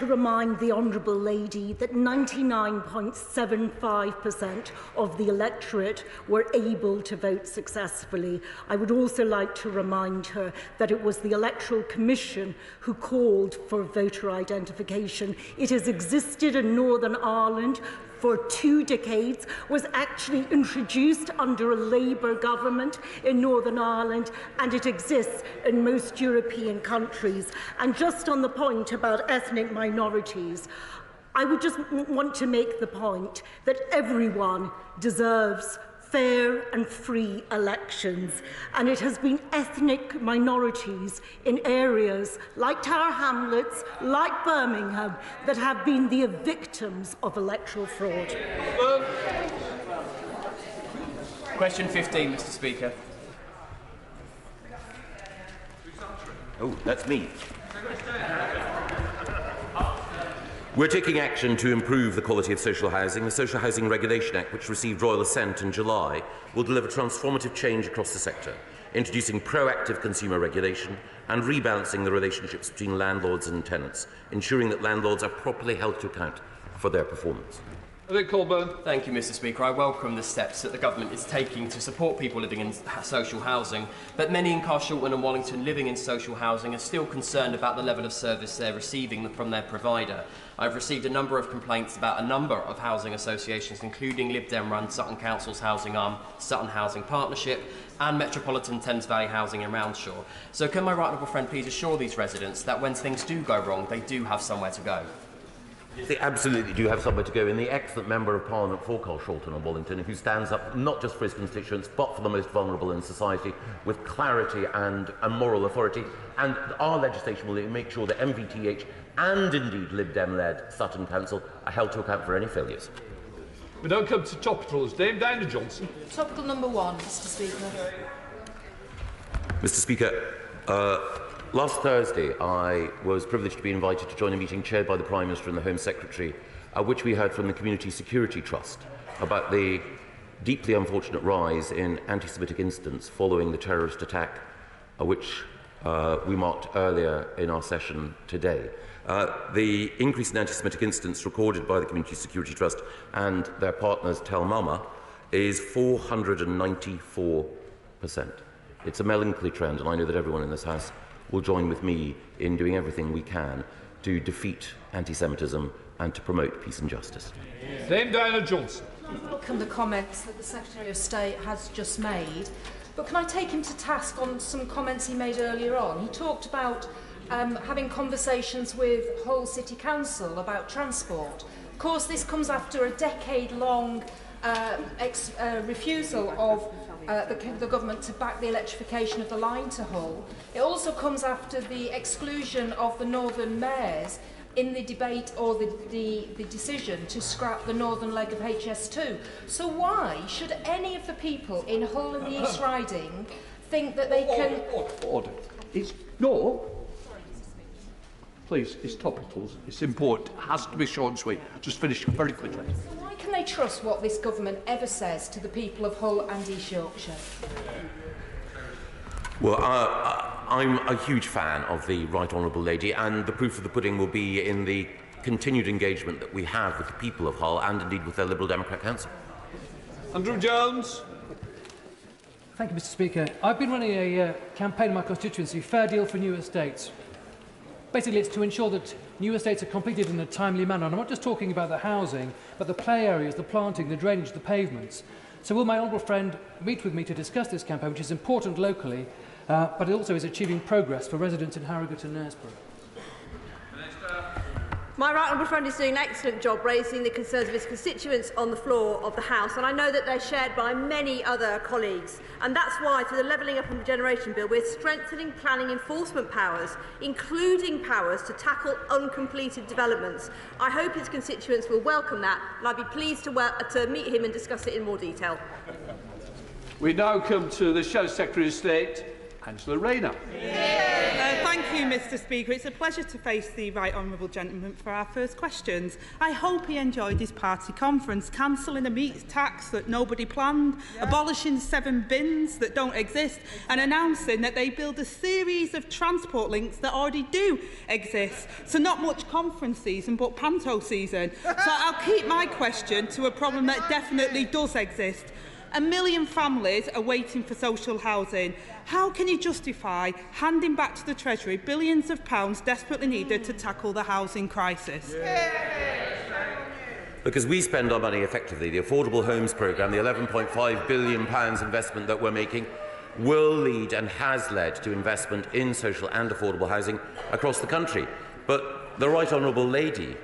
to remind the Honourable Lady that 99.75% of the electorate were able to vote successfully. I would also like to remind her that it was the Electoral Commission who called for voter identification. It has existed in Northern Ireland for 2 decades, was actually introduced under a Labour government in Northern Ireland, and it exists in most European countries. And just on the point about ethnic minorities, I would just want to make the point that everyone deserves fair and free elections, and it has been ethnic minorities in areas like Tower Hamlets, like Birmingham, that have been the victims of electoral fraud. Question 15, Mr. Speaker. Oh, that's me. We're taking action to improve the quality of social housing. The Social Housing Regulation Act, which received royal assent in July, will deliver transformative change across the sector, introducing proactive consumer regulation and rebalancing the relationships between landlords and tenants, ensuring that landlords are properly held to account for their performance. Thank you, Mr. Speaker. I welcome the steps that the government is taking to support people living in social housing, but many in Carshalton and Wallington living in social housing are still concerned about the level of service they're receiving from their provider. I've received a number of complaints about a number of housing associations, including Lib Dem-run Sutton Council's housing arm, Sutton Housing Partnership, and Metropolitan Thames Valley Housing in Roundshaw. So can my right honourable friend please assure these residents that when things do go wrong, they do have somewhere to go? They absolutely do have somewhere to go, and the excellent Member of Parliament for Carshalton and Wallington, who stands up not just for his constituents but for the most vulnerable in society with clarity and moral authority. And our legislation will make sure that MVTH and indeed Lib Dem-led Sutton Council are held to account for any failures. We now come to topicals. Dame Diana Johnson. Topical number 1, Mr. Speaker. Mr. Speaker, last Thursday, I was privileged to be invited to join a meeting chaired by the Prime Minister and the Home Secretary, at which we heard from the Community Security Trust about the deeply unfortunate rise in anti-Semitic incidents following the terrorist attack, which we marked earlier in our session today. The increase in anti-Semitic incidents recorded by the Community Security Trust and their partners Tel Mama is 494%. It's a melancholy trend, and I know that everyone in this House will join with me in doing everything we can to defeat anti-Semitism and to promote peace and justice. Dame Diana Johnson. I welcome the comments that the Secretary of State has just made, but can I take him to task on some comments he made earlier on? He talked about having conversations with Hull City Council about transport. Of course, this comes after a decade-long refusal of the government to back the electrification of the line to Hull. It also comes after the exclusion of the northern mayors in the debate or the decision to scrap the northern leg of HS2. So why should any of the people in Hull and the East Riding think that they can... Order. No. Please, it's topicals. It's important. It has to be short and sweet. Just finish very quickly. Why can they trust what this government ever says to the people of Hull and East Yorkshire? Well, I'm a huge fan of the Right Honourable Lady, and the proof of the pudding will be in the continued engagement that we have with the people of Hull and indeed with their Liberal Democrat Council. Andrew Jones. Thank you, Mr. Speaker. I've been running a campaign in my constituency, Fair Deal for New Estates. Basically, it's to ensure that new estates are completed in a timely manner. And I'm not just talking about the housing, but the play areas, the planting, the drainage, the pavements. So will my honourable friend meet with me to discuss this campaign, which is important locally, but it also is achieving progress for residents in Harrogate and Knaresborough? My right honourable friend is doing an excellent job raising the concerns of his constituents on the floor of the House, and I know that they're shared by many other colleagues. And that's why, through the Levelling Up and Regeneration Bill, we're strengthening planning enforcement powers, including powers to tackle uncompleted developments. I hope his constituents will welcome that, and I'd be pleased to meet him and discuss it in more detail. We now come to the Shadow Secretary of State, Angela Rayner. Thank you, you, Mr Speaker. It's a pleasure to face the right honourable gentleman for our first questions. I hope he enjoyed his party conference, cancelling a meat tax that nobody planned, abolishing 7 bins that don't exist, and announcing that they build a series of transport links that already do exist. So not much conference season, but panto season. So I'll keep my question to a problem that definitely does exist. 1 million families are waiting for social housing. How can you justify handing back to the Treasury billions of pounds desperately needed to tackle the housing crisis? Because we spend our money effectively. The Affordable Homes Programme, the £11.5 billion investment that we're making, will lead and has led to investment in social and affordable housing across the country. But the Right Honourable Lady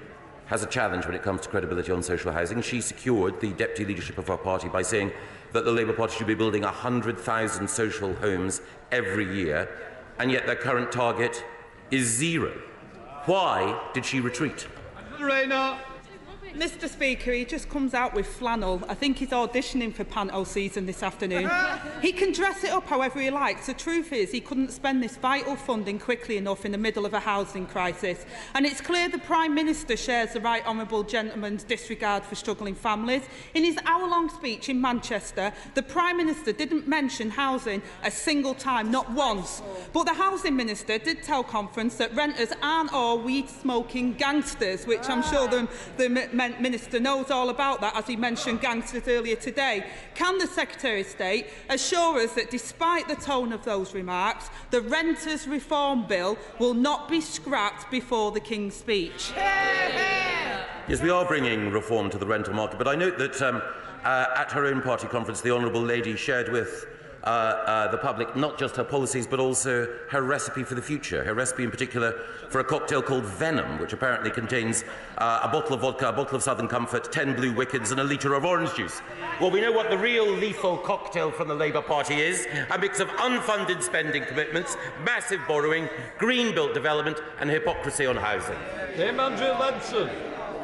has a challenge when it comes to credibility on social housing. She secured the deputy leadership of our party by saying that the Labour Party should be building 100,000 social homes every year, and yet their current target is 0. Why did she retreat? Mr Speaker, he just comes out with flannel. I think he's auditioning for panto season this afternoon. He can dress it up however he likes. The truth is he couldn't spend this vital funding quickly enough in the middle of a housing crisis. And it's clear the Prime Minister shares the right honourable gentleman's disregard for struggling families. In his hour-long speech in Manchester, the Prime Minister didn't mention housing a single time, not once. But the Housing Minister did tell conference that renters aren't all weed-smoking gangsters, which I'm sure the Minister knows all about that, as he mentioned gangsters earlier today. Can the Secretary of State assure us that despite the tone of those remarks, the Renters Reform Bill will not be scrapped before the King's speech? Yes, we are bringing reform to the rental market, but I note that at her own party conference, the Honourable Lady shared with the public not just her policies but also her recipe for the future, her recipe in particular for a cocktail called Venom, which apparently contains a bottle of vodka, a bottle of Southern Comfort, 10 Blue Wickeds and a litre of orange juice. Well, we know what the real lethal cocktail from the Labour Party is: a mix of unfunded spending commitments, massive borrowing, green-built development and hypocrisy on housing.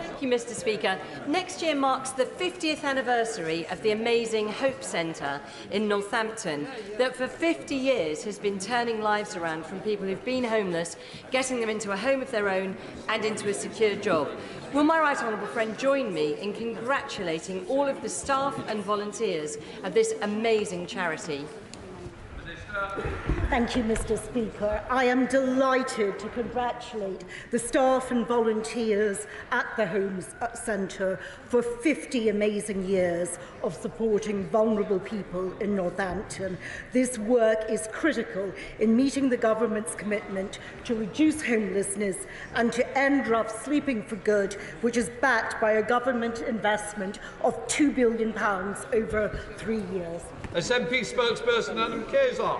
Thank you, Mr Speaker. Next year marks the 50th anniversary of the amazing Hope Centre in Northampton that for 50 years has been turning lives around from people who've been homeless, getting them into a home of their own and into a secure job. Will my right honourable friend join me in congratulating all of the staff and volunteers of this amazing charity? Thank you, Mr Speaker. I am delighted to congratulate the staff and volunteers at the Homes Centre for 50 amazing years of supporting vulnerable people in Northampton. This work is critical in meeting the government's commitment to reduce homelessness and to end rough sleeping for good, which is backed by a government investment of £2 billion over 3 years. SNP spokesperson Adam Kazar.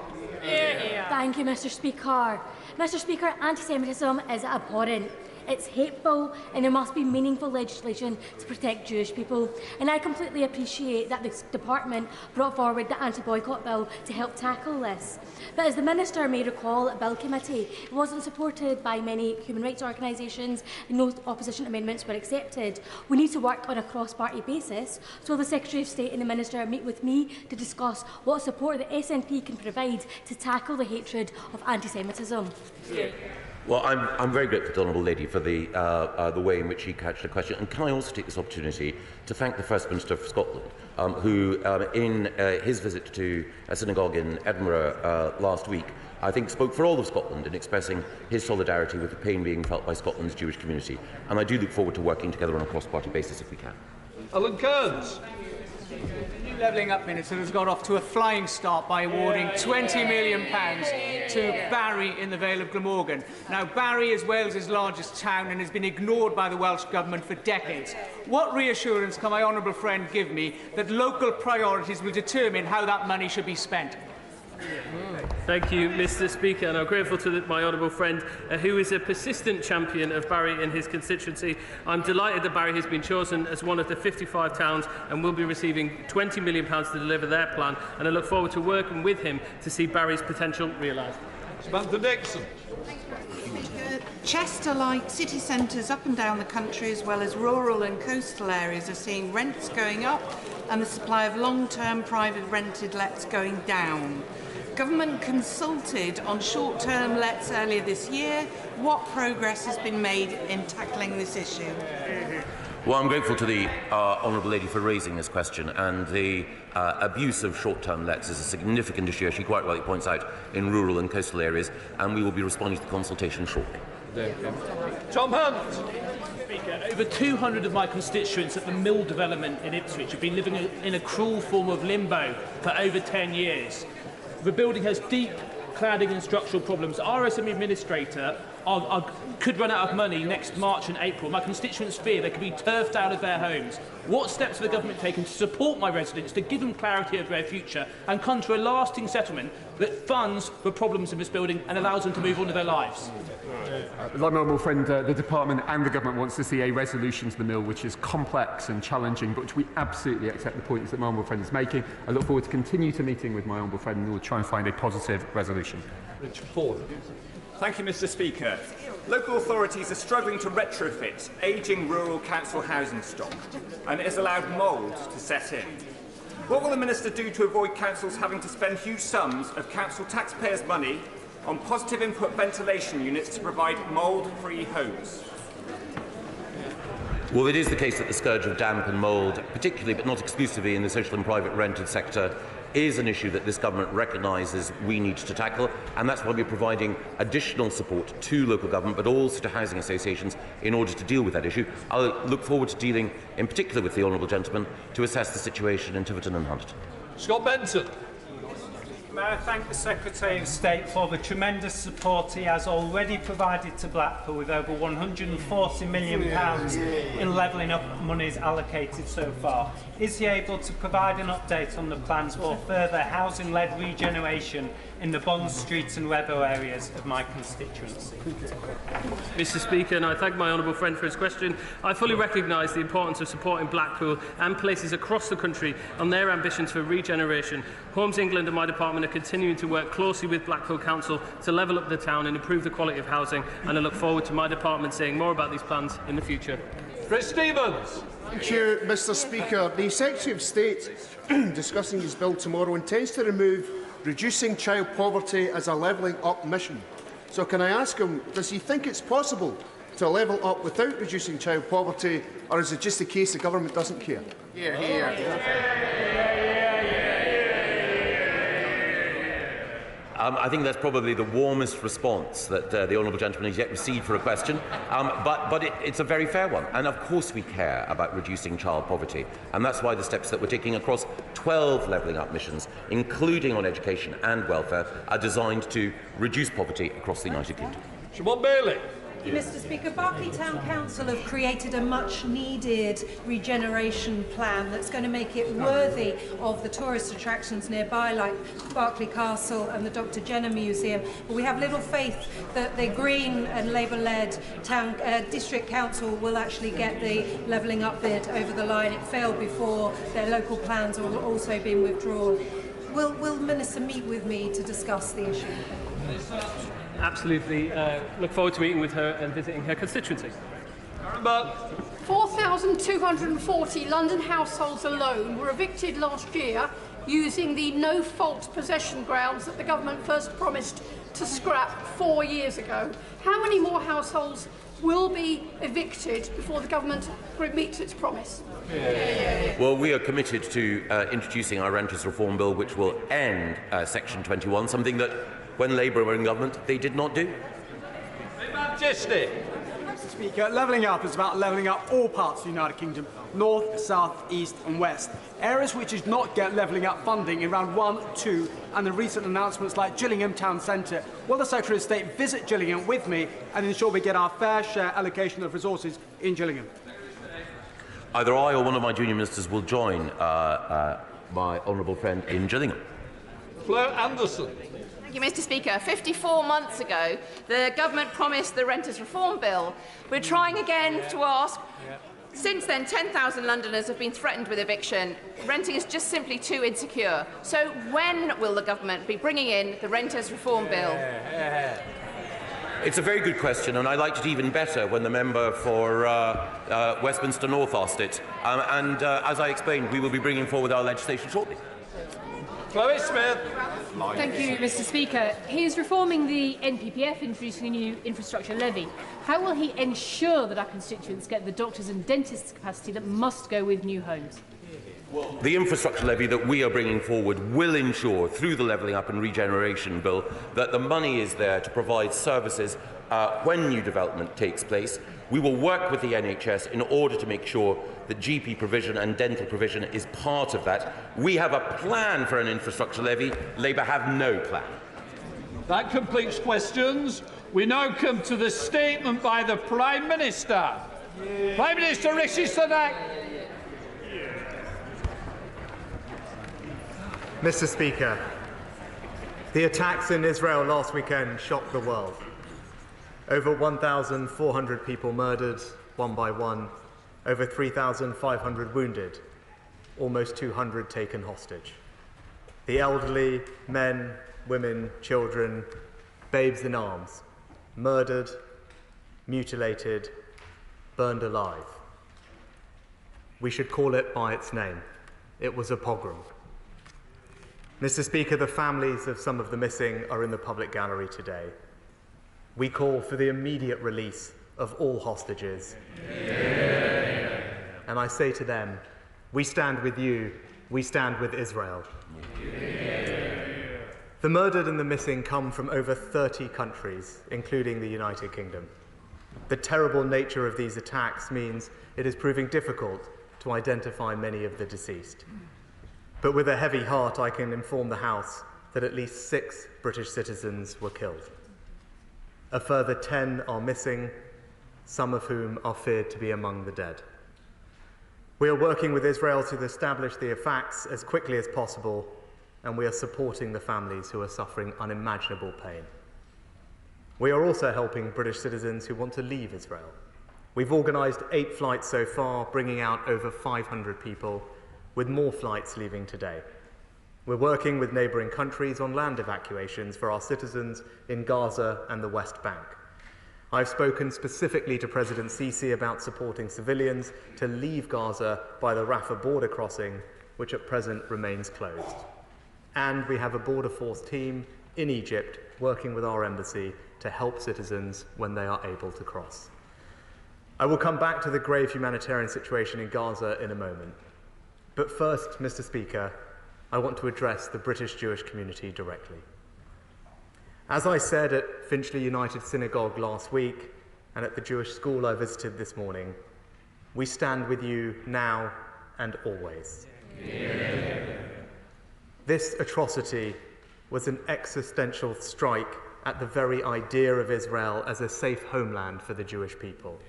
Thank you, Mr Speaker. Mr Speaker, anti-Semitism is abhorrent. It's hateful and there must be meaningful legislation to protect Jewish people. And I completely appreciate that this department brought forward the anti-boycott bill to help tackle this. But as the Minister may recall at Bill Committee, it wasn't supported by many human rights organisations and no opposition amendments were accepted. We need to work on a cross-party basis, so the Secretary of State and the Minister meet with me to discuss what support the SNP can provide to tackle the hatred of anti-Semitism. Well, I'm very grateful to the Honourable Lady for the way in which she couched the question. And can I also take this opportunity to thank the First Minister of Scotland, who, in his visit to a synagogue in Edinburgh last week, I think spoke for all of Scotland in expressing his solidarity with the pain being felt by Scotland's Jewish community. And I do look forward to working together on a cross-party basis if we can. Alan Kearns. The new Levelling Up Minister has got off to a flying start by awarding £20 million to Barry in the Vale of Glamorgan. Now, Barry is Wales's largest town and has been ignored by the Welsh Government for decades. What reassurance can my honourable friend give me that local priorities will determine how that money should be spent? Thank you, Mr Speaker, and I'm grateful to my honourable friend who is a persistent champion of Barry in his constituency. I'm delighted that Barry has been chosen as one of the 55 towns and will be receiving £20 million to deliver their plan, and I look forward to working with him to see Barry's potential realised. Samantha Dixon. Chester, like city centres up and down the country, as well as rural and coastal areas, are seeing rents going up and the supply of long-term private rented lets going down. Government consulted on short-term lets earlier this year. What progress has been made in tackling this issue? Well, I'm grateful to the Honourable Lady for raising this question, and the abuse of short-term lets is a significant issue, as she quite rightly points out, in rural and coastal areas, and we will be responding to the consultation shortly. Tom Hunt. Speaker, over 200 of my constituents at the mill development in Ipswich have been living in a cruel form of limbo for over 10 years. The building has deep cladding and structural problems. RSM administrator could run out of money next March and April. My constituents fear they could be turfed out of their homes. What steps have the government taken to support my residents, to give them clarity of their future and come to a lasting settlement that funds the problems in this building and allows them to move on with their lives? Like my honourable friend, the department and the government wants to see a resolution to the mill which is complex and challenging, but which we absolutely accept the points that my honourable friend is making. I look forward to continue to meeting with my honourable friend and we'll try and find a positive resolution. Richard Ford. Thank you, Mr. Speaker. Local authorities are struggling to retrofit ageing rural council housing stock, and it has allowed mould to set in. What will the Minister do to avoid councils having to spend huge sums of council taxpayers' money on positive input ventilation units to provide mould-free homes? Well, it is the case that the scourge of damp and mould, particularly but not exclusively in the social and private rented sector, is an issue that this government recognises we need to tackle, and that's why we're providing additional support to local government but also to housing associations in order to deal with that issue. I'll look forward to dealing in particular with the honourable gentleman to assess the situation in Tiverton and Hunt. Scott Benson. May I thank the Secretary of State for the tremendous support he has already provided to Blackpool, with over £140 million in levelling up monies allocated so far. Is he able to provide an update on the plans for further housing-led regeneration in the Bond Street and Rebel areas of my constituency? Mr. Speaker, and I thank my honourable friend for his question. I fully recognise the importance of supporting Blackpool and places across the country on their ambitions for regeneration. Homes England and my department are continuing to work closely with Blackpool Council to level up the town and improve the quality of housing, and I look forward to my department saying more about these plans in the future. Chris Stevens. Thank you, Mr. Speaker. The Secretary of State, discussing his bill tomorrow, intends to remove reducing child poverty as a levelling up mission. So can I ask him, does he think it's possible to level up without reducing child poverty, or is it just the case the government doesn't care? Hear, hear. I think that's probably the warmest response that the honourable gentleman has yet received for a question, but it's a very fair one. And of course we care about reducing child poverty, and that's why the steps that we're taking across 12 levelling up missions, including on education and welfare, are designed to reduce poverty across the United Kingdom. Siobhan Bailey. Mr. Speaker, Berkeley Town Council have created a much-needed regeneration plan that's going to make it worthy of the tourist attractions nearby, like Berkeley Castle and the Dr. Jenner Museum. But we have little faith that the Green and Labour-led District Council will actually get the levelling up bid over the line. It failed before. Their local plans have also been withdrawn. Will the Minister meet with me to discuss the issue? Absolutely. Look forward to meeting with her and visiting her constituency. 4,240 London households alone were evicted last year using the no-fault possession grounds that the government first promised to scrap 4 years ago. How many more households will be evicted before the government meets its promise? Well, we are committed to introducing our renters reform bill, which will end Section 21, something that, when Labour were in government, they did not do. Majesty. Mr. Speaker, levelling up is about levelling up all parts of the United Kingdom, north, south, east and west. Areas which did not get levelling up funding in round 1, 2 and the recent announcements like Gillingham Town Centre. Will the Secretary of State visit Gillingham with me and ensure we get our fair share allocation of resources in Gillingham? Either I or one of my junior ministers will join my honourable friend in Gillingham. Flo Anderson. Thank you, Mr. Speaker. 54 months ago, the government promised the Renters Reform Bill. We're trying again to ask. Since then, 10,000 Londoners have been threatened with eviction. Renting is just simply too insecure. So when will the government be bringing in the Renters Reform Bill? It's a very good question, and I liked it even better when the member for Westminster North asked it. As I explained, we will be bringing forward our legislation shortly. Chloe Smith. Thank you, Mr. Speaker. He is reforming the NPPF, introducing a new infrastructure levy. How will he ensure that our constituents get the doctors and dentists capacity that must go with new homes? The infrastructure levy that we are bringing forward will ensure, through the Levelling Up and Regeneration Bill, that the money is there to provide services when new development takes place. We will work with the NHS in order to make sure that GP provision and dental provision is part of that. We have a plan for an infrastructure levy. Labour have no plan. That completes questions. We now come to the statement by the Prime Minister. Prime Minister Rishi Sunak. Mr. Speaker, the attacks in Israel last weekend shocked the world. Over 1,400 people murdered, one by one, over 3,500 wounded, almost 200 taken hostage. The elderly, men, women, children, babes in arms, murdered, mutilated, burned alive. We should call it by its name. It was a pogrom. Mr. Speaker, the families of some of the missing are in the public gallery today. We call for the immediate release of all hostages. Yeah. And I say to them, we stand with you, we stand with Israel. Yeah. The murdered and the missing come from over 30 countries, including the United Kingdom. The terrible nature of these attacks means it is proving difficult to identify many of the deceased. But with a heavy heart, I can inform the House that at least 6 British citizens were killed. A further 10 are missing, some of whom are feared to be among the dead. We are working with Israel to establish the facts as quickly as possible, and we are supporting the families who are suffering unimaginable pain. We are also helping British citizens who want to leave Israel. We've organised 8 flights so far, bringing out over 500 people, with more flights leaving today. We're working with neighbouring countries on land evacuations for our citizens in Gaza and the West Bank. I've spoken specifically to President Sisi about supporting civilians to leave Gaza by the Rafah border crossing, which at present remains closed. And we have a border force team in Egypt working with our embassy to help citizens when they are able to cross. I will come back to the grave humanitarian situation in Gaza in a moment. But first, Mr. Speaker, I want to address the British Jewish community directly. As I said at Finchley United Synagogue last week and at the Jewish school I visited this morning, we stand with you now and always. Yeah. This atrocity was an existential strike at the very idea of Israel as a safe homeland for the Jewish people.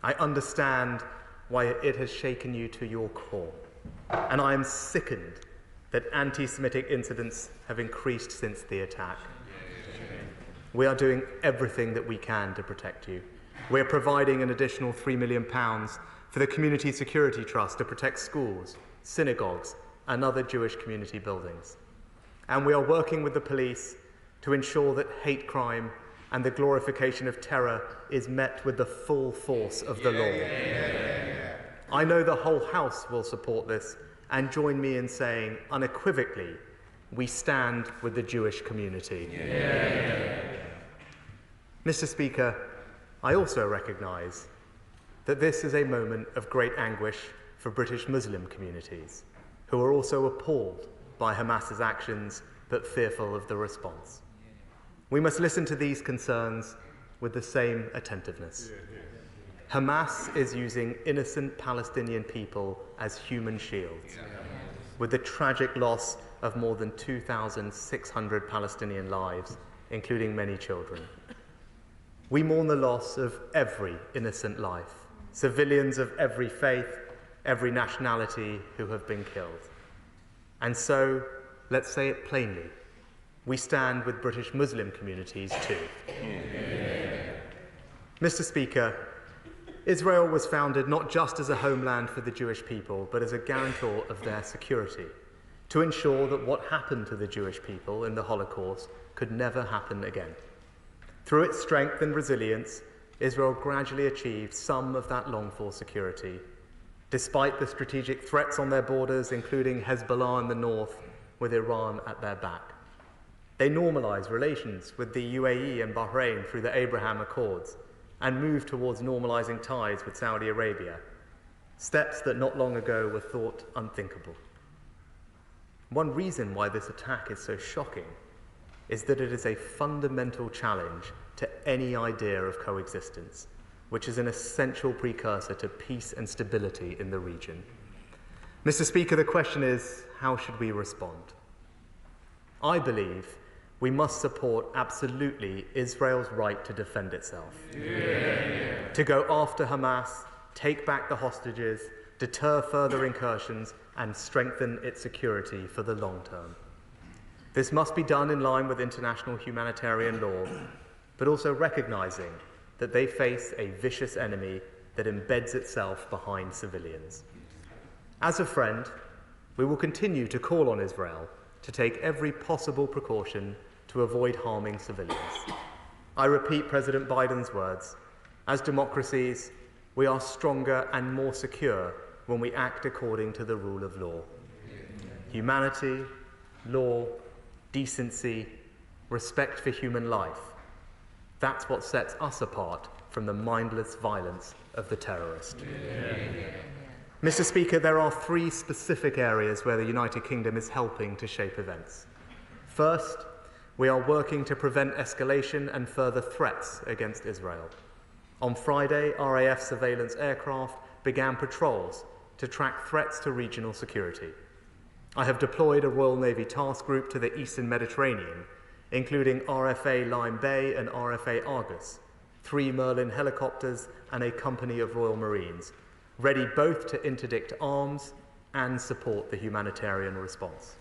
I understand why it has shaken you to your core. And I am sickened that anti-Semitic incidents have increased since the attack. We are doing everything that we can to protect you. We are providing an additional £3 million for the Community Security Trust to protect schools, synagogues, and other Jewish community buildings. And we are working with the police to ensure that hate crime and the glorification of terror is met with the full force of the law. I know the whole House will support this and join me in saying unequivocally, we stand with the Jewish community. Yeah. Mr. Speaker, I also recognise that this is a moment of great anguish for British Muslim communities, who are also appalled by Hamas's actions but fearful of the response. We must listen to these concerns with the same attentiveness. Hamas is using innocent Palestinian people as human shields, with the tragic loss of more than 2,600 Palestinian lives, including many children. We mourn the loss of every innocent life, civilians of every faith, every nationality who have been killed. And so, let's say it plainly, we stand with British Muslim communities too. Mr. Speaker, Israel was founded not just as a homeland for the Jewish people, but as a guarantor of their security, to ensure that what happened to the Jewish people in the Holocaust could never happen again. Through its strength and resilience, Israel gradually achieved some of that longed-for security. Despite the strategic threats on their borders, including Hezbollah in the north with Iran at their back. They normalise relations with the UAE and Bahrain through the Abraham Accords and move towards normalising ties with Saudi Arabia, steps that not long ago were thought unthinkable. One reason why this attack is so shocking is that it is a fundamental challenge to any idea of coexistence, which is an essential precursor to peace and stability in the region. Mr. Speaker, the question is, how should we respond? I believe we must support absolutely Israel's right to defend itself, to go after Hamas, take back the hostages, deter further incursions, and strengthen its security for the long term. This must be done in line with international humanitarian law, but also recognizing that they face a vicious enemy that embeds itself behind civilians. As a friend, we will continue to call on Israel to take every possible precaution to avoid harming civilians. I repeat President Biden's words: as democracies, we are stronger and more secure when we act according to the rule of law. Humanity, law, decency, respect for human life. That's what sets us apart from the mindless violence of the terrorist. Mr. Speaker, there are three specific areas where the United Kingdom is helping to shape events. First, we are working to prevent escalation and further threats against Israel. On Friday, RAF surveillance aircraft began patrols to track threats to regional security. I have deployed a Royal Navy task group to the Eastern Mediterranean, including RFA Lyme Bay and RFA Argus, 3 Merlin helicopters and a company of Royal Marines, ready both to interdict arms and support the humanitarian response.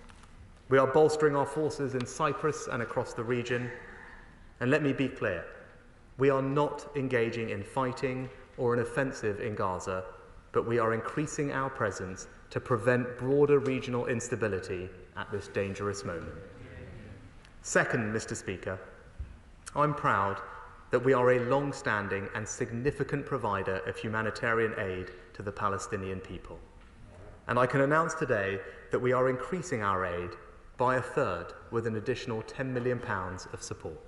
We are bolstering our forces in Cyprus and across the region, and let me be clear, we are not engaging in fighting or an offensive in Gaza, but we are increasing our presence to prevent broader regional instability at this dangerous moment. Second, Mr. Speaker, I'm proud that we are a long-standing and significant provider of humanitarian aid to the Palestinian people. And I can announce today that we are increasing our aid by a third with an additional £10 million of support.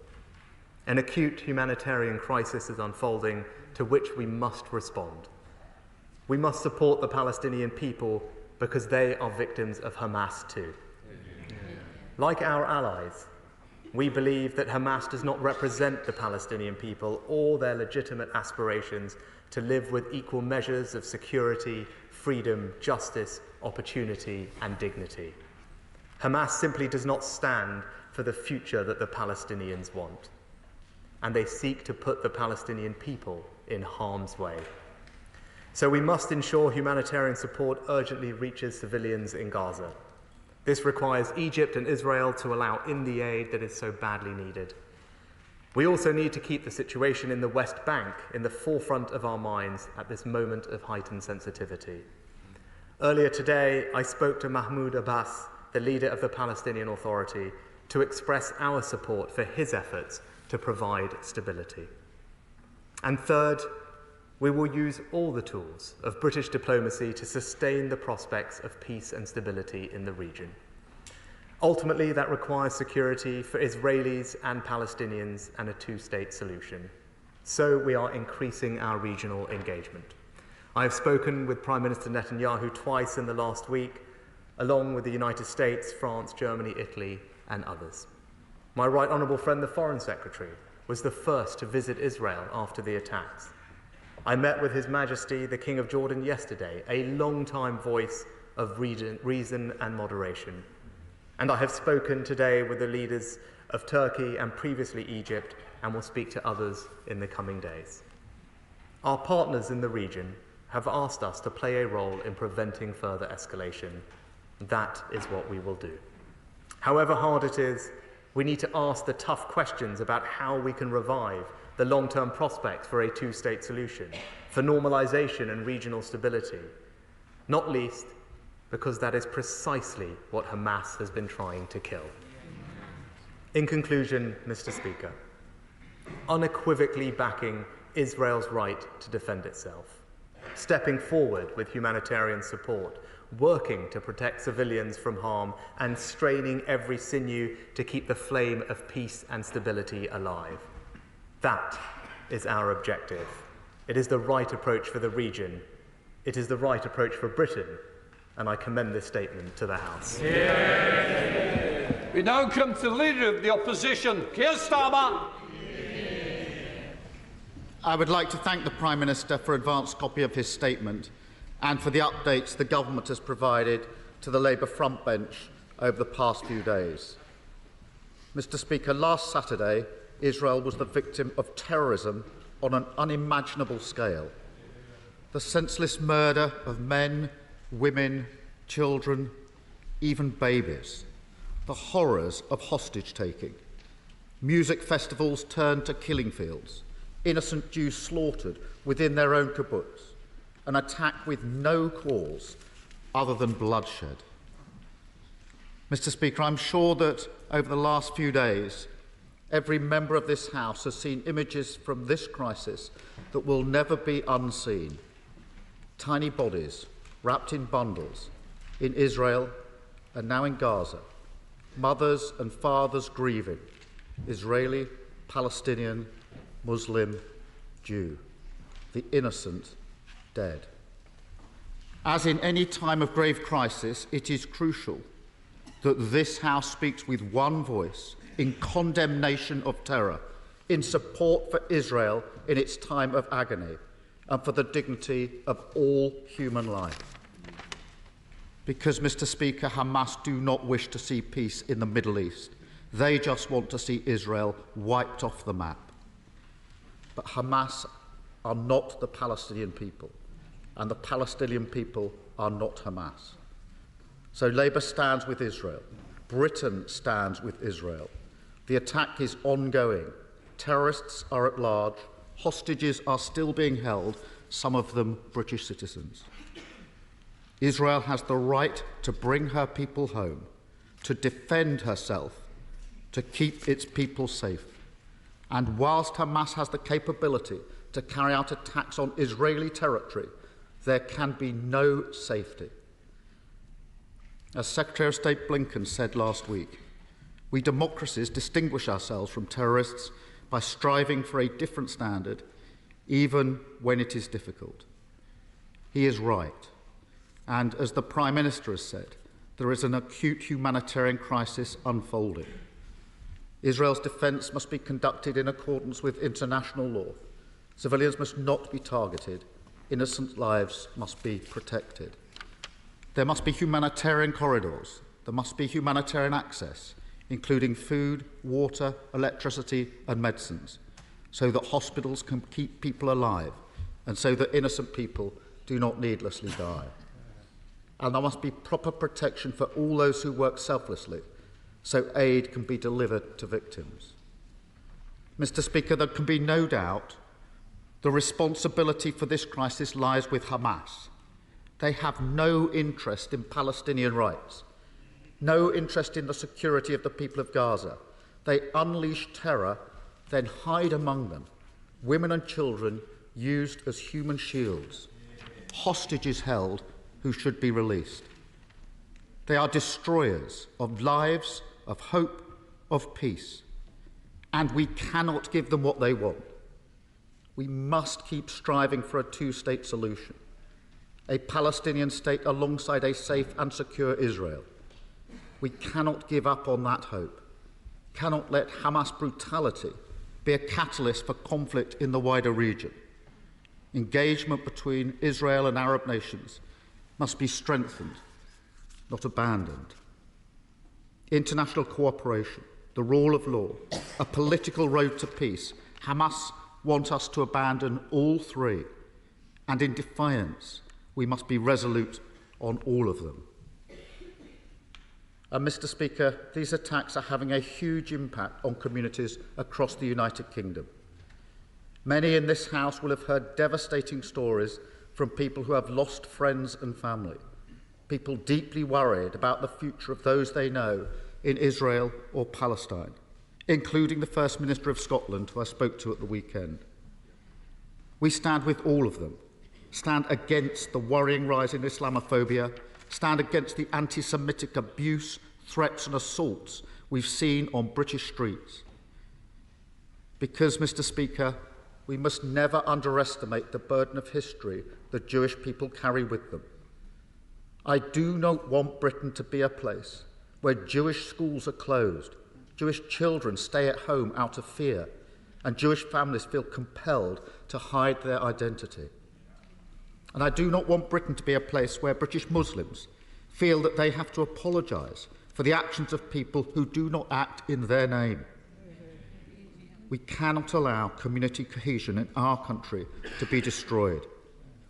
An acute humanitarian crisis is unfolding to which we must respond. We must support the Palestinian people because they are victims of Hamas too. Like our allies, we believe that Hamas does not represent the Palestinian people or their legitimate aspirations to live with equal measures of security, freedom, justice, opportunity, and dignity. Hamas simply does not stand for the future that the Palestinians want, and they seek to put the Palestinian people in harm's way. So we must ensure humanitarian support urgently reaches civilians in Gaza. This requires Egypt and Israel to allow in the aid that is so badly needed. We also need to keep the situation in the West Bank in the forefront of our minds at this moment of heightened sensitivity. Earlier today, I spoke to Mahmoud Abbas, the leader of the Palestinian Authority, to express our support for his efforts to provide stability. And third, we will use all the tools of British diplomacy to sustain the prospects of peace and stability in the region. Ultimately, that requires security for Israelis and Palestinians and a two-state solution. So we are increasing our regional engagement. I have spoken with Prime Minister Netanyahu twice in the last week, along with the United States, France, Germany, Italy, and others. My right honourable friend, the Foreign Secretary, was the first to visit Israel after the attacks. I met with His Majesty, the King of Jordan, yesterday, a long-time voice of reason and moderation. And I have spoken today with the leaders of Turkey and previously Egypt, and will speak to others in the coming days. Our partners in the region have asked us to play a role in preventing further escalation. That is what we will do. However hard it is, we need to ask the tough questions about how we can revive the long-term prospects for a two-state solution, for normalization and regional stability, not least because that is precisely what Hamas has been trying to kill. In conclusion, Mr. Speaker, unequivocally backing Israel's right to defend itself, stepping forward with humanitarian support, working to protect civilians from harm, and straining every sinew to keep the flame of peace and stability alive. That is our objective. It is the right approach for the region. It is the right approach for Britain, and I commend this statement to the House. We now come to the Leader of the Opposition, Keir Starmer. I would like to thank the Prime Minister for an advance copy of his statement and for the updates the Government has provided to the Labour front bench over the past few days. Mr. Speaker, last Saturday, Israel was the victim of terrorism on an unimaginable scale. The senseless murder of men, women, children, even babies. The horrors of hostage-taking. Music festivals turned to killing fields. Innocent Jews slaughtered within their own kibbutz. An attack with no cause other than bloodshed. Mr. Speaker, I'm sure that over the last few days, every member of this House has seen images from this crisis that will never be unseen. Tiny bodies wrapped in bundles in Israel and now in Gaza. Mothers and fathers grieving, Israeli, Palestinian, Muslim, Jew. The innocent dead. As in any time of grave crisis, it is crucial that this House speaks with one voice in condemnation of terror, in support for Israel in its time of agony, and for the dignity of all human life. Because, Mr. Speaker, Hamas do not wish to see peace in the Middle East. They just want to see Israel wiped off the map. But Hamas are not the Palestinian people, and the Palestinian people are not Hamas. So Labour stands with Israel. Britain stands with Israel. The attack is ongoing. Terrorists are at large. Hostages are still being held, some of them British citizens. Israel has the right to bring her people home, to defend herself, to keep its people safe. And whilst Hamas has the capability to carry out attacks on Israeli territory, there can be no safety. As Secretary of State Blinken said last week, we democracies distinguish ourselves from terrorists by striving for a different standard, even when it is difficult. He is right. And as the Prime Minister has said, there is an acute humanitarian crisis unfolding. Israel's defence must be conducted in accordance with international law. Civilians must not be targeted. Innocent lives must be protected. There must be humanitarian corridors. There must be humanitarian access, including food, water, electricity and medicines, so that hospitals can keep people alive and so that innocent people do not needlessly die. And there must be proper protection for all those who work selflessly, so aid can be delivered to victims. Mr. Speaker, there can be no doubt the responsibility for this crisis lies with Hamas. They have no interest in Palestinian rights, no interest in the security of the people of Gaza. They unleash terror, then hide among them women and children used as human shields, hostages held who should be released. They are destroyers of lives, of hope, of peace. And we cannot give them what they want. We must keep striving for a two-state solution, a Palestinian state alongside a safe and secure Israel. We cannot give up on that hope, cannot let Hamas brutality be a catalyst for conflict in the wider region. Engagement between Israel and Arab nations must be strengthened, not abandoned. International cooperation, the rule of law, a political road to peace. Hamas want us to abandon all three, and in defiance, we must be resolute on all of them. And Mr. Speaker, these attacks are having a huge impact on communities across the United Kingdom. Many in this House will have heard devastating stories from people who have lost friends and family, people deeply worried about the future of those they know in Israel or Palestine, including the First Minister of Scotland, who I spoke to at the weekend. We stand with all of them, stand against the worrying rise in Islamophobia, stand against the anti-Semitic abuse, threats and assaults we've seen on British streets. Because, Mr. Speaker, we must never underestimate the burden of history the Jewish people carry with them. I do not want Britain to be a place where Jewish schools are closed, Jewish children stay at home out of fear, and Jewish families feel compelled to hide their identity. And I do not want Britain to be a place where British Muslims feel that they have to apologise for the actions of people who do not act in their name. We cannot allow community cohesion in our country to be destroyed.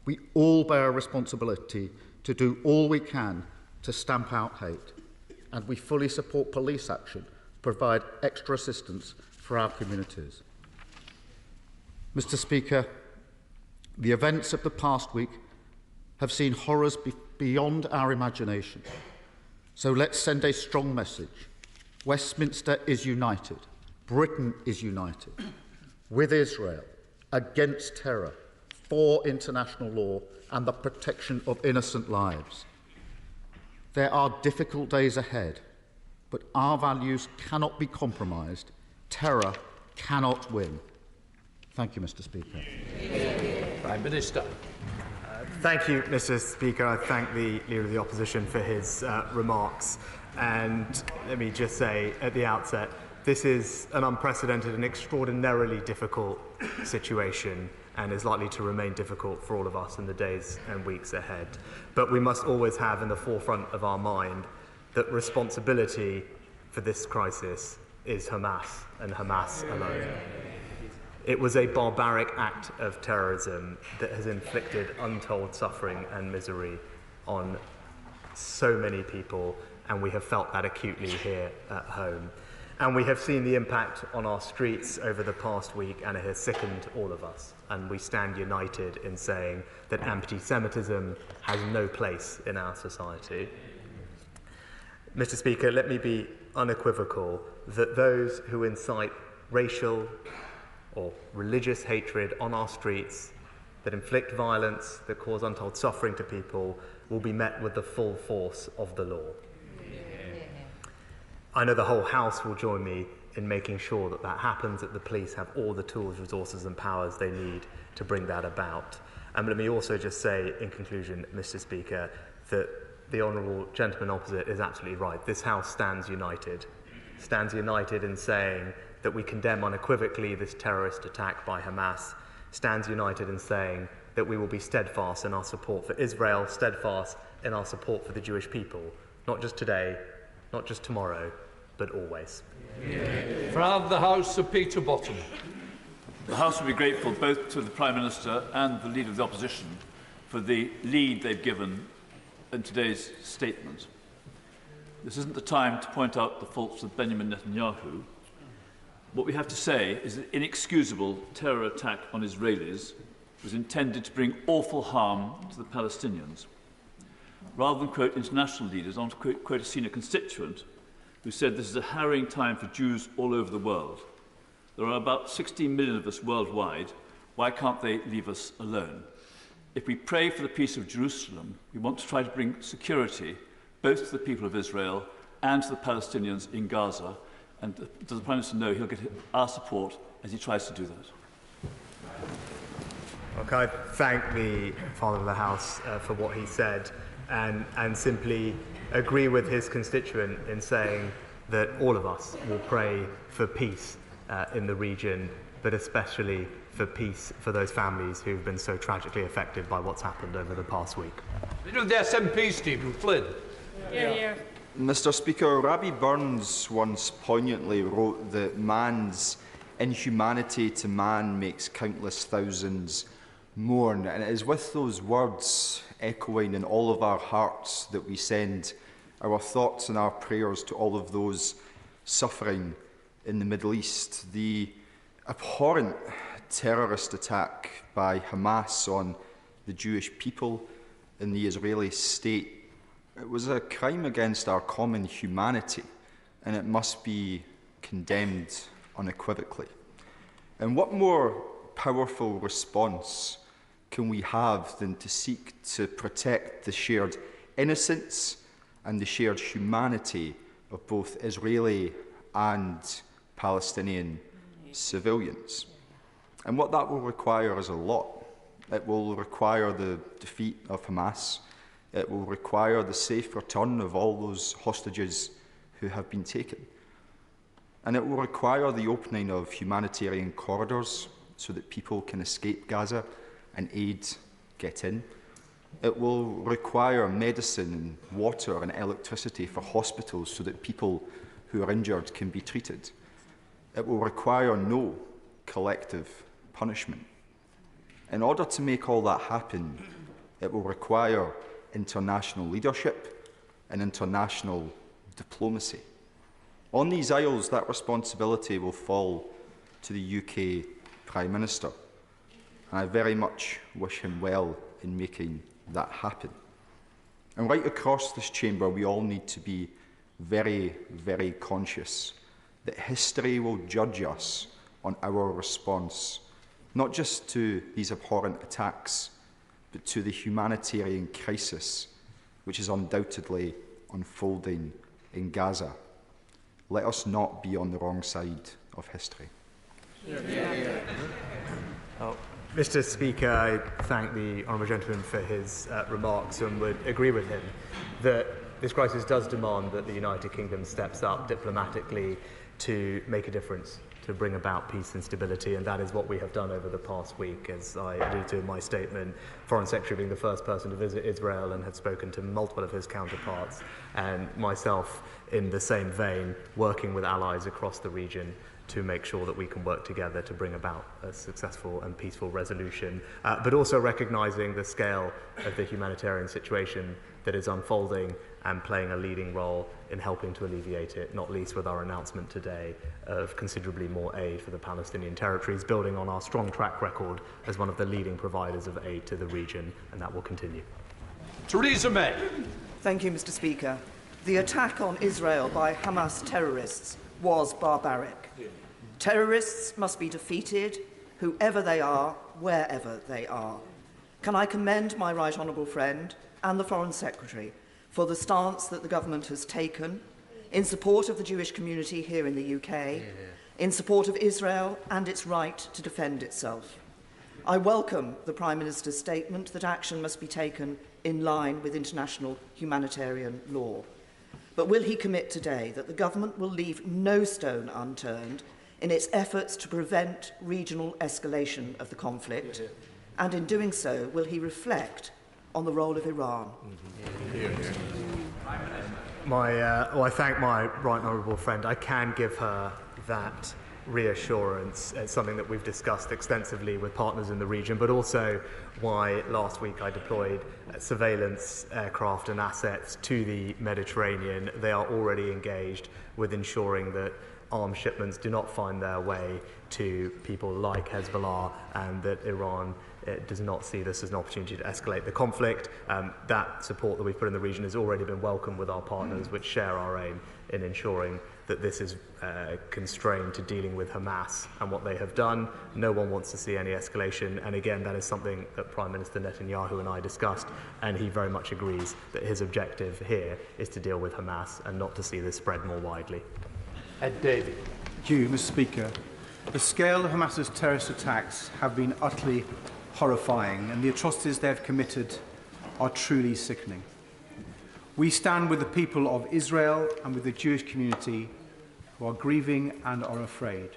We all bear a responsibility to do all we can to stamp out hate, and we fully support police action to provide extra assistance for our communities. Mr. Speaker, the events of the past week have seen horrors beyond our imagination. So let's send a strong message. Westminster is united. Britain is united with Israel against terror, for international law and the protection of innocent lives. There are difficult days ahead, but our values cannot be compromised. Terror cannot win. Thank you, Mr. Speaker. Prime Minister. Thank you, Mr. Speaker. I thank the Leader of the Opposition for his remarks. And let me just say at the outset, this is an unprecedented and extraordinarily difficult situation and is likely to remain difficult for all of us in the days and weeks ahead. But we must always have in the forefront of our mind that responsibility for this crisis is Hamas and Hamas alone. It was a barbaric act of terrorism that has inflicted untold suffering and misery on so many people, and we have felt that acutely here at home. And we have seen the impact on our streets over the past week, and it has sickened all of us. And we stand united in saying that anti-Semitism has no place in our society. Mr. Speaker, let me be unequivocal that those who incite racial or religious hatred on our streets, that inflict violence, that cause untold suffering to people, will be met with the full force of the law. I know the whole House will join me in making sure that that happens, that the police have all the tools, resources and powers they need to bring that about. And let me also just say, in conclusion, Mr. Speaker, that the honourable gentleman opposite is absolutely right. This House stands united in saying that we condemn unequivocally this terrorist attack by Hamas, stands united in saying that we will be steadfast in our support for Israel, steadfast in our support for the Jewish people, not just today, not just tomorrow, but always. From the House, Sir Peter Bottom. The House will be grateful both to the Prime Minister and the Leader of the Opposition for the lead they've given in today's statement. This isn't the time to point out the faults of Benjamin Netanyahu. What we have to say is that inexcusable terror attack on Israelis was intended to bring awful harm to the Palestinians. Rather than quote international leaders, I want to quote a senior constituent who said this is a harrowing time for Jews all over the world. There are about 16 million of us worldwide. Why can't they leave us alone? If we pray for the peace of Jerusalem, we want to try to bring security both to the people of Israel and to the Palestinians in Gaza. And does the Prime Minister know he'll get our support as he tries to do that? Okay, I thank the Father of the House for what he said and simply agree with his constituent in saying that all of us will pray for peace in the region, but especially for peace for those families who've been so tragically affected by what's happened over the past week. You know the SNP, Stephen Flynn. Yeah. Mr. Speaker, Rabbie Burns once poignantly wrote that man's inhumanity to man makes countless thousands mourn. And it is with those words echoing in all of our hearts that we send our thoughts and our prayers to all of those suffering in the Middle East. The abhorrent terrorist attack by Hamas on the Jewish people and the Israeli state, it was a crime against our common humanity, and it must be condemned unequivocally. And what more powerful response can we have than to seek to protect the shared innocence and the shared humanity of both Israeli and Palestinian civilians? And what that will require is a lot. It will require the defeat of Hamas. It will require the safe return of all those hostages who have been taken. And it will require the opening of humanitarian corridors so that people can escape Gaza and aid get in. It will require medicine and water and electricity for hospitals so that people who are injured can be treated. It will require no collective punishment. In order to make all that happen, it will require international leadership and international diplomacy. On these isles, that responsibility will fall to the UK Prime Minister, and I very much wish him well in making that happen. And right across this chamber, we all need to be very, very conscious that history will judge us on our response, not just to these abhorrent attacks, but to the humanitarian crisis which is undoubtedly unfolding in Gaza. Let us not be on the wrong side of history. Mr. Speaker, I thank the honourable gentleman for his remarks and would agree with him that this crisis does demand that the United Kingdom steps up diplomatically to make a difference, to bring about peace and stability, and that is what we have done over the past week. As I alluded to in my statement, Foreign Secretary being the first person to visit Israel and had spoken to multiple of his counterparts, and myself in the same vein, working with allies across the region to make sure that we can work together to bring about a successful and peaceful resolution, but also recognising the scale of the humanitarian situation that is unfolding and playing a leading role in helping to alleviate it, not least with our announcement today of considerably more aid for the Palestinian territories, building on our strong track record as one of the leading providers of aid to the region, and that will continue. Theresa May. Thank you, Mr. Speaker. The attack on Israel by Hamas terrorists was barbaric. Terrorists must be defeated, whoever they are, wherever they are. Can I commend my right honourable friend and the Foreign Secretary for the stance that the government has taken in support of the Jewish community here in the UK, in support of Israel and its right to defend itself. I welcome the Prime Minister's statement that action must be taken in line with international humanitarian law. But will he commit today that the government will leave no stone unturned in its efforts to prevent regional escalation of the conflict? And in doing so, will he reflect on the role of Iran? I thank my right honourable friend. I can give her that reassurance. It's something that we've discussed extensively with partners in the region, but also why last week I deployed surveillance aircraft and assets to the Mediterranean. They are already engaged with ensuring that arms shipments do not find their way to people like Hezbollah, and that Iran does not see this as an opportunity to escalate the conflict. That support that we've put in the region has already been welcomed with our partners, which share our aim in ensuring that this is constrained to dealing with Hamas and what they have done. No one wants to see any escalation, and again, that is something that Prime Minister Netanyahu and I discussed, and he very much agrees that his objective here is to deal with Hamas and not to see this spread more widely. Ed Davey. Thank you, Mr. Speaker. The scale of Hamas's terrorist attacks have been utterly horrifying, and the atrocities they have committed are truly sickening. We stand with the people of Israel and with the Jewish community who are grieving and are afraid.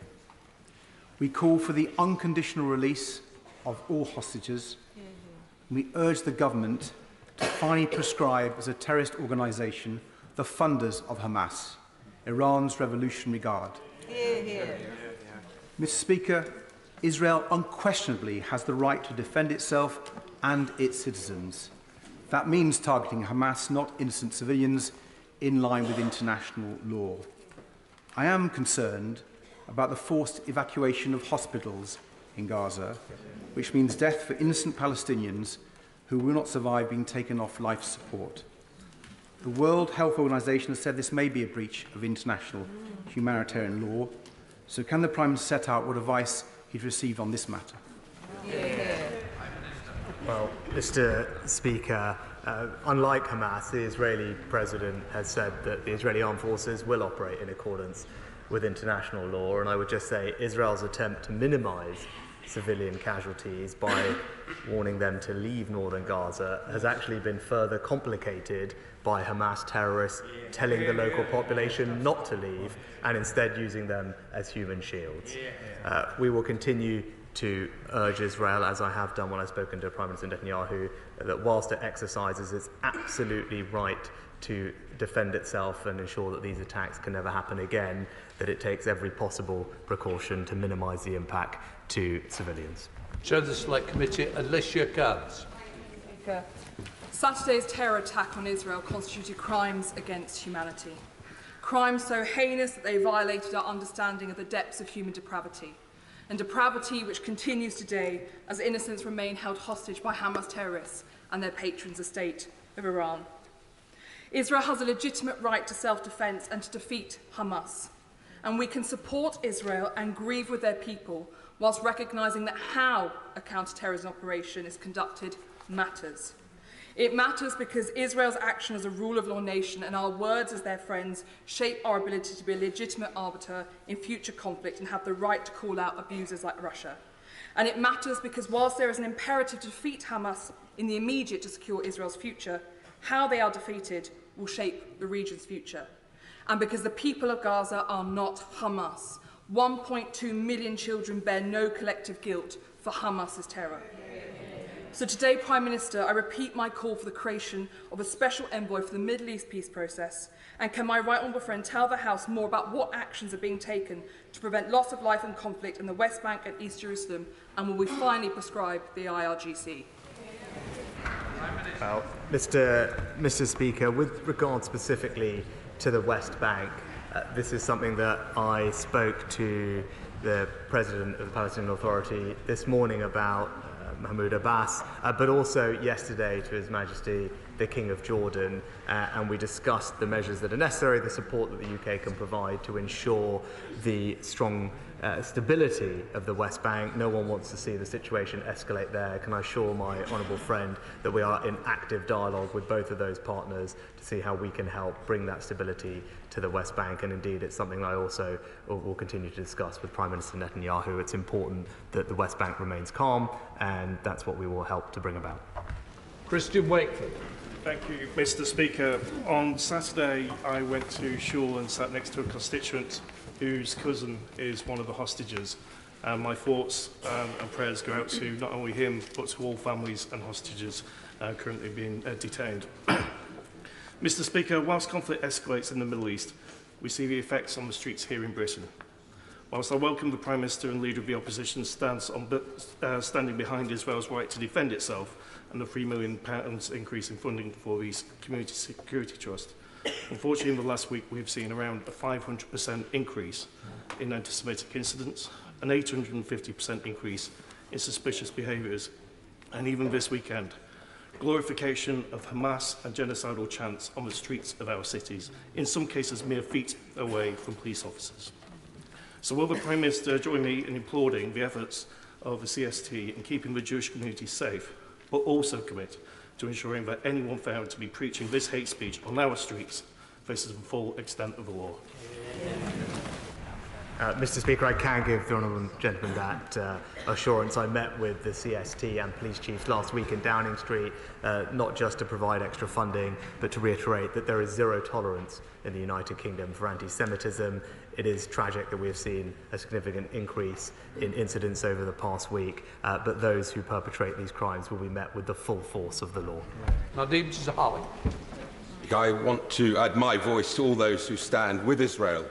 We call for the unconditional release of all hostages. And we urge the government to finally prescribe as a terrorist organisation the funders of Hamas, Iran's Revolutionary Guard. Mr. Speaker, Israel unquestionably has the right to defend itself and its citizens. That means targeting Hamas, not innocent civilians, in line with international law. I am concerned about the forced evacuation of hospitals in Gaza, which means death for innocent Palestinians who will not survive being taken off life support. The World Health Organization has said this may be a breach of international humanitarian law. So can the Prime Minister set out what advice he's received on this matter? Well, Mr. Speaker, unlike Hamas, the Israeli president has said that the Israeli armed forces will operate in accordance with international law, and I would just say Israel's attempt to minimize civilian casualties by warning them to leave northern Gaza has actually been further complicated by Hamas terrorists telling the local population not to leave and instead using them as human shields. We will continue to urge Israel, as I have done when I've spoken to Prime Minister Netanyahu, that whilst it exercises its absolutely right to defend itself and ensure that these attacks can never happen again, that it takes every possible precaution to minimise the impact to civilians. Chair of the Select Committee, Alicia Gans. Saturday's terror attack on Israel constituted crimes against humanity. Crimes so heinous that they violated our understanding of the depths of human depravity, and depravity which continues today as innocents remain held hostage by Hamas terrorists and their patrons, the state of Iran. Israel has a legitimate right to self-defense and to defeat Hamas, and we can support Israel and grieve with their people whilst recognising that how a counter-terrorism operation is conducted matters. It matters because Israel's action as a rule of law nation and our words as their friends shape our ability to be a legitimate arbiter in future conflict and have the right to call out abusers like Russia. And it matters because whilst there is an imperative to defeat Hamas in the immediate to secure Israel's future, how they are defeated will shape the region's future. And because the people of Gaza are not Hamas. 1.2 million children bear no collective guilt for Hamas's terror. So today, Prime Minister, I repeat my call for the creation of a special envoy for the Middle East peace process. And can my right honourable friend tell the House more about what actions are being taken to prevent loss of life and conflict in the West Bank and East Jerusalem? And will we finally prescribe the IRGC? Well, Mr. Speaker, with regard specifically to the West Bank, this is something that I spoke to the President of the Palestinian Authority this morning about, Mahmoud Abbas, but also yesterday to His Majesty the King of Jordan, and we discussed the measures that are necessary, the support that the UK can provide to ensure the strong stability of the West Bank. No one wants to see the situation escalate there. Can I assure my honourable friend that we are in active dialogue with both of those partners to see how we can help bring that stability to the West Bank, and indeed it's something that I also will continue to discuss with Prime Minister Netanyahu. It's important that the West Bank remains calm, and that's what we will help to bring about. Christian Wakeford. Thank you, Mr. Speaker. On Saturday, I went to Shul and sat next to a constituent whose cousin is one of the hostages. And my thoughts and prayers go out to not only him, but to all families and hostages currently being detained. Mr. Speaker, whilst conflict escalates in the Middle East, we see the effects on the streets here in Britain. Whilst I welcome the Prime Minister and Leader of the Opposition's stance on standing behind Israel's right to defend itself and the £3 million increase in funding for the Community Security Trust, unfortunately in the last week we've seen around a 500% increase in anti-Semitic incidents, an 850% increase in suspicious behaviours, and even this weekend, glorification of Hamas and genocidal chants on the streets of our cities, in some cases mere feet away from police officers. So will the Prime Minister join me in applauding the efforts of the CST in keeping the Jewish community safe, but also commit to ensuring that anyone found to be preaching this hate speech on our streets faces the full extent of the law? Mr. Speaker, I can give the honourable gentleman that assurance. I met with the CST and police chiefs last week in Downing Street, not just to provide extra funding, but to reiterate that there is zero tolerance in the United Kingdom for anti-Semitism. It is tragic that we have seen a significant increase in incidents over the past week, but those who perpetrate these crimes will be met with the full force of the law. Nadeem Zahali. I want to add my voice to all those who stand with Israel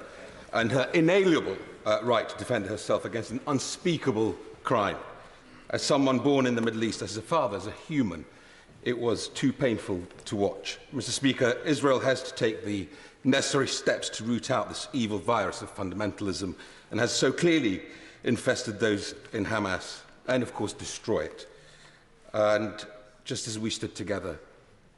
and her inalienable right to defend herself against an unspeakable crime. As someone born in the Middle East, as a father, as a human, it was too painful to watch. Mr. Speaker, Israel has to take the necessary steps to root out this evil virus of fundamentalism and has so clearly infested those in Hamas and, of course, destroy it. And just as we stood together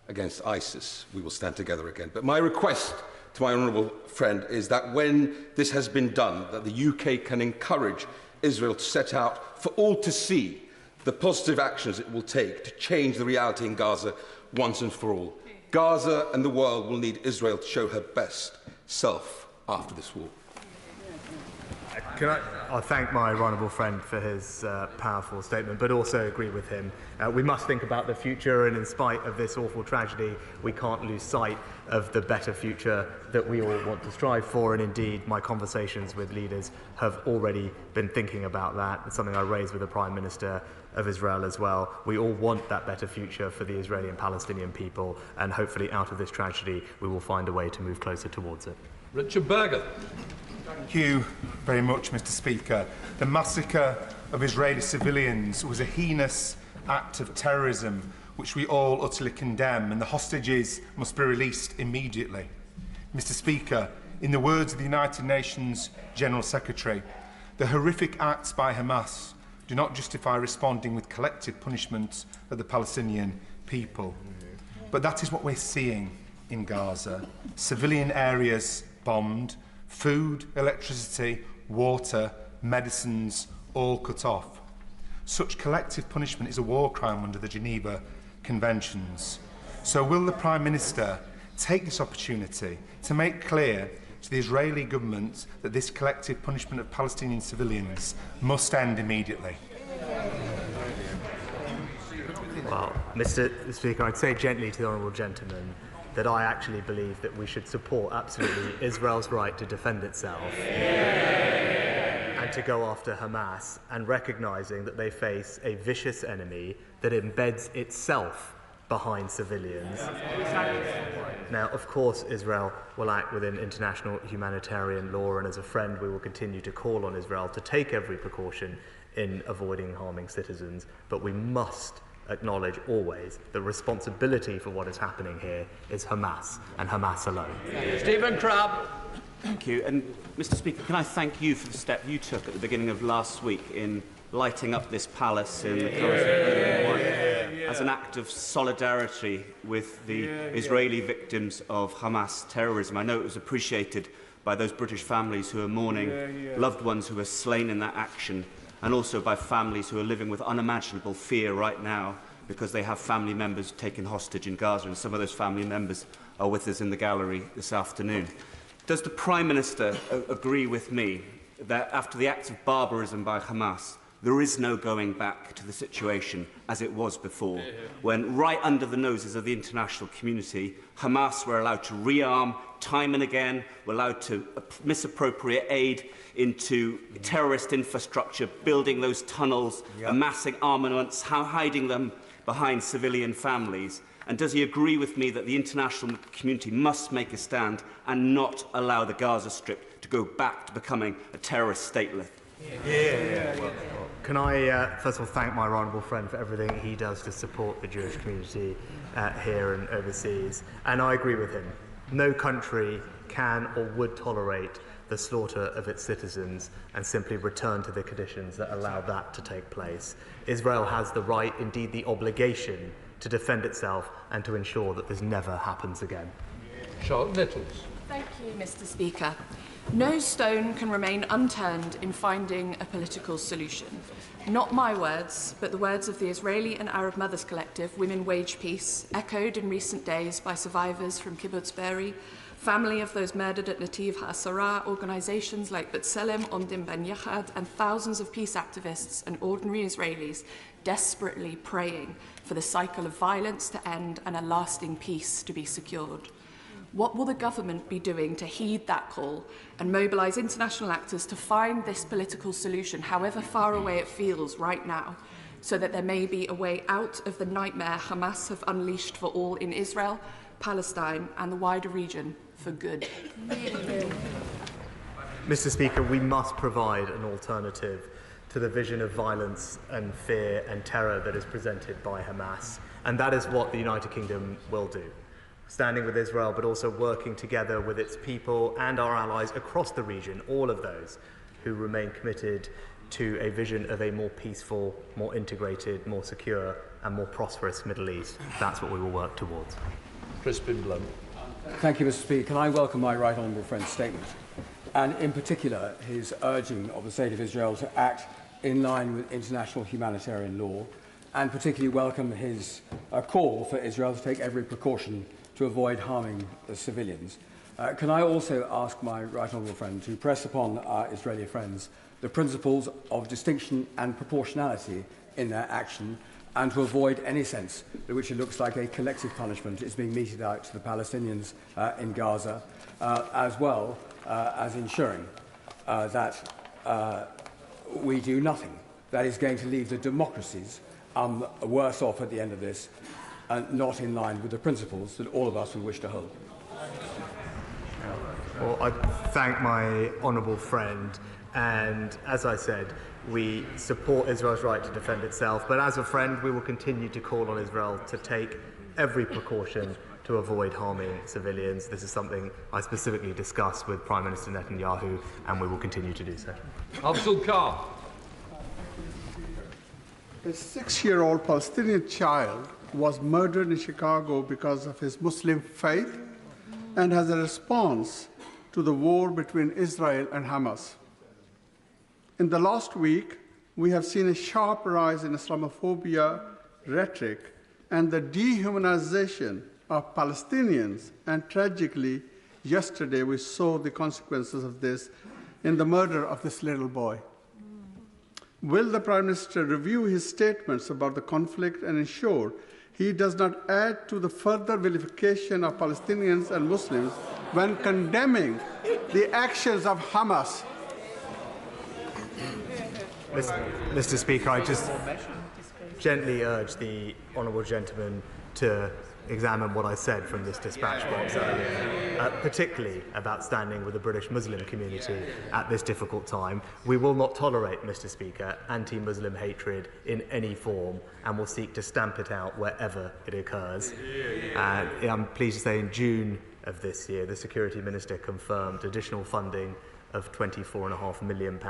against ISIS, we will stand together again. But my request to my honourable friend is that when this has been done, that the UK can encourage Israel to set out for all to see the positive actions it will take to change the reality in Gaza once and for all. Gaza and the world will need Israel to show her best self after this war. I'll thank my honourable friend for his powerful statement, but also agree with him. We must think about the future, and in spite of this awful tragedy, we can't lose sight of the better future that we all want to strive for. And indeed, my conversations with leaders have already been thinking about that. It's something I raised with the Prime Minister of Israel as well. We all want that better future for the Israeli and Palestinian people, and hopefully out of this tragedy, we will find a way to move closer towards it. Richard Berger. Thank you very much, Mr. Speaker. The massacre of Israeli civilians was a heinous act of terrorism which we all utterly condemn, and the hostages must be released immediately. Mr. Speaker, in the words of the United Nations General Secretary, the horrific acts by Hamas do not justify responding with collective punishment of the Palestinian people. But that is what we're seeing in Gaza. Civilian areas bombed, food, electricity, water, medicines, all cut off. Such collective punishment is a war crime under the Geneva Conventions. So will the Prime Minister take this opportunity to make clear to the Israeli government that this collective punishment of Palestinian civilians must end immediately? Well, Mr. Speaker, I'd say gently to the honourable gentleman that I actually believe that we should support absolutely Israel's right to defend itself and to go after Hamas, and recognising that they face a vicious enemy that embeds itself behind civilians. Now, of course, Israel will act within international humanitarian law, and as a friend, we will continue to call on Israel to take every precaution in avoiding harming citizens, but we must acknowledge always the responsibility for what is happening here is Hamas, and Hamas alone. Stephen Crabb. Thank you. And, Mr. Speaker, can I thank you for the step you took at the beginning of last week in lighting up this palace in the colours of blue and white as an act of solidarity with the Israeli victims of Hamas terrorism. I know it was appreciated by those British families who are mourning loved ones who were slain in that action, and also by families who are living with unimaginable fear right now because they have family members taken hostage in Gaza, and some of those family members are with us in the gallery this afternoon. Does the Prime Minister agree with me that after the acts of barbarism by Hamas, there is no going back to the situation as it was before, when right under the noses of the international community, Hamas were allowed to rearm time and again, were allowed to misappropriate aid into terrorist infrastructure, building those tunnels, amassing armaments, hiding them behind civilian families? And does he agree with me that the international community must make a stand and not allow the Gaza Strip to go back to becoming a terrorist statelet? Can I first of all thank my honourable friend for everything he does to support the Jewish community here and overseas, and I agree with him. No country can or would tolerate the slaughter of its citizens and simply return to the conditions that allow that to take place. Israel has the right, indeed the obligation, to defend itself and to ensure that this never happens again. Charlotte Littles. Thank you, Mr. Speaker. No stone can remain unturned in finding a political solution. Not my words, but the words of the Israeli and Arab Mothers Collective, Women Wage Peace, echoed in recent days by survivors from Kibbutz Be'eri, family of those murdered at Nativ HaSarah, organisations like B'Tselem, Omdim Ben Yachad, and thousands of peace activists and ordinary Israelis desperately praying for the cycle of violence to end and a lasting peace to be secured. What will the government be doing to heed that call and mobilise international actors to find this political solution, however far away it feels right now, so that there may be a way out of the nightmare Hamas have unleashed for all in Israel, Palestine and the wider region for good? Mr. Speaker, we must provide an alternative to the vision of violence and fear and terror that is presented by Hamas, and that is what the United Kingdom will do. Standing with Israel, but also working together with its people and our allies across the region, all of those who remain committed to a vision of a more peaceful, more integrated, more secure and more prosperous Middle East. That's what we will work towards. Crispin Blunt. Thank you, Mr. Speaker. Can I welcome my right honourable friend's statement, and in particular his urging of the State of Israel to act in line with international humanitarian law, and particularly welcome his call for Israel to take every precaution to avoid harming the civilians. Can I also ask my right honourable friend to press upon our Israeli friends the principles of distinction and proportionality in their action, and to avoid any sense in which it looks like a collective punishment is being meted out to the Palestinians in Gaza, as well as ensuring that we do nothing that is going to leave the democracies worse off at the end of this, and not in line with the principles that all of us would wish to hold. Well, I thank my honourable friend, and as I said, we support Israel's right to defend itself, but as a friend we will continue to call on Israel to take every precaution to avoid harming civilians. This is something I specifically discussed with Prime Minister Netanyahu, and we will continue to do so. Abdul Khan. A 6-year-old Palestinian child was murdered in Chicago because of his Muslim faith and as a response to the war between Israel and Hamas. In the last week, we have seen a sharp rise in Islamophobia rhetoric and the dehumanization of Palestinians, and tragically, yesterday we saw the consequences of this in the murder of this little boy. Will the Prime Minister review his statements about the conflict and ensure he does not add to the further vilification of Palestinians and Muslims when condemning the actions of Hamas? Mr. Speaker, I just gently urge the honourable gentleman to examine what I said from this dispatch box earlier, particularly about standing with the British Muslim community at this difficult time. We will not tolerate, Mr. Speaker, anti-Muslim hatred in any form, and will seek to stamp it out wherever it occurs. I'm pleased to say in June of this year, the Security Minister confirmed additional funding of £24.5 million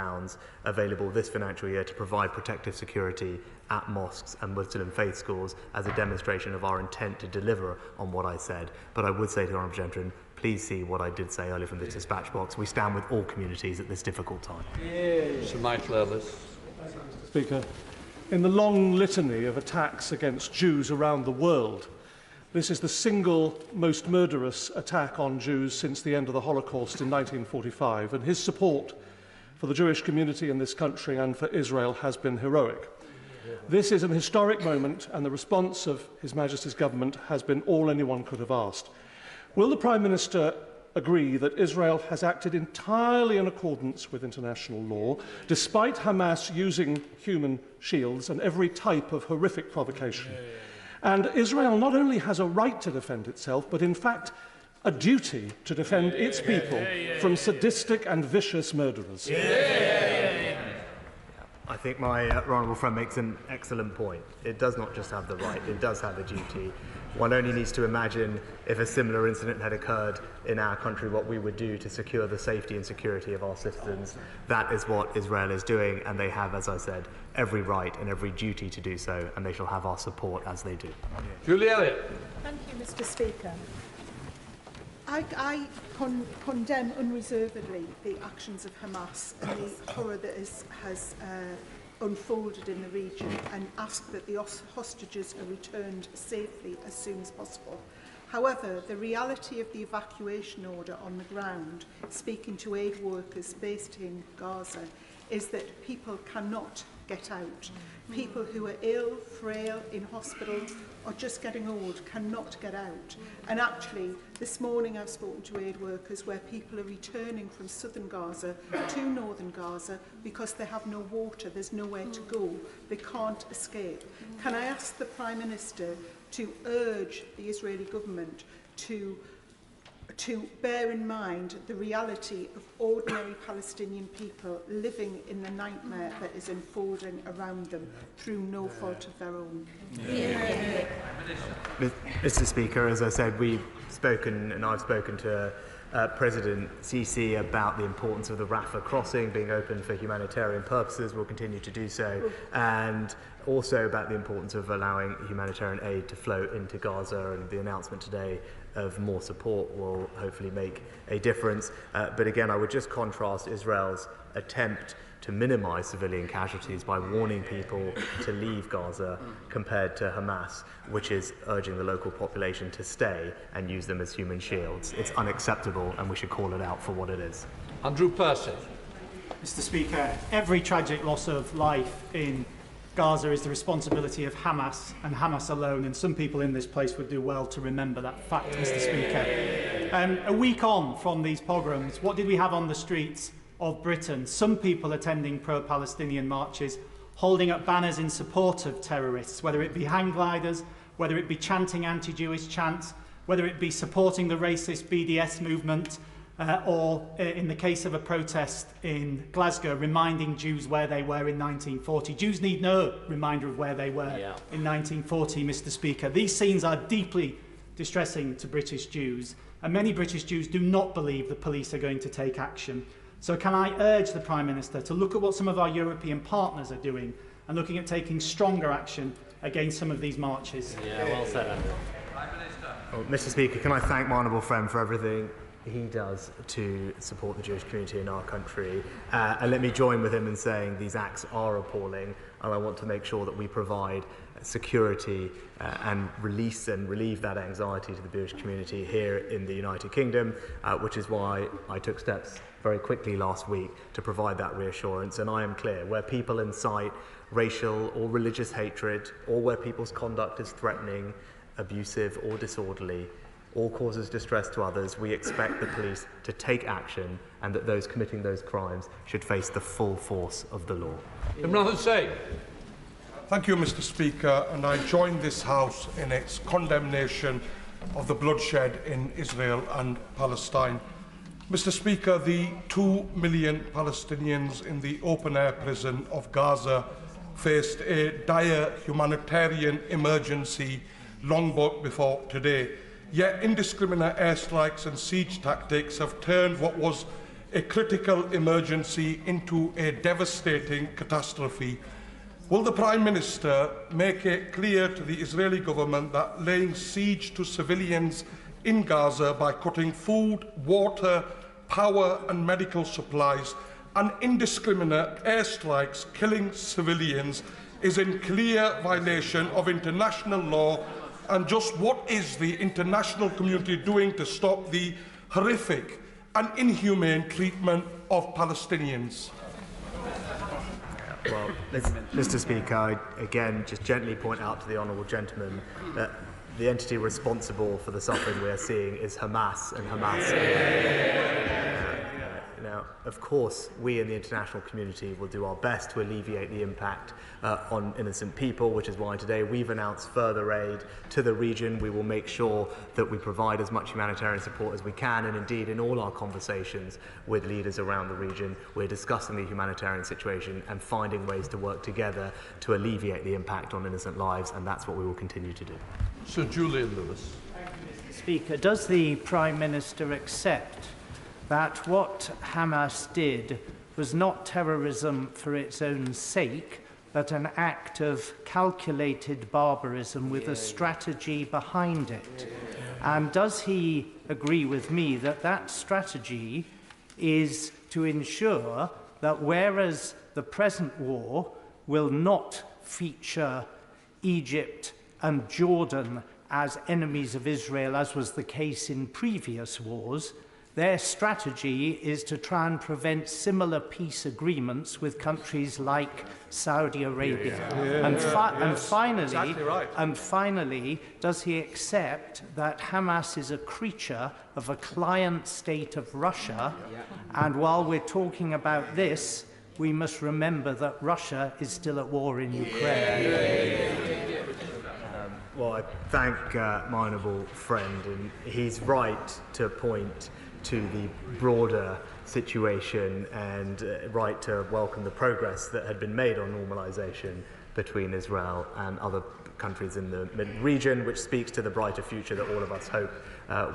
available this financial year to provide protective security at mosques and Muslim faith schools as a demonstration of our intent to deliver on what I said. But I would say to the Honourable Gentleman, please see what I did say earlier from the dispatch box. We stand with all communities at this difficult time. Sir Michael Ellis. Speaker, in the long litany of attacks against Jews around the world, this is the single most murderous attack on Jews since the end of the Holocaust in 1945, and his support for the Jewish community in this country and for Israel has been heroic. This is an historic moment, and the response of His Majesty's government has been all anyone could have asked. Will the Prime Minister agree that Israel has acted entirely in accordance with international law, despite Hamas using human shields and every type of horrific provocation? And Israel not only has a right to defend itself, but in fact a duty to defend its people from sadistic and vicious murderers. I think my honourable friend makes an excellent point. It does not just have the right, it does have a duty. One only needs to imagine if a similar incident had occurred in our country, what we would do to secure the safety and security of our citizens. That is what Israel is doing, and they have, as I said, every right and every duty to do so, and they shall have our support as they do. Julie Elliott. Thank you, Mr. Speaker. I condemn unreservedly the actions of Hamas and the horror that has unfolded in the region, and ask that the hostages are returned safely as soon as possible. However, the reality of the evacuation order on the ground, speaking to aid workers based in Gaza, is that people cannot get out. People who are ill, frail, in hospital, or just getting old cannot get out. And actually, this morning I've spoken to aid workers where people are returning from southern Gaza to northern Gaza because they have no water, there's nowhere to go, they can't escape. Can I ask the Prime Minister to urge the Israeli government to bear in mind the reality of ordinary Palestinian people living in the nightmare that is unfolding around them through no fault of their own? Mr. Speaker, as I said, we've spoken, and I've spoken to President Sisi about the importance of the Rafah crossing being open for humanitarian purposes. We'll continue to do so, and also about the importance of allowing humanitarian aid to flow into Gaza, and the announcement today of more support will hopefully make a difference. But again, I would just contrast Israel's attempt to minimise civilian casualties by warning people to leave Gaza compared to Hamas, which is urging the local population to stay and use them as human shields. It's unacceptable, and we should call it out for what it is. Andrew Percy. Mr. Speaker, every tragic loss of life in Gaza is the responsibility of Hamas and Hamas alone, and some people in this place would do well to remember that fact, Mr. Speaker. A week on from these pogroms, what did we have on the streets of Britain? Some people attending pro-Palestinian marches, holding up banners in support of terrorists, whether it be hang gliders, whether it be chanting anti-Jewish chants, whether it be supporting the racist BDS movement, or in the case of a protest in Glasgow, reminding Jews where they were in 1940. Jews need no reminder of where they were in 1940, Mr. Speaker. These scenes are deeply distressing to British Jews, and many British Jews do not believe the police are going to take action. So can I urge the Prime Minister to look at what some of our European partners are doing and looking at taking stronger action against some of these marches? Yeah, well said, Andrew. Well, Mr. Speaker, can I thank my honourable friend for everything he does to support the Jewish community in our country, and let me join with him in saying these acts are appalling, and I want to make sure that we provide security and release and relieve that anxiety to the Jewish community here in the United Kingdom, which is why I took steps very quickly last week to provide that reassurance. And I am clear, where people incite racial or religious hatred, or where people's conduct is threatening, abusive or disorderly, or causes distress to others, we expect the police to take action, and that those committing those crimes should face the full force of the law. Imran Hussain. Thank you, Mr. Speaker, and I join this House in its condemnation of the bloodshed in Israel and Palestine. Mr. Speaker, the 2 million Palestinians in the open-air prison of Gaza faced a dire humanitarian emergency long before today. Yet indiscriminate airstrikes and siege tactics have turned what was a critical emergency into a devastating catastrophe. Will the Prime Minister make it clear to the Israeli government that laying siege to civilians in Gaza by cutting food, water, power and medical supplies and indiscriminate airstrikes killing civilians is in clear violation of international law? And just what is the international community doing to stop the horrific and inhumane treatment of Palestinians? Well, Mr. Speaker, I again just gently point out to the honourable gentleman that the entity responsible for the suffering we are seeing is Hamas, and Hamas. Now, of course, we in the international community will do our best to alleviate the impact on innocent people, which is why today we've announced further aid to the region. We will make sure that we provide as much humanitarian support as we can, and indeed in all our conversations with leaders around the region, we're discussing the humanitarian situation and finding ways to work together to alleviate the impact on innocent lives, and that's what we will continue to do. Sir Julian Lewis. Speaker, does the Prime Minister accept that what Hamas did was not terrorism for its own sake, but an act of calculated barbarism with a strategy behind it? And does he agree with me that that strategy is to ensure that whereas the present war will not feature Egypt and Jordan as enemies of Israel, as was the case in previous wars, their strategy is to try and prevent similar peace agreements with countries like Saudi Arabia? And finally, does he accept that Hamas is a creature of a client state of Russia? And while we're talking about this, we must remember that Russia is still at war in Ukraine. Well, I thank my honourable friend, and he's right to point to the broader situation and right to welcome the progress that had been made on normalisation between Israel and other countries in the region, which speaks to the brighter future that all of us hope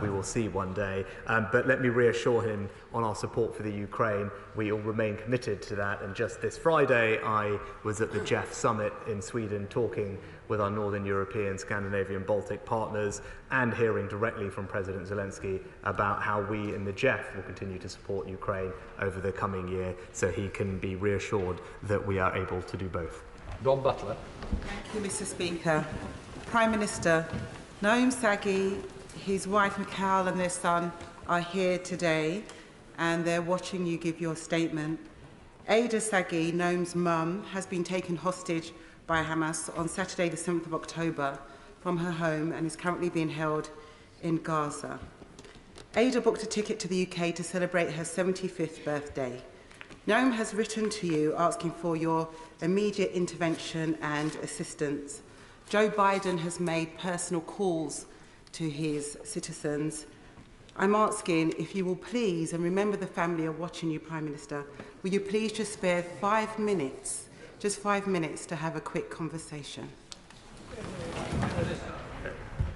we will see one day. But let me reassure him on our support for the Ukraine. We all remain committed to that, and just this Friday I was at the GEF summit in Sweden talking with our Northern European, Scandinavian, Baltic partners and hearing directly from President Zelensky about how we in the GEF will continue to support Ukraine over the coming year, so he can be reassured that we are able to do both. Don Butler. Thank you, Mr. Speaker. Prime Minister, Noam Sagi, his wife Mikhail and their son are here today and they're watching you give your statement. Ada Sagi, Noam's mum, has been taken hostage by Hamas on Saturday the 7th of October from her home and is currently being held in Gaza. Ada booked a ticket to the UK to celebrate her 75th birthday. Noam has written to you asking for your immediate intervention and assistance. Joe Biden has made personal calls to his citizens. I'm asking if you will please, and remember the family are watching you, Prime Minister, will you please just spare 5 minutes, just 5 minutes to have a quick conversation?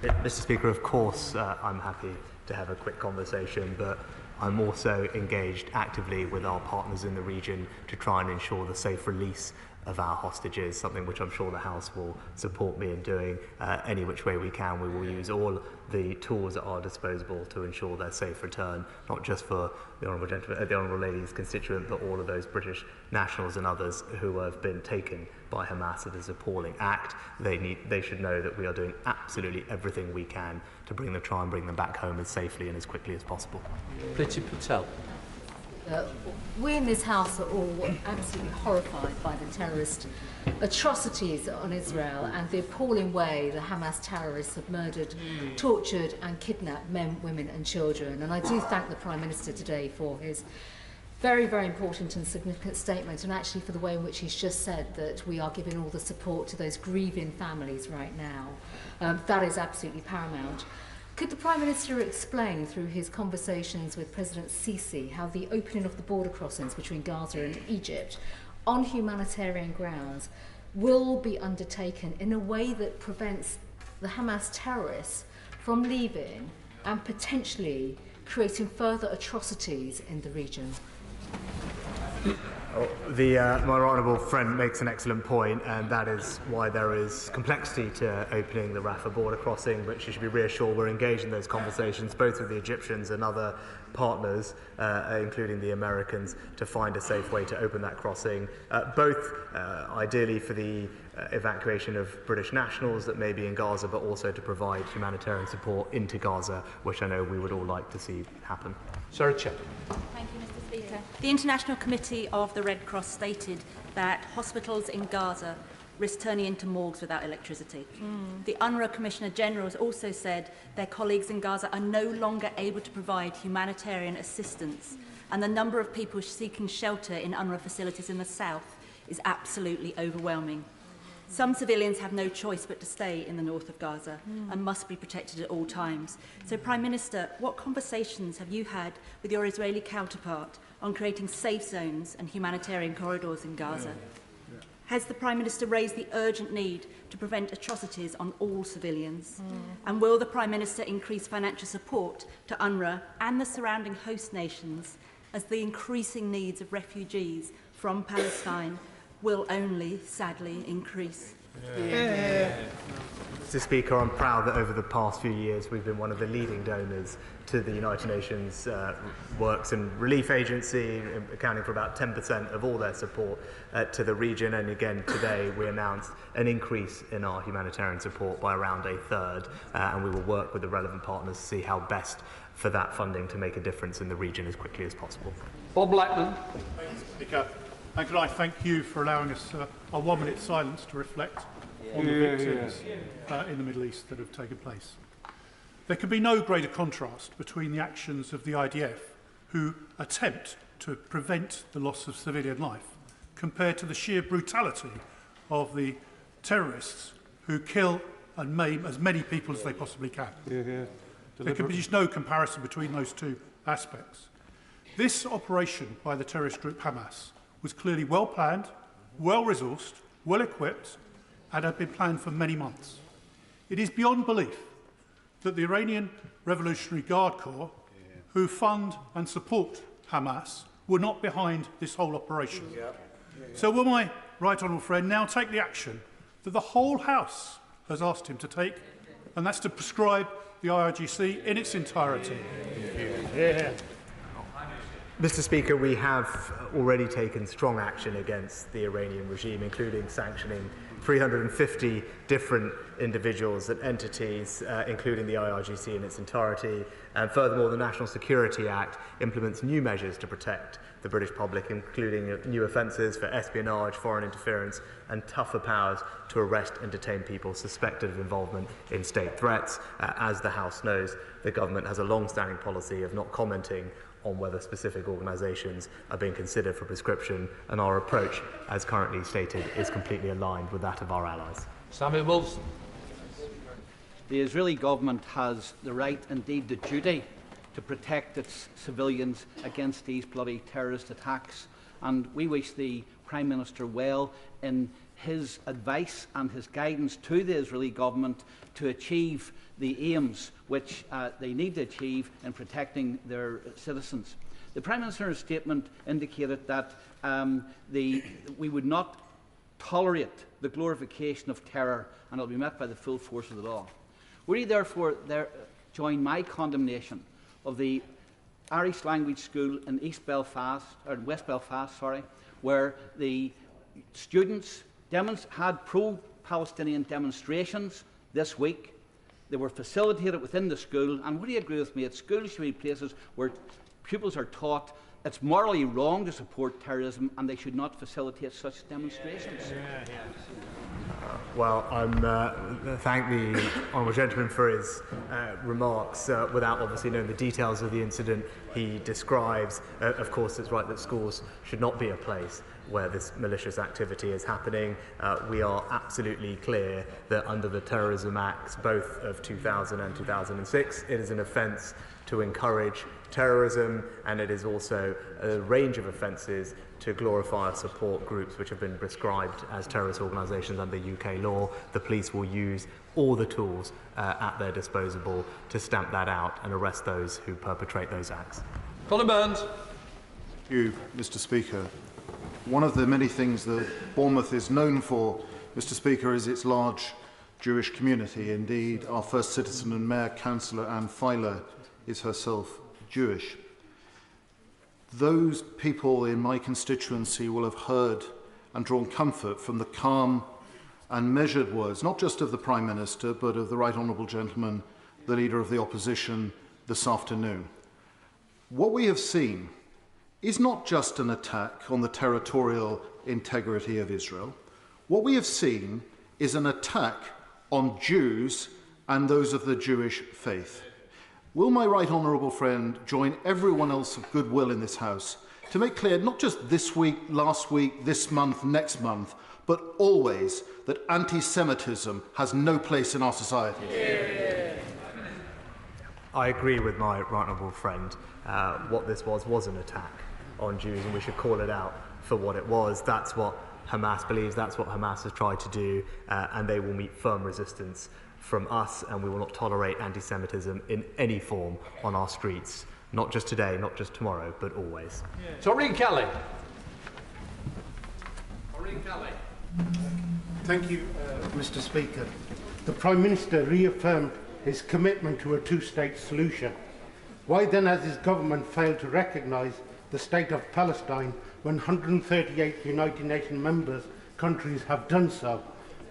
Mr. Speaker, of course I'm happy to have a quick conversation, but I'm also engaged actively with our partners in the region to try and ensure the safe release of our hostages, something which I'm sure the House will support me in doing. Any which way we can, we will use all the tools at our disposal to ensure their safe return, not just for the Honourable Lady's constituent, but all of those British nationals and others who have been taken by Hamas. It is an appalling act. They should know that we are doing absolutely everything we can to try and bring them back home as safely and as quickly as possible. Priti Patel. We in this House are all absolutely horrified by the terrorist atrocities on Israel and the appalling way the Hamas terrorists have murdered, tortured and kidnapped men, women and children. And I do thank the Prime Minister today for his very, very important and significant statement, and actually for the way in which he's just said that we are giving all the support to those grieving families right now. That is absolutely paramount. Could the Prime Minister explain through his conversations with President Sisi how the opening of the border crossings between Gaza and Egypt on humanitarian grounds will be undertaken in a way that prevents the Hamas terrorists from leaving and potentially creating further atrocities in the region? My honourable friend makes an excellent point, and that is why there is complexity to opening the Rafah border crossing, but she should be reassured we're engaged in those conversations, both with the Egyptians and other partners, including the Americans, to find a safe way to open that crossing, both ideally for the evacuation of British nationals that may be in Gaza, but also to provide humanitarian support into Gaza, which I know we would all like to see happen. Sarah Chet. Thank you, Mr. Speaker. The International Committee of the Red Cross stated that hospitals in Gaza risk turning into morgues without electricity. The UNRWA Commissioner General has also said their colleagues in Gaza are no longer able to provide humanitarian assistance, and the number of people seeking shelter in UNRWA facilities in the south is absolutely overwhelming. Some civilians have no choice but to stay in the north of Gaza and must be protected at all times. So, Prime Minister, what conversations have you had with your Israeli counterpart on creating safe zones and humanitarian corridors in Gaza? Has the Prime Minister raised the urgent need to prevent atrocities on all civilians? And will the Prime Minister increase financial support to UNRWA and the surrounding host nations as the increasing needs of refugees from Palestine will only, sadly, increase? Mr. Speaker, I'm proud that over the past few years we've been one of the leading donors to the United Nations Works and Relief Agency, accounting for about 10% of all their support to the region. And again, today we announced an increase in our humanitarian support by around a third, and we will work with the relevant partners to see how best for that funding to make a difference in the region as quickly as possible. Bob Blackman. Speaker, and can I thank you for allowing us a 1 minute silence to reflect on the victims in the Middle East that have taken place. There can be no greater contrast between the actions of the IDF, who attempt to prevent the loss of civilian life, compared to the sheer brutality of the terrorists who kill and maim as many people as they possibly can. There can be just no comparison between those two aspects. This operation by the terrorist group Hamas was clearly well planned, well resourced, well equipped, and had been planned for many months. It is beyond belief that the Iranian Revolutionary Guard Corps, who fund and support Hamas, were not behind this whole operation. So will my right honourable friend now take the action that the whole House has asked him to take, and that's to prescribe the IRGC in its entirety? Mr. Speaker, we have already taken strong action against the Iranian regime, including sanctioning 350 different individuals and entities, including the IRGC in its entirety. And furthermore, the National Security Act implements new measures to protect the British public, including new offences for espionage, foreign interference, and tougher powers to arrest and detain people suspected of involvement in state threats. As the House knows, the government has a long-standing policy of not commenting on whether specific organisations are being considered for prescription, and our approach, as currently stated, is completely aligned with that of our allies. Samuel Wilson. The Israeli government has the right, indeed the duty, to protect its civilians against these bloody terrorist attacks, and we wish the Prime Minister well in his advice and his guidance to the Israeli government to achieve the aims which they need to achieve in protecting their citizens. The Prime Minister's statement indicated that we would not tolerate the glorification of terror, and it will be met by the full force of the law. We therefore join my condemnation of the Irish language school in West Belfast, where the students had pro-Palestinian demonstrations this week. They were facilitated within the school, and would you agree with me that schools should be places where pupils are taught it's morally wrong to support terrorism and they should not facilitate such demonstrations? Well, I thank the honourable gentleman for his remarks. Without obviously knowing the details of the incident he describes, of course it's right that schools should not be a place where this malicious activity is happening. We are absolutely clear that under the Terrorism Acts, both of 2000 and 2006, it is an offence to encourage terrorism, and it is also a range of offences to glorify or support groups which have been prescribed as terrorist organisations under UK law. The police will use all the tools at their disposal to stamp that out and arrest those who perpetrate those acts. Colin Burns. Thank you, Mr. Speaker. One of the many things that Bournemouth is known for, Mr. Speaker, is its large Jewish community. Indeed, our first citizen and Mayor Councillor Anne Filer is herself Jewish. Those people in my constituency will have heard and drawn comfort from the calm and measured words, not just of the Prime Minister, but of the Right Honourable Gentleman, the Leader of the Opposition, this afternoon. What we have seen is not just an attack on the territorial integrity of Israel. What we have seen is an attack on Jews and those of the Jewish faith. Will my right honourable friend join everyone else of goodwill in this House to make clear, not just this week, last week, this month, next month, but always that anti-Semitism has no place in our society? I agree with my right honourable friend. What this was an attack on Jews, and we should call it out for what it was. That's what Hamas believes, that's what Hamas has tried to do, and they will meet firm resistance from us, and we will not tolerate anti-Semitism in any form on our streets, not just today, not just tomorrow, but always. Taureen Kelly. Taureen Kelly. Thank you, Mr. Speaker. The Prime Minister reaffirmed his commitment to a two-state solution. Why then has his government failed to recognise the state of Palestine when 138 United Nations countries have done so?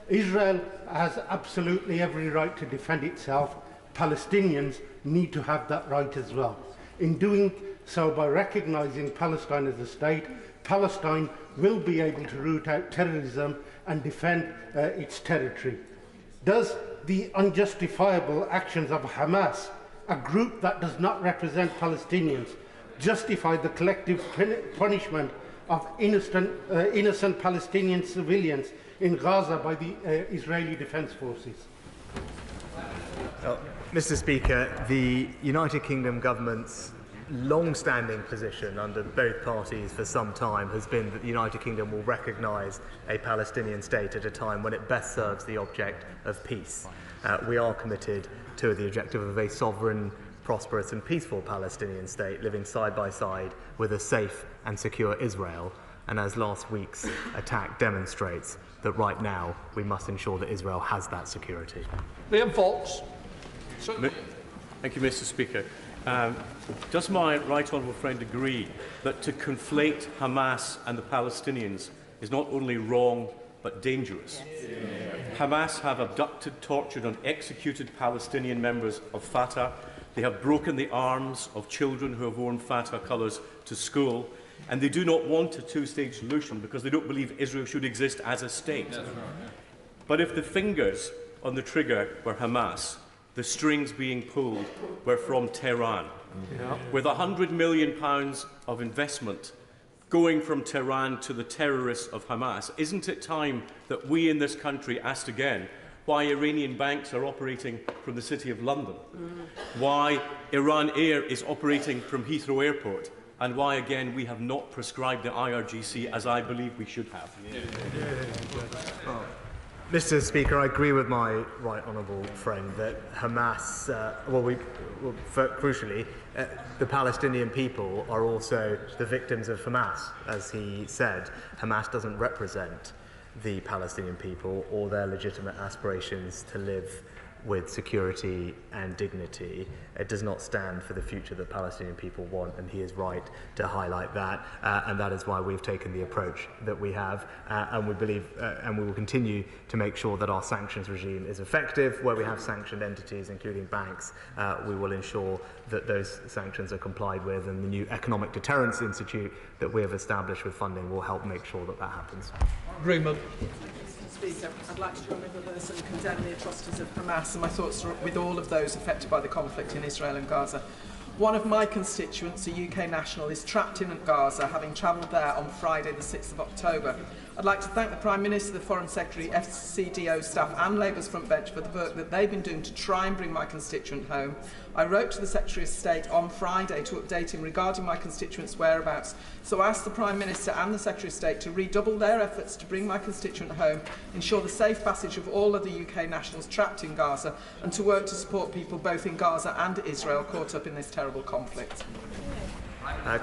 Israel has absolutely every right to defend itself. Palestinians need to have that right as well. In doing so, by recognising Palestine as a state, Palestine will be able to root out terrorism and defend its territory. Does the unjustifiable actions of Hamas, a group that does not represent Palestinians, justify the collective punishment of innocent Palestinian civilians in Gaza by the Israeli Defence Forces? Mr. Speaker, the United Kingdom government's long-standing position under both parties for some time has been that the United Kingdom will recognise a Palestinian state at a time when it best serves the object of peace. We are committed to the objective of a sovereign, prosperous and peaceful Palestinian state living side by side with a safe and secure Israel. And as last week's attack demonstrates, that right now we must ensure that Israel has that security. Liam Fox. Thank you, Mr. Speaker. Does my right honourable friend agree that to conflate Hamas and the Palestinians is not only wrong but dangerous? Yes. Hamas have abducted, tortured and executed Palestinian members of Fatah. They have broken the arms of children who have worn Fatah colours to school. And they do not want a two-state solution because they don't believe Israel should exist as a state. Right, yeah. But if the fingers on the trigger were Hamas, the strings being pulled were from Tehran. Yeah. With £100 million of investment going from Tehran to the terrorists of Hamas, isn't it time that we in this country asked again why Iranian banks are operating from the City of London, why Iran Air is operating from Heathrow Airport, and why, again, we have not prescribed the IRGC as I believe we should have? Mr. Speaker, I agree with my right honourable friend that Hamas, crucially, the Palestinian people are also the victims of Hamas. As he said, Hamas doesn't represent the Palestinian people or their legitimate aspirations to live with security and dignity. It does not stand for the future that Palestinian people want, and he is right to highlight that, and that is why we've taken the approach that we have, and we believe, and we will continue to make sure that our sanctions regime is effective. Where we have sanctioned entities, including banks, we will ensure that those sanctions are complied with, and the new Economic Deterrence Institute that we have established with funding will help make sure that that happens. Agreement. Speaker, I'd like to join with others and condemn the atrocities of Hamas, and my thoughts are with all of those affected by the conflict in Israel and Gaza. One of my constituents, a UK national, is trapped in Gaza, having travelled there on Friday the 6th of October. I'd like to thank the Prime Minister, the Foreign Secretary, FCDO staff and Labour's front bench for the work that they've been doing to try and bring my constituent home. I wrote to the Secretary of State on Friday to update him regarding my constituent's whereabouts, so I asked the Prime Minister and the Secretary of State to redouble their efforts to bring my constituent home, ensure the safe passage of all of the UK nationals trapped in Gaza, and to work to support people both in Gaza and Israel caught up in this terrible conflict.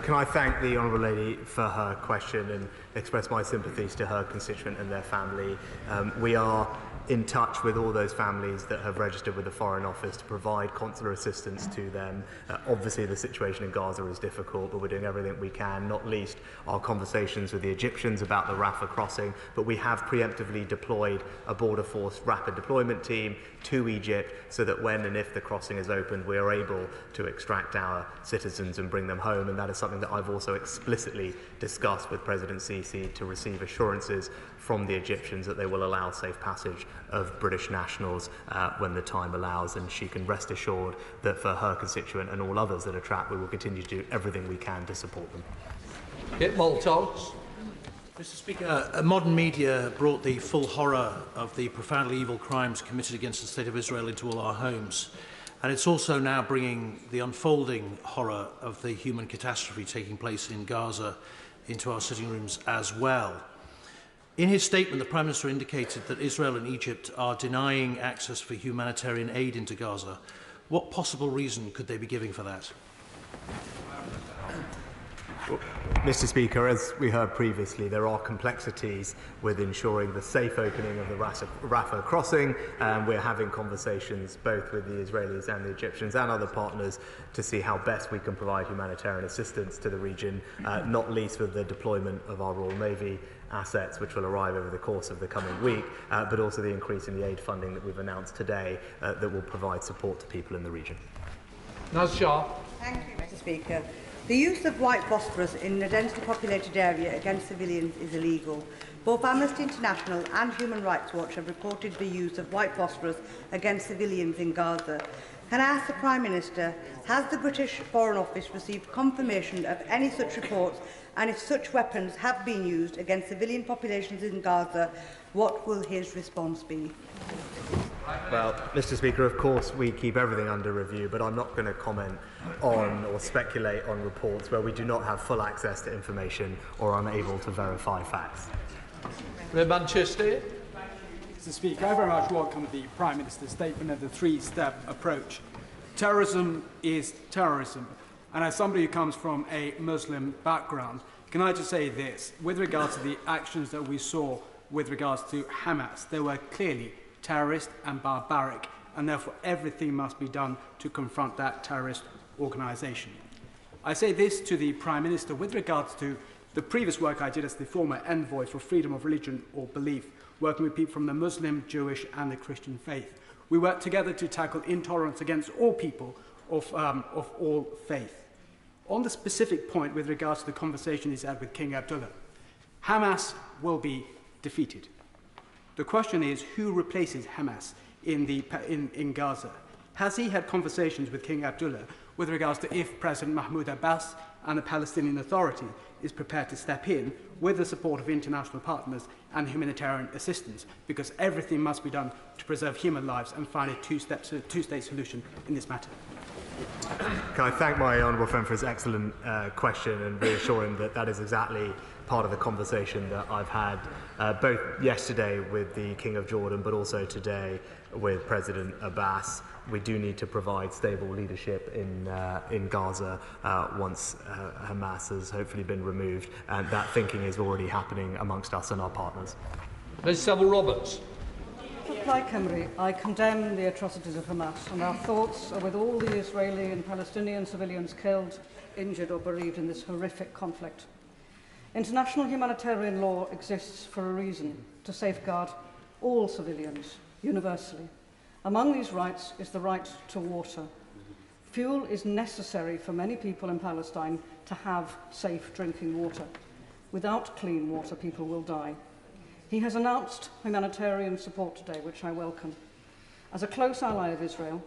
Can I thank the Honourable Lady for her question and express my sympathies to her constituent and their family. We are in touch with all those families that have registered with the Foreign Office to provide consular assistance to them. Obviously the situation in Gaza is difficult, but we're doing everything we can, not least our conversations with the Egyptians about the Rafah crossing, but we have preemptively deployed a border force rapid deployment team to Egypt so that when and if the crossing is opened, we are able to extract our citizens and bring them home, and that is something that I've also explicitly discussed with President Sisi to receive assurances from the Egyptians that they will allow safe passage of British nationals when the time allows, and she can rest assured that for her constituent and all others that are trapped, we will continue to do everything we can to support them. Mr. Speaker, modern media brought the full horror of the profoundly evil crimes committed against the State of Israel into all our homes. And it's also now bringing the unfolding horror of the human catastrophe taking place in Gaza into our sitting rooms as well. In his statement, the Prime Minister indicated that Israel and Egypt are denying access for humanitarian aid into Gaza. What possible reason could they be giving for that? Mr. Speaker, as we heard previously, there are complexities with ensuring the safe opening of the Rafah crossing, and we're having conversations both with the Israelis and the Egyptians and other partners to see how best we can provide humanitarian assistance to the region, not least with the deployment of our Royal Navy assets, which will arrive over the course of the coming week, but also the increase in the aid funding that we've announced today that will provide support to people in the region. Naz Shah. Thank you, Mr. Speaker. The use of white phosphorus in a densely populated area against civilians is illegal. Both Amnesty International and Human Rights Watch have reported the use of white phosphorus against civilians in Gaza. Can I ask the Prime Minister, has the British Foreign Office received confirmation of any such reports, and if such weapons have been used against civilian populations in Gaza, what will his response be? Well, Mr. Speaker, of course we keep everything under review, but I'm not going to comment on or speculate on reports where we do not have full access to information or are unable to verify facts. Manchester. Mr. Speaker, I very much welcome the Prime Minister's statement and the three-step approach. Terrorism is terrorism, and as somebody who comes from a Muslim background, can I just say this? With regards to the actions that we saw with regards to Hamas, they were clearly terrorist and barbaric, and therefore everything must be done to confront that terrorist organisation. I say this to the Prime Minister with regards to the previous work I did as the former envoy for freedom of religion or belief, working with people from the Muslim, Jewish and the Christian faith. We worked together to tackle intolerance against all people of all faith. On the specific point with regards to the conversation he's had with King Abdullah, Hamas will be defeated. The question is, who replaces Hamas in Gaza? Has he had conversations with King Abdullah with regards to if President Mahmoud Abbas and the Palestinian Authority is prepared to step in with the support of international partners and humanitarian assistance, because everything must be done to preserve human lives and find a two-state solution in this matter? Can I thank my honourable friend for his excellent question and reassure him that that is exactly part of the conversation that I've had both yesterday with the King of Jordan but also today with President Abbas. We do need to provide stable leadership in Gaza once Hamas has hopefully been removed, and that thinking is already happening amongst us and our partners. Ms Savile Roberts. Like Cymru, I condemn the atrocities of Hamas, and our thoughts are with all the Israeli and Palestinian civilians killed, injured or bereaved in this horrific conflict. International humanitarian law exists for a reason, to safeguard all civilians, universally. Among these rights is the right to water. Fuel is necessary for many people in Palestine to have safe drinking water. Without clean water, people will die. He has announced humanitarian support today, which I welcome. As a close ally of Israel,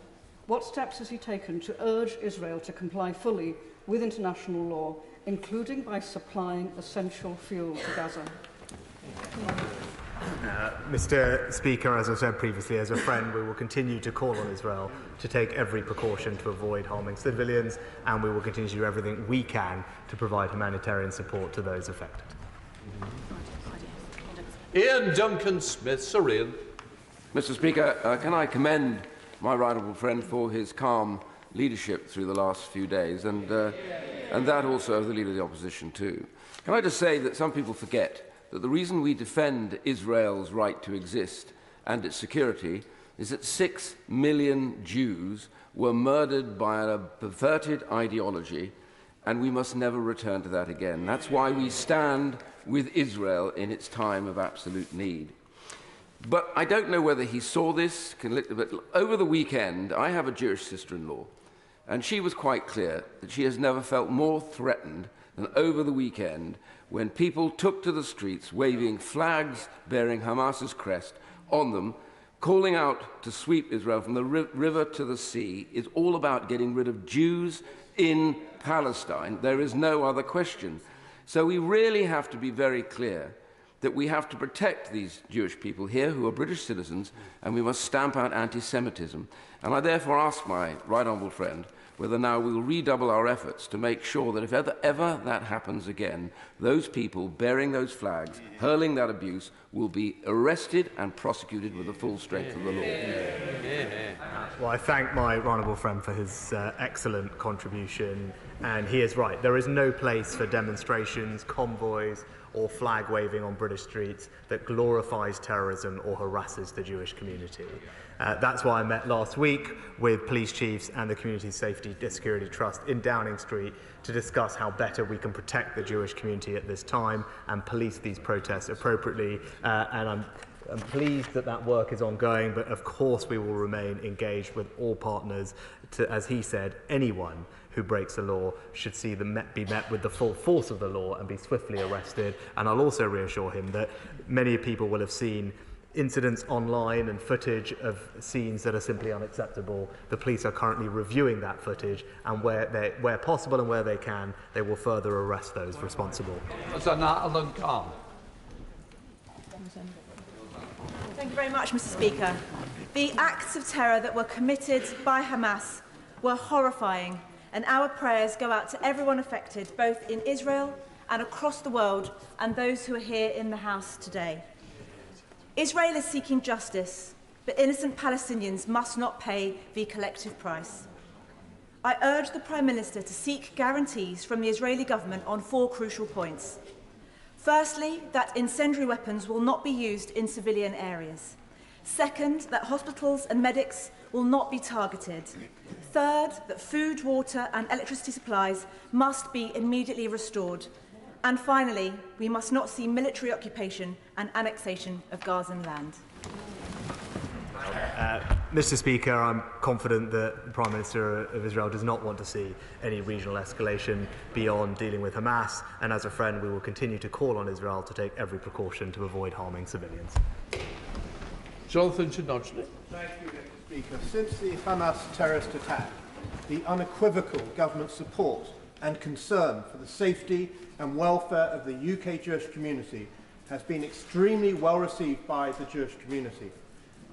what steps has he taken to urge Israel to comply fully with international law, including by supplying essential fuel to Gaza? Mr. Speaker, as I said previously, as a friend, we will continue to call on Israel to take every precaution to avoid harming civilians, and we will continue to do everything we can to provide humanitarian support to those affected. Ian Duncan Smith, Sir Ian. Mr. Speaker, can I commend my right honourable friend for his calm leadership through the last few days, and that also of the Leader of the Opposition too. Can I just say that some people forget that the reason we defend Israel's right to exist and its security is that 6 million Jews were murdered by a perverted ideology, and we must never return to that again. That's why we stand with Israel in its time of absolute need. But I don't know whether he saw this, but over the weekend, I have a Jewish sister-in-law, and she was quite clear that she has never felt more threatened than over the weekend when people took to the streets waving flags bearing Hamas's crest on them, calling out to sweep Israel from the river to the sea. Is all about getting rid of Jews in Palestine. There is no other question. So we really have to be very clear that we have to protect these Jewish people here who are British citizens, and we must stamp out anti-Semitism. And I therefore ask my right honourable friend whether now we'll redouble our efforts to make sure that if ever that happens again, those people bearing those flags, hurling that abuse, will be arrested and prosecuted with the full strength of the law. Well, I thank my honourable friend for his excellent contribution, and he is right. There is no place for demonstrations, convoys, or flag waving on British streets that glorifies terrorism or harasses the Jewish community. That's why I met last week with police chiefs and the Community Safety Security Trust in Downing Street to discuss how better we can protect the Jewish community at this time and police these protests appropriately. And I'm pleased that that work is ongoing, but of course we will remain engaged with all partners to, as he said, anyone who breaks the law should see them be met with the full force of the law and be swiftly arrested. And I'll also reassure him that many people will have seen incidents online and footage of scenes that are simply unacceptable. The police are currently reviewing that footage, and where possible and where they can, they will further arrest those responsible. Thank you very much, Mr. Speaker. The acts of terror that were committed by Hamas were horrifying, and our prayers go out to everyone affected, both in Israel and across the world, and those who are here in the House today. Israel is seeking justice, but innocent Palestinians must not pay the collective price. I urge the Prime Minister to seek guarantees from the Israeli government on 4 crucial points. Firstly, that incendiary weapons will not be used in civilian areas. Second, that hospitals and medics will not be targeted. Third, that food, water and electricity supplies must be immediately restored. And finally, we must not see military occupation and annexation of Gazan land. Mr. Speaker, I'm confident that the Prime Minister of Israel does not want to see any regional escalation beyond dealing with Hamas, and as a friend we will continue to call on Israel to take every precaution to avoid harming civilians. Jonathan Chinodgley. Thank you, Mr. Speaker. Since the Hamas terrorist attack, the unequivocal government support and concern for the safety and welfare of the UK Jewish community has been extremely well received by the Jewish community.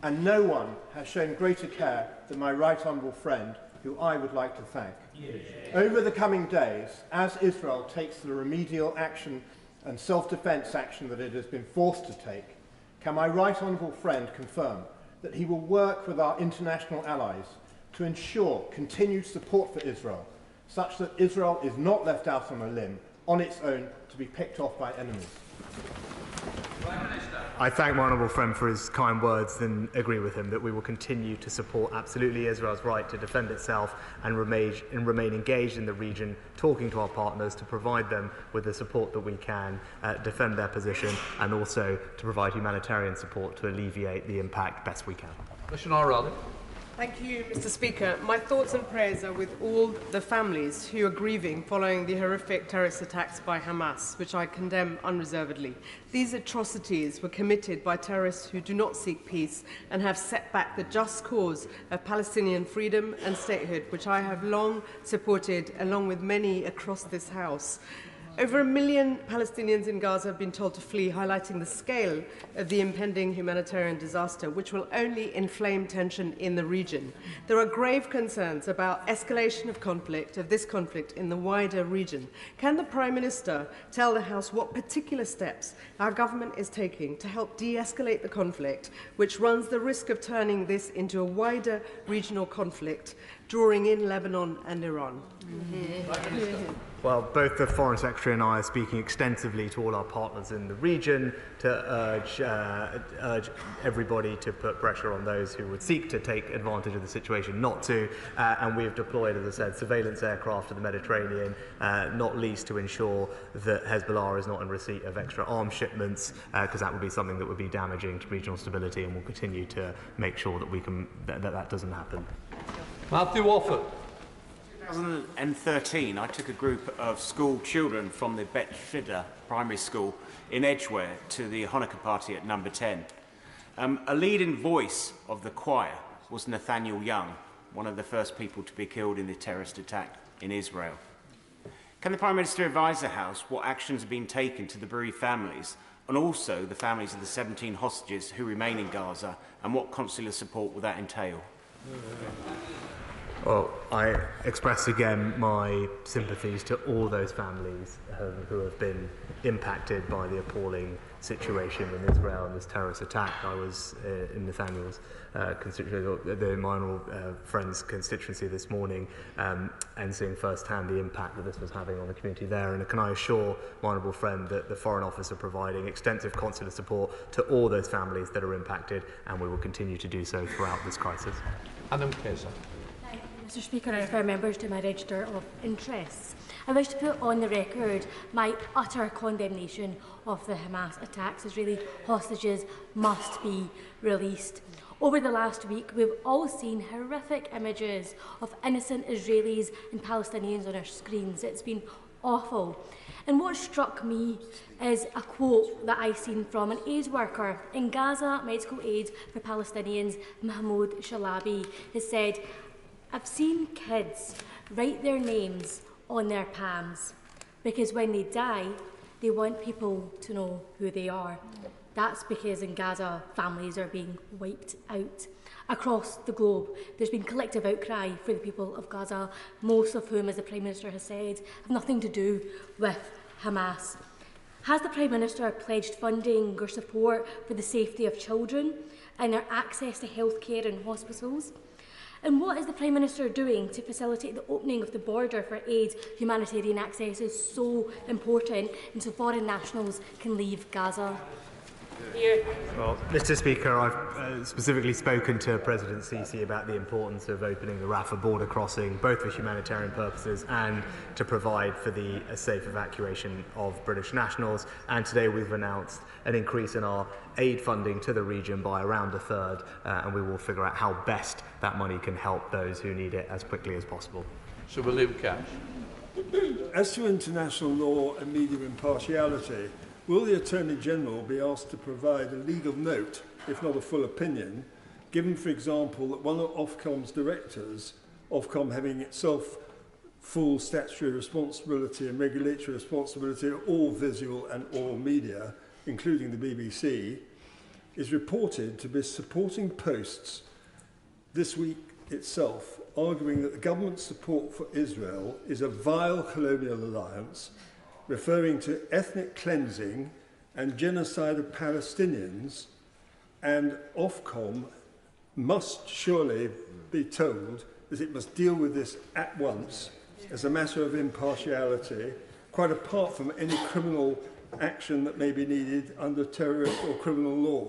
And no one has shown greater care than my right honourable friend, who I would like to thank. Over the coming days, as Israel takes the remedial action and self-defence action that it has been forced to take, can my right honourable friend confirm that he will work with our international allies to ensure continued support for Israel, such that Israel is not left out on a limb on its own to be picked off by enemies? I thank my honourable friend for his kind words and agree with him that we will continue to support absolutely Israel's right to defend itself and remain engaged in the region, talking to our partners to provide them with the support that we can, defend their position, and also to provide humanitarian support to alleviate the impact best we can. Commissioner Raleigh. Thank you, Mr. Speaker. My thoughts and prayers are with all the families who are grieving following the horrific terrorist attacks by Hamas, which I condemn unreservedly. These atrocities were committed by terrorists who do not seek peace and have set back the just cause of Palestinian freedom and statehood, which I have long supported, along with many across this House. Over 1 million Palestinians in Gaza have been told to flee, highlighting the scale of the impending humanitarian disaster, which will only inflame tension in the region. There are grave concerns about escalation of this conflict in the wider region. Can the Prime Minister tell the House what particular steps our government is taking to help de-escalate the conflict, which runs the risk of turning this into a wider regional conflict, drawing in Lebanon and Iran? Well, both the Foreign Secretary and I are speaking extensively to all our partners in the region to urge everybody to put pressure on those who would seek to take advantage of the situation not to. And we have deployed, as I said, surveillance aircraft to the Mediterranean, not least to ensure that Hezbollah is not in receipt of extra arms shipments, because that would be something that would be damaging to regional stability, and we'll continue to make sure that that doesn't happen. Matthew Wofford. 2013, I took a group of school children from the Bet Shidda Primary School in Edgware to the Hanukkah party at number 10. A leading voice of the choir was Nathaniel Young, one of the first people to be killed in the terrorist attack in Israel. Can the Prime Minister advise the House what actions have been taken to the bereaved families and also the families of the 17 hostages who remain in Gaza, and what consular support will that entail? Well, I express again my sympathies to all those families who have been impacted by the appalling situation in Israel and this terrorist attack. I was in Nathaniel's constituency, my honourable friend's constituency this morning, and seeing firsthand the impact that this was having on the community there. And can I assure my honourable friend that the Foreign Office are providing extensive consular support to all those families that are impacted, and we will continue to do so throughout this crisis. Adam Kesa. Mr. Speaker, I refer members to my register of interests. I wish to put on the record my utter condemnation of the Hamas attacks. Israeli hostages must be released. Over the last week, we've all seen horrific images of innocent Israelis and Palestinians on our screens. It's been awful. And what struck me is a quote that I've seen from an aid worker in Gaza Medical Aid for Palestinians, Mahmoud Shalabi, has said, "I've seen kids write their names on their palms because when they die, they want people to know who they are. That's because in Gaza, families are being wiped out." Across the globe, there's been collective outcry for the people of Gaza, most of whom, as the Prime Minister has said, have nothing to do with Hamas. Has the Prime Minister pledged funding or support for the safety of children and their access to healthcare and hospitals? And what is the Prime Minister doing to facilitate the opening of the border for aid? Humanitarian access is so important, and so foreign nationals can leave Gaza. Well, Mr. Speaker, I've specifically spoken to President Sisi about the importance of opening the Rafah border crossing, both for humanitarian purposes and to provide for the safe evacuation of British nationals. And today we've announced an increase in our aid funding to the region by around a third, and we will figure out how best that money can help those who need it as quickly as possible. Sir William Cash. As to international law and media impartiality, will the Attorney-General be asked to provide a legal note, if not a full opinion, given, for example, that one of Ofcom's directors, Ofcom having itself full statutory responsibility and regulatory responsibility of all visual and oral media, including the BBC, is reported to be supporting posts this week itself, arguing that the government's support for Israel is a vile colonial alliance, referring to ethnic cleansing and genocide of Palestinians, and Ofcom must surely be told that it must deal with this at once as a matter of impartiality, quite apart from any criminal action that may be needed under terrorist or criminal law.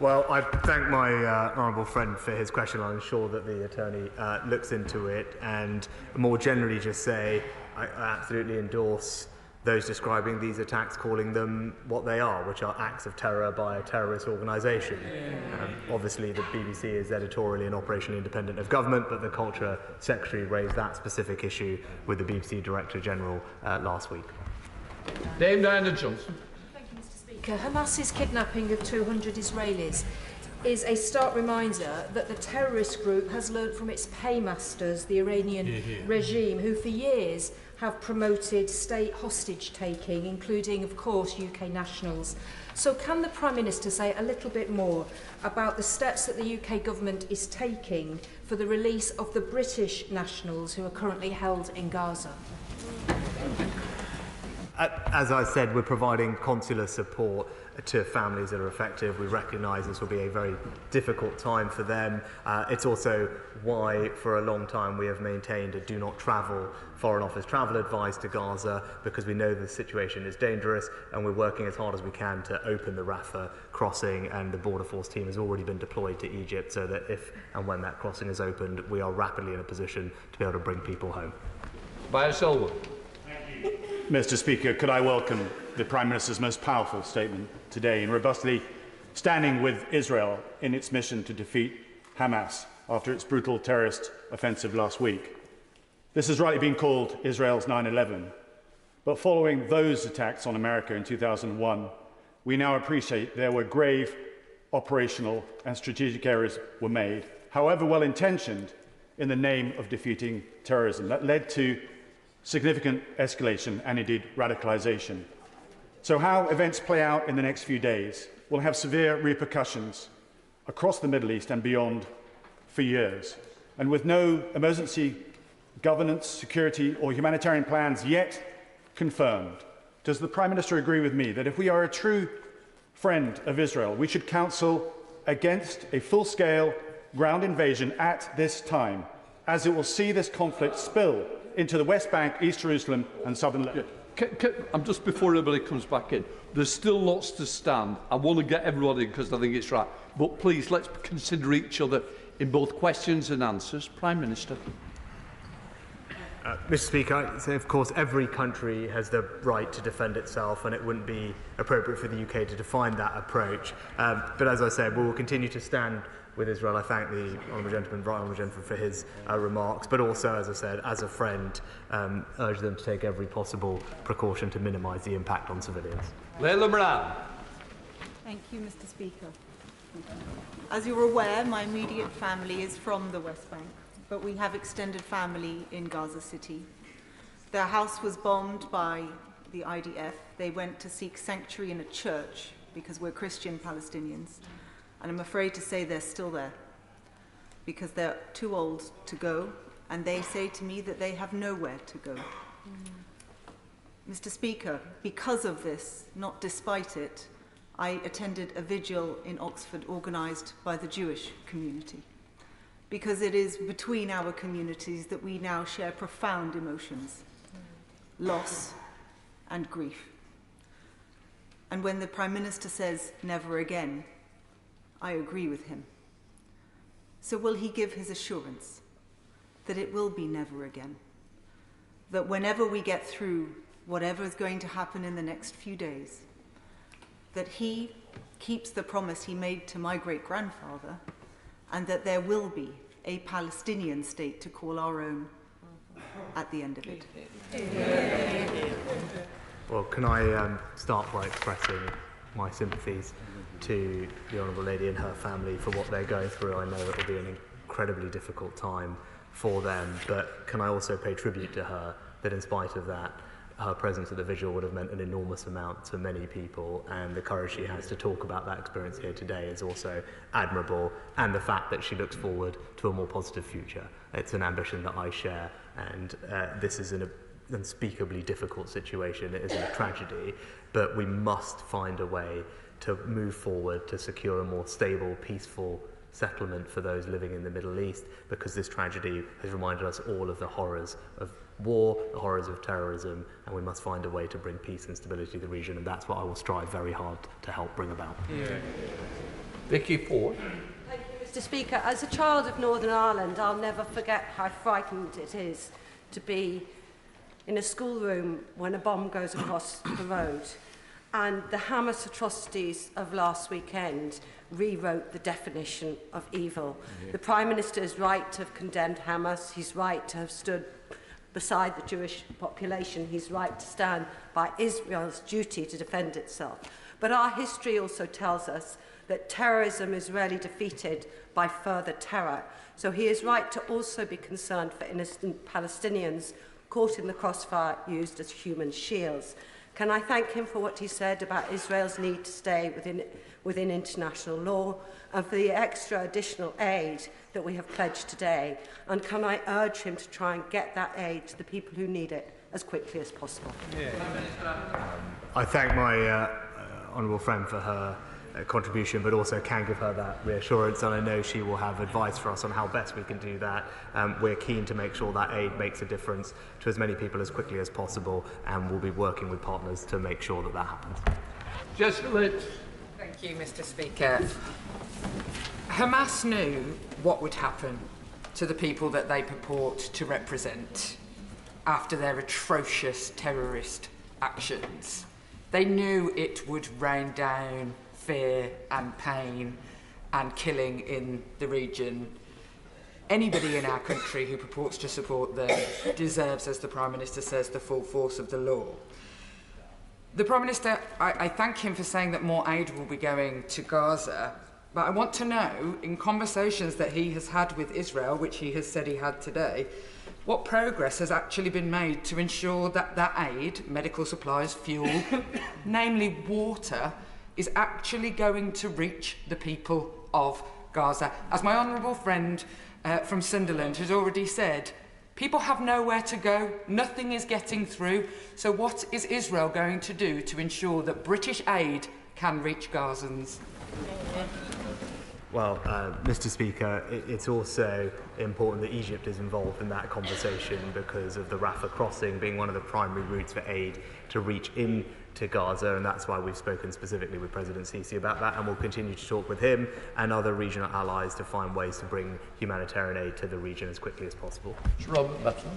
Well, I thank my honourable friend for his question. I'm sure that the Attorney looks into it, and more generally just say I absolutely endorse those describing these attacks, calling them what they are, which are acts of terror by a terrorist organisation. Obviously, the BBC is editorially and operationally independent of government, but the Culture Secretary raised that specific issue with the BBC Director General last week. Dame Diana Johnson. Hamas's kidnapping of 200 Israelis is a stark reminder that the terrorist group has learnt from its paymasters, the Iranian regime, who for years have promoted state hostage-taking, including, of course, UK nationals. So can the Prime Minister say a little bit more about the steps that the UK government is taking for the release of the British nationals who are currently held in Gaza? As I said, we're providing consular support to families that are affected. We recognise this will be a very difficult time for them. It's also why, for a long time, we have maintained a do not travel Foreign Office travel advice to Gaza, because we know the situation is dangerous, and we're working as hard as we can to open the Rafah crossing, and the Border Force team has already been deployed to Egypt, so that if and when that crossing is opened, we are rapidly in a position to be able to bring people home. Bayer Selwood. Mr. Speaker, could I welcome the Prime Minister's most powerful statement today in robustly standing with Israel in its mission to defeat Hamas after its brutal terrorist offensive last week. This has rightly been called Israel's 9/11, but following those attacks on America in 2001, we now appreciate there were grave operational and strategic errors were made, however well-intentioned, in the name of defeating terrorism. That led to significant escalation and indeed radicalisation. So how events play out in the next few days will have severe repercussions across the Middle East and beyond for years. And with no emergency governance, security or humanitarian plans yet confirmed, does the Prime Minister agree with me that if we are a true friend of Israel, we should counsel against a full-scale ground invasion at this time, as it will see this conflict spill into the West Bank, East Jerusalem and southern Lebanon? I'm just before everybody comes back in, there's still lots to stand. I want to get everybody in because I think it's right. But please, let's consider each other in both questions and answers. Prime Minister. Mr. Speaker, I'd say, of course, every country has the right to defend itself, and it wouldn't be appropriate for the UK to define that approach. But as I said, we will continue to stand with Israel. I thank the Honourable Gentleman for his remarks, but also, as I said, as a friend, urge them to take every possible precaution to minimise the impact on civilians. Leila Moran. Thank you, Mr. Speaker. As you're aware, my immediate family is from the West Bank, but we have extended family in Gaza City. Their house was bombed by the IDF. They went to seek sanctuary in a church because we're Christian Palestinians. And I'm afraid to say they're still there because they're too old to go, and they say to me that they have nowhere to go. Mr. Speaker, because of this, not despite it, I attended a vigil in Oxford organised by the Jewish community, because it is between our communities that we now share profound emotions, loss and grief. And when the Prime Minister says never again, I agree with him. So will he give his assurance that it will be never again? That whenever we get through whatever is going to happen in the next few days, that he keeps the promise he made to my great-grandfather, and that there will be a Palestinian state to call our own at the end of it. Well, can I start by expressing my sympathies to the Honourable Lady and her family for what they're going through. I know it will be an incredibly difficult time for them, but can I also pay tribute to her that in spite of that, her presence at the vigil would have meant an enormous amount to many people, and the courage she has to talk about that experience here today is also admirable, and the fact that she looks forward to a more positive future. It's an ambition that I share, and this is an unspeakably difficult situation. It is a tragedy, but we must find a way to move forward to secure a more stable, peaceful settlement for those living in the Middle East, because this tragedy has reminded us all of the horrors of war, the horrors of terrorism, and we must find a way to bring peace and stability to the region, and that's what I will strive very hard to help bring about. Vicky Ford. Thank you, Mr. Speaker. As a child of Northern Ireland, I'll never forget how frightened it is to be in a schoolroom when a bomb goes across the road. And the Hamas atrocities of last weekend rewrote the definition of evil. The Prime Minister is right to have condemned Hamas. He's right to have stood beside the Jewish population. He's right to stand by Israel's duty to defend itself. But our history also tells us that terrorism is rarely defeated by further terror. So he is right to also be concerned for innocent Palestinians caught in the crossfire used as human shields. Can I thank him for what he said about Israel's need to stay within international law, and for the extra additional aid that we have pledged today? And can I urge him to try and get that aid to the people who need it as quickly as possible? I thank my honourable friend for her contribution, but also can give her that reassurance, and I know she will have advice for us on how best we can do that. We're keen to make sure that aid makes a difference to as many people as quickly as possible, and we'll be working with partners to make sure that that happens. Jessica Litch. Thank you, Mr. Speaker. Hamas knew what would happen to the people that they purport to represent after their atrocious terrorist actions. They knew it would rain down fear and pain and killing in the region. Anybody in our country who purports to support them deserves, as the Prime Minister says, the full force of the law. The Prime Minister, I thank him for saying that more aid will be going to Gaza, but I want to know, in conversations that he has had with Israel, which he has said he had today, what progress has actually been made to ensure that that aid, medical supplies, fuel, namely water, is actually going to reach the people of Gaza. As my honourable friend from Sunderland has already said, people have nowhere to go, nothing is getting through, so what is Israel going to do to ensure that British aid can reach Gazans? Well, Mr. Speaker, it's also important that Egypt is involved in that conversation because of the Rafah crossing being one of the primary routes for aid to reach into Gaza, and that's why we've spoken specifically with President Sisi about that, and we'll continue to talk with him and other regional allies to find ways to bring humanitarian aid to the region as quickly as possible. Robert Butler.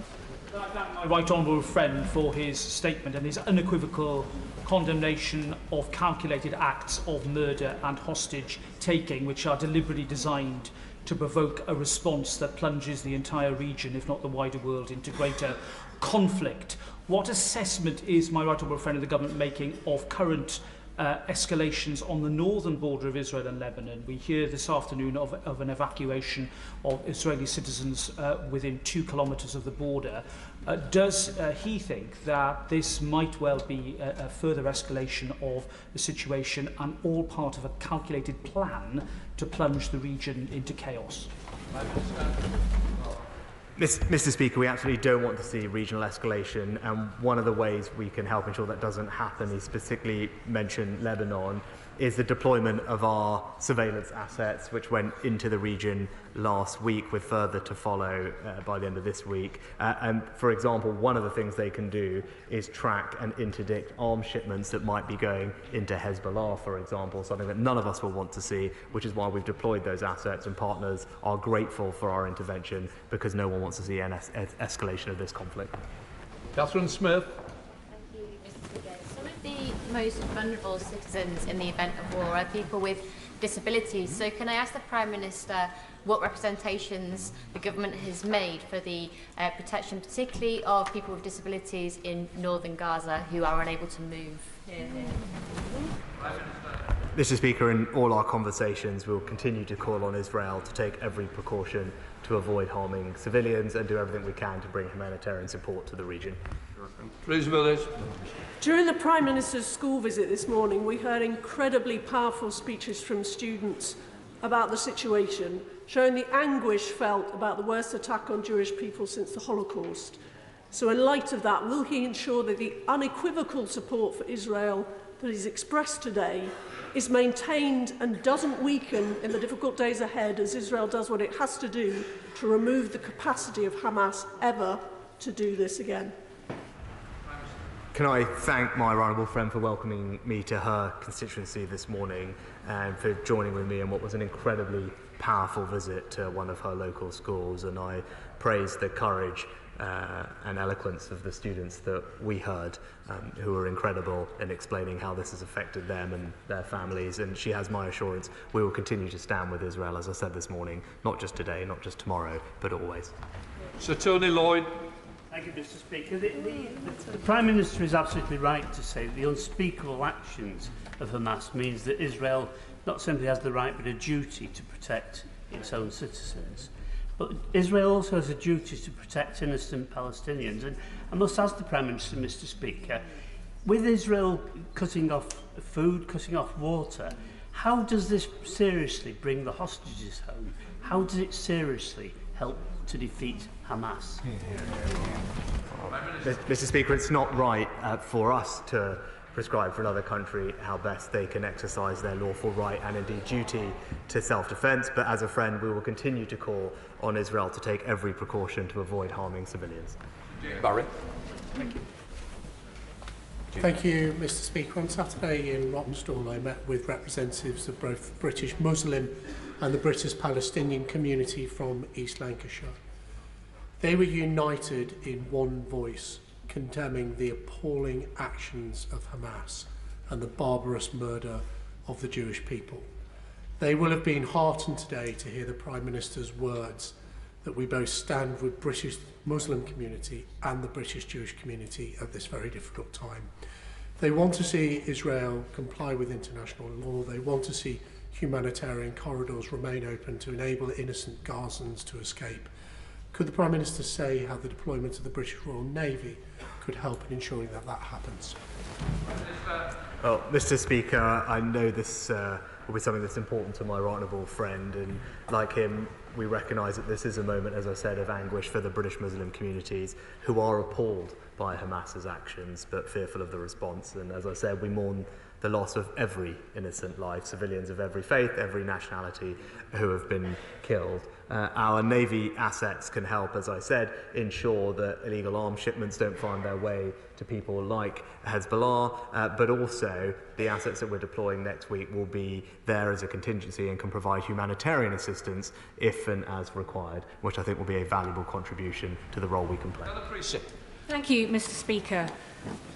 My right honourable friend for his statement and his unequivocal condemnation of calculated acts of murder and hostage taking, which are deliberately designed to provoke a response that plunges the entire region, if not the wider world, into greater conflict. What assessment is my right honourable friend of the government making of current escalations on the northern border of Israel and Lebanon. We hear this afternoon of an evacuation of Israeli citizens within 2 kilometres of the border. Does he think that this might well be a further escalation of the situation and all part of a calculated plan to plunge the region into chaos? Mr. Speaker, we absolutely don't want to see regional escalation, and one of the ways we can help ensure that doesn't happen, he specifically mentioned Lebanon, is the deployment of our surveillance assets, which went into the region last week, with further to follow by the end of this week. And for example, one of the things they can do is track and interdict arms shipments that might be going into Hezbollah, for example, something that none of us will want to see, which is why we've deployed those assets, and partners are grateful for our intervention because no one wants to see an escalation of this conflict. Catherine Smith. Some of the most vulnerable citizens in the event of war are people with disabilities. So can I ask the Prime Minister what representations the government has made for the protection, particularly of people with disabilities in northern Gaza who are unable to move? Mr. Speaker, in all our conversations, we'll continue to call on Israel to take every precaution to avoid harming civilians and do everything we can to bring humanitarian support to the region. Please, Willis. During the Prime Minister's school visit this morning, we heard incredibly powerful speeches from students about the situation, showing the anguish felt about the worst attack on Jewish people since the Holocaust. So in light of that, will he ensure that the unequivocal support for Israel that is expressed today is maintained and doesn't weaken in the difficult days ahead as Israel does what it has to do to remove the capacity of Hamas ever to do this again? Can I thank my honourable friend for welcoming me to her constituency this morning and for joining with me in what was an incredibly powerful visit to one of her local schools, and I praise the courage and eloquence of the students that we heard, who were incredible in explaining how this has affected them and their families, and she has my assurance we will continue to stand with Israel, as I said this morning, not just today, not just tomorrow, but always. Sir Tony Lloyd. Thank you, Mr. Speaker. The Prime Minister is absolutely right to say that the unspeakable actions of Hamas means that Israel not simply has the right but a duty to protect its own citizens. But Israel also has a duty to protect innocent Palestinians. And I must ask the Prime Minister, Mr. Speaker, with Israel cutting off food, cutting off water, how does this seriously bring the hostages home? How does it seriously help to defeat Hamas? Mr. Speaker, it's not right for us to prescribe for another country how best they can exercise their lawful right and indeed duty to self-defence, but as a friend we will continue to call on Israel to take every precaution to avoid harming civilians. Barry. Thank you. Thank you, Mr. Speaker. On Saturday in Roppenstall I met with representatives of both British Muslim and the British Palestinian community from East Lancashire. They were united in one voice, condemning the appalling actions of Hamas and the barbarous murder of the Jewish people. They will have been heartened today to hear the Prime Minister's words that we both stand with British Muslim community and the British Jewish community at this very difficult time. They want to see Israel comply with international law. They want to see humanitarian corridors remain open to enable innocent Gazans to escape. Could the Prime Minister say how the deployment of the British Royal Navy could help in ensuring that that happens? Well, Mr. Speaker, I know this will be something that's important to my right honourable friend, and like him, we recognise that this is a moment, as I said, of anguish for the British Muslim communities who are appalled by Hamas's actions but fearful of the response. And as I said, we mourn the loss of every innocent life, civilians of every faith, every nationality who have been killed. Our Navy assets can help, as I said, ensure that illegal arms shipments don't find their way to people like Hezbollah, but also the assets that we're deploying next week will be there as a contingency and can provide humanitarian assistance if and as required, which I think will be a valuable contribution to the role we can play. Thank you, Mr. Speaker.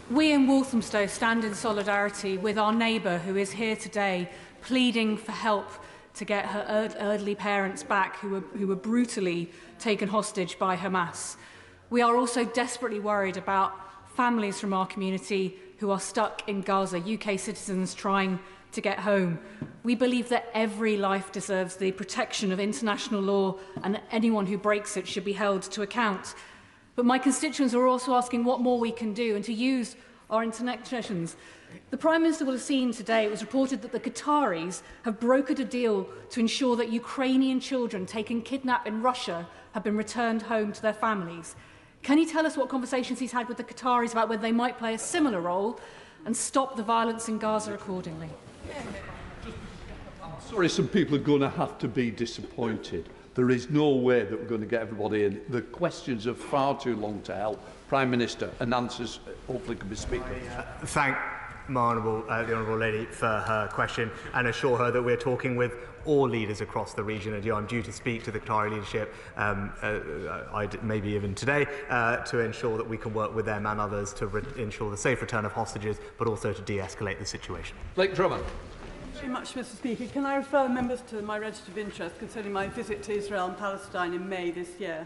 We in Walthamstow stand in solidarity with our neighbour who is here today pleading for help to get her elderly parents back who were brutally taken hostage by Hamas. We are also desperately worried about families from our community who are stuck in Gaza, UK citizens trying to get home. We believe that every life deserves the protection of international law, and anyone who breaks it should be held to account. But my constituents are also asking what more we can do and to use our internet connections. The Prime Minister will have seen today, it was reported that the Qataris have brokered a deal to ensure that Ukrainian children taken kidnapped in Russia have been returned home to their families. Can he tell us what conversations he's had with the Qataris about whether they might play a similar role and stop the violence in Gaza accordingly? I'm sorry, some people are going to have to be disappointed. There is no way that we're going to get everybody in. The questions are far too long to help. Prime Minister, and answers hopefully can be speaking. Thank the Honourable Lady for her question, and assure her that we're talking with all leaders across the region. And I'm due to speak to the Qatari leadership, maybe even today, to ensure that we can work with them and others to ensure the safe return of hostages, but also to de-escalate the situation. Blake Drummond. Thank you very much, Mr. Speaker. Can I refer members to my register of interest concerning my visit to Israel and Palestine in May this year?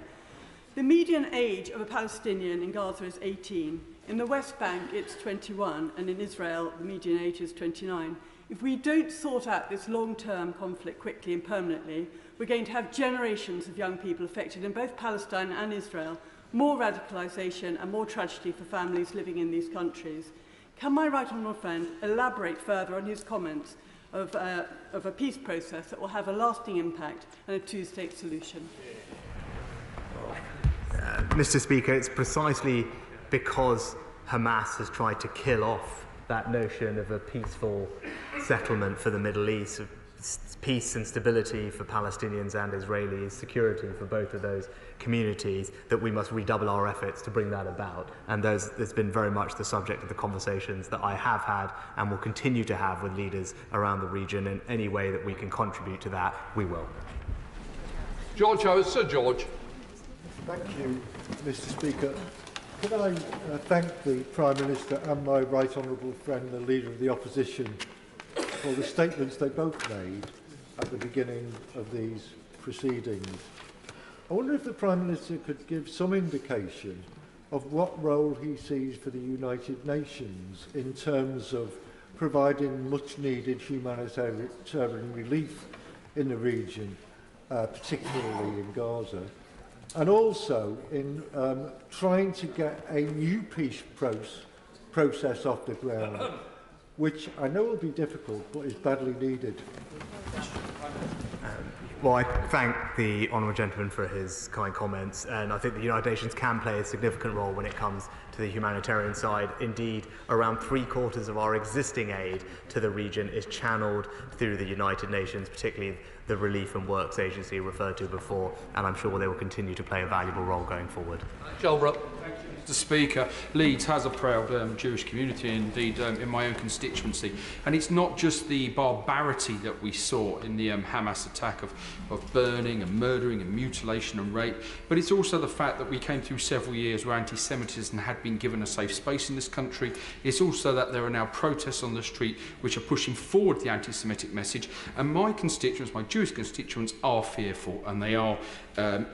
The median age of a Palestinian in Gaza is 18. In the West Bank, it's 21, and in Israel, the median age is 29. If we don't sort out this long-term conflict quickly and permanently, we're going to have generations of young people affected in both Palestine and Israel, more radicalisation and more tragedy for families living in these countries. Can my right honourable friend elaborate further on his comments of a peace process that will have a lasting impact and a two-state solution? Mr. Speaker, it's precisely because Hamas has tried to kill off that notion of a peaceful settlement for the Middle East, of peace and stability for Palestinians and Israelis, security for both of those communities, that we must redouble our efforts to bring that about. And there's been very much the subject of the conversations that I have had and will continue to have with leaders around the region. In any way that we can contribute to that, we will. George Howard. Sir George. Thank you, Mr. Speaker. Can I thank the Prime Minister and my right honourable friend, the Leader of the Opposition, for the statements they both made at the beginning of these proceedings. I wonder if the Prime Minister could give some indication of what role he sees for the United Nations in terms of providing much-needed humanitarian relief in the region, particularly in Gaza, and also in trying to get a new peace process off the ground, which I know will be difficult, but is badly needed. Well, I thank the honourable gentleman for his kind comments, and I think the United Nations can play a significant role when it comes to the humanitarian side. Indeed, around 3/4 of our existing aid to the region is channelled through the United Nations, particularly the Relief and Works Agency referred to before, and I'm sure they will continue to play a valuable role going forward. Shelbrook. Mr. Speaker, Leeds has a proud Jewish community, indeed in my own constituency, and it's not just the barbarity that we saw in the Hamas attack of burning and murdering and mutilation and rape, but it's also the fact that we came through several years where anti-Semitism had been given a safe space in this country. It's also that there are now protests on the street which are pushing forward the anti-Semitic message, and my constituents, my Jewish constituents, are fearful, and they are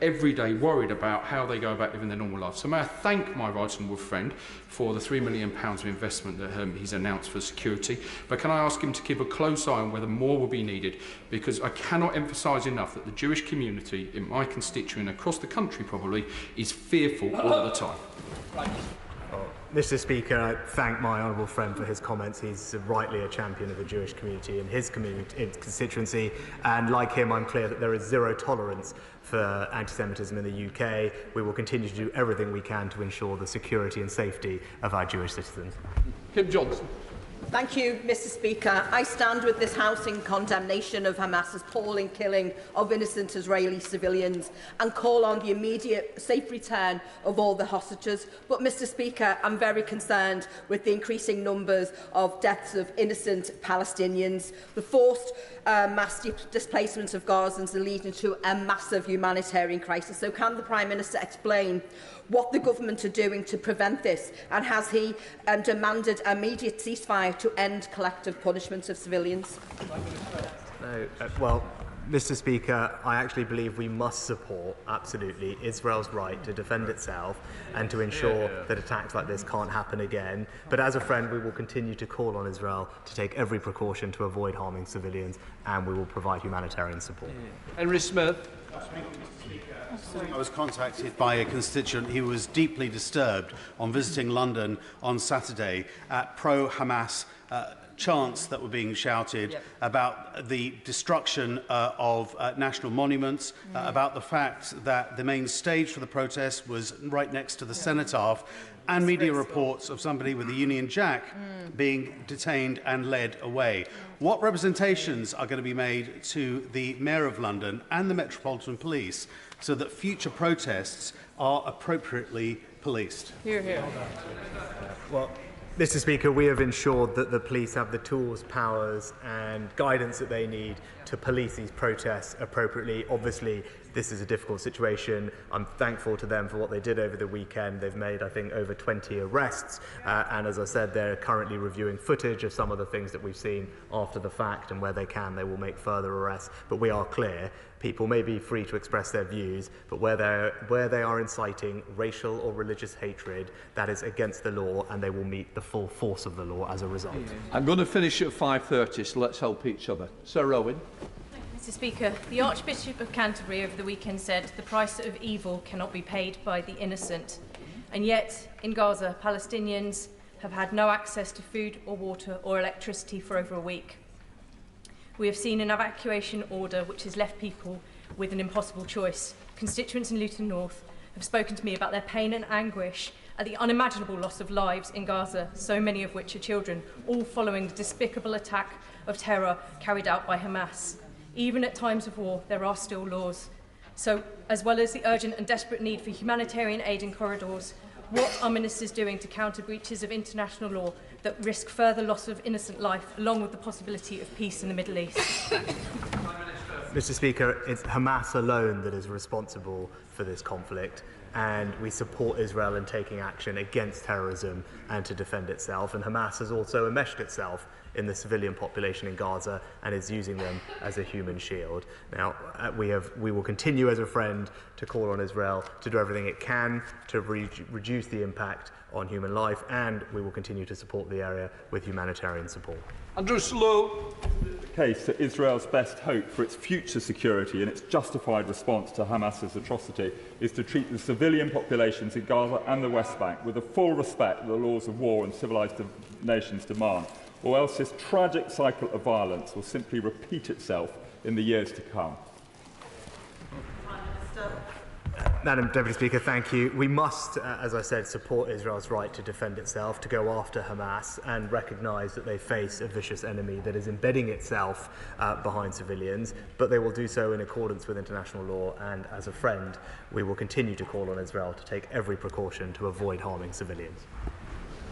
every day worried about how they go about living their normal life. So may I thank my right honourable friend for the £3 million of investment that he's announced for security, but can I ask him to keep a close eye on whether more will be needed, because I cannot emphasise enough that the Jewish community in my constituent across the country probably is fearful all the time. Mr. Speaker, I thank my honourable friend for his comments. He's rightly a champion of the Jewish community in his constituency, and like him, I'm clear that there is zero tolerance for anti-Semitism in the UK. We will continue to do everything we can to ensure the security and safety of our Jewish citizens. Kim Johnson. Thank you, Mr. Speaker. I stand with this House in condemnation of Hamas's appalling killing of innocent Israeli civilians and call on the immediate safe return of all the hostages. But, Mr. Speaker, I'm very concerned with the increasing numbers of deaths of innocent Palestinians. The forced mass displacement of Gazans are leading to a massive humanitarian crisis. So can the Prime Minister explain what the government are doing to prevent this, and has he demanded immediate ceasefire to end collective punishment of civilians? No, well, Mr. Speaker, I actually believe we must support, absolutely, Israel's right to defend itself and to ensure that attacks like this can't happen again. But as a friend, we will continue to call on Israel to take every precaution to avoid harming civilians, and we will provide humanitarian support. Henry Smith. I was contacted by a constituent who was deeply disturbed on visiting London on Saturday at pro-Hamas chants that were being shouted about the destruction of national monuments, about the fact that the main stage for the protest was right next to the cenotaph, and media reports of somebody with the Union Jack being detained and led away. What representations are going to be made to the Mayor of London and the Metropolitan Police so that future protests are appropriately policed? Hear, hear. Well, Mr. Speaker, we have ensured that the police have the tools, powers and guidance that they need to police these protests appropriately. Obviously, this is a difficult situation. I'm thankful to them for what they did over the weekend. They've made, I think, over 20 arrests. And as I said, they're currently reviewing footage of some of the things that we've seen after the fact, and where they can, they will make further arrests. But we are clear. People may be free to express their views, but where they are inciting racial or religious hatred, that is against the law, and they will meet the full force of the law as a result. I'm going to finish at 5:30, so let's help each other. Sir Owen. Mr. Speaker, the Archbishop of Canterbury over the weekend said the price of evil cannot be paid by the innocent. And yet, in Gaza, Palestinians have had no access to food or water or electricity for over a week. We have seen an evacuation order which has left people with an impossible choice. Constituents in Luton North have spoken to me about their pain and anguish at the unimaginable loss of lives in Gaza, so many of which are children, all following the despicable attack of terror carried out by Hamas. Even at times of war, there are still laws. So, as well as the urgent and desperate need for humanitarian aid in corridors, what are ministers doing to counter breaches of international law that risk further loss of innocent life, along with the possibility of peace in the Middle East? Mr. Speaker, it's Hamas alone that is responsible for this conflict, and we support Israel in taking action against terrorism and to defend itself. And Hamas has also enmeshed itself in the civilian population in Gaza and is using them as a human shield. Now, we will continue as a friend to call on Israel to do everything it can to reduce the impact on human life, and we will continue to support the area with humanitarian support. Andrew Slow. The case that Israel's best hope for its future security and its justified response to Hamas's atrocity is to treat the civilian populations in Gaza and the West Bank with the full respect that the laws of war and civilised nations demand, or else this tragic cycle of violence will simply repeat itself in the years to come. Madam Deputy Speaker, thank you. We must, as I said, support Israel's right to defend itself, to go after Hamas, and recognise that they face a vicious enemy that is embedding itself behind civilians, but they will do so in accordance with international law, and as a friend, we will continue to call on Israel to take every precaution to avoid harming civilians.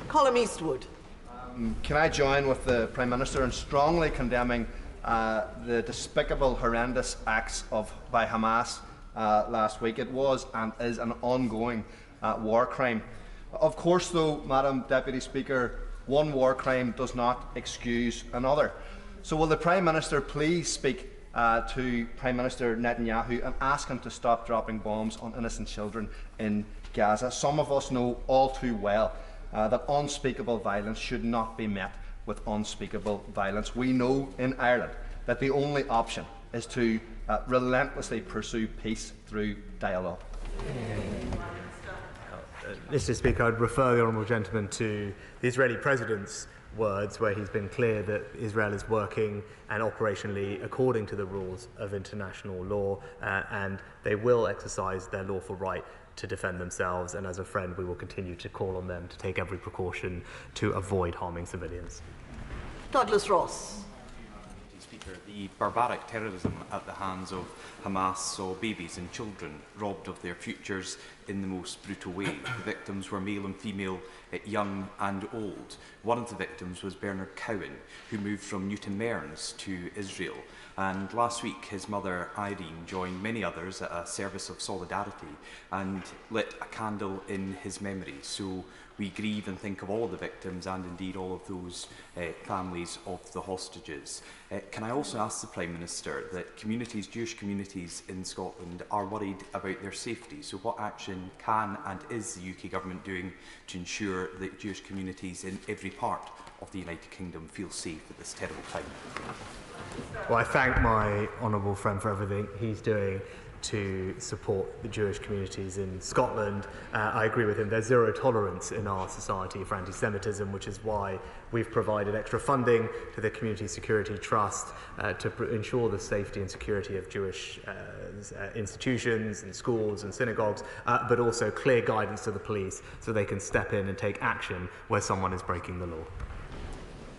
Colm Eastwood. Can I join with the Prime Minister in strongly condemning the despicable, horrendous acts by Hamas last week? It was and is an ongoing war crime. Of course, though, Madam Deputy Speaker, one war crime does not excuse another. So will the Prime Minister please speak to Prime Minister Netanyahu and ask him to stop dropping bombs on innocent children in Gaza? Some of us know all too well that unspeakable violence should not be met with unspeakable violence. We know in Ireland that the only option is to relentlessly pursue peace through dialogue. Mr. Speaker, I'd refer the honourable gentleman to the Israeli President's words, where he's been clear that Israel is working and operationally according to the rules of international law, and they will exercise their lawful right to defend themselves, and as a friend we will continue to call on them to take every precaution to avoid harming civilians. Douglas Ross. Speaker, the barbaric terrorism at the hands of Hamas saw babies and children robbed of their futures in the most brutal way. The victims were male and female, young and old. One of the victims was Bernard Cowan, who moved from Newton Mearns to Israel. And last week, his mother, Irene, joined many others at a service of solidarity and lit a candle in his memory. So we grieve and think of all of the victims and indeed all of those families of the hostages. Can I also ask the Prime Minister that communities, Jewish communities in Scotland are worried about their safety? So what action can and is the UK Government doing to ensure that Jewish communities in every part of the United Kingdom feel safe at this terrible time? Well, I thank my honourable friend for everything he's doing to support the Jewish communities in Scotland. I agree with him. There's zero tolerance in our society for anti-Semitism, which is why we've provided extra funding to the Community Security Trust to ensure the safety and security of Jewish institutions and schools and synagogues, but also clear guidance to the police so they can step in and take action where someone is breaking the law.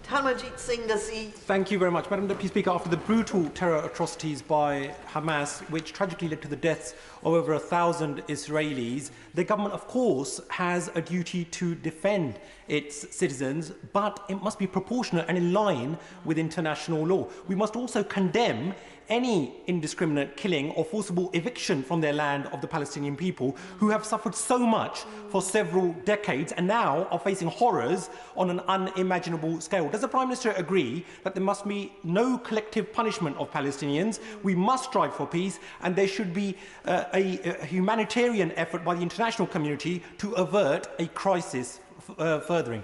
Talmanjit Singh Nazi. Thank you very much, Madam Deputy Speaker. After the brutal terror atrocities by Hamas, which tragically led to the deaths of over 1,000 Israelis, the government, of course, has a duty to defend its citizens, but it must be proportionate and in line with international law. We must also condemn any indiscriminate killing or forcible eviction from their land of the Palestinian people who have suffered so much for several decades and now are facing horrors on an unimaginable scale. Does the Prime Minister agree that there must be no collective punishment of Palestinians? We must strive for peace, and there should be a humanitarian effort by the international community to avert a crisis furthering.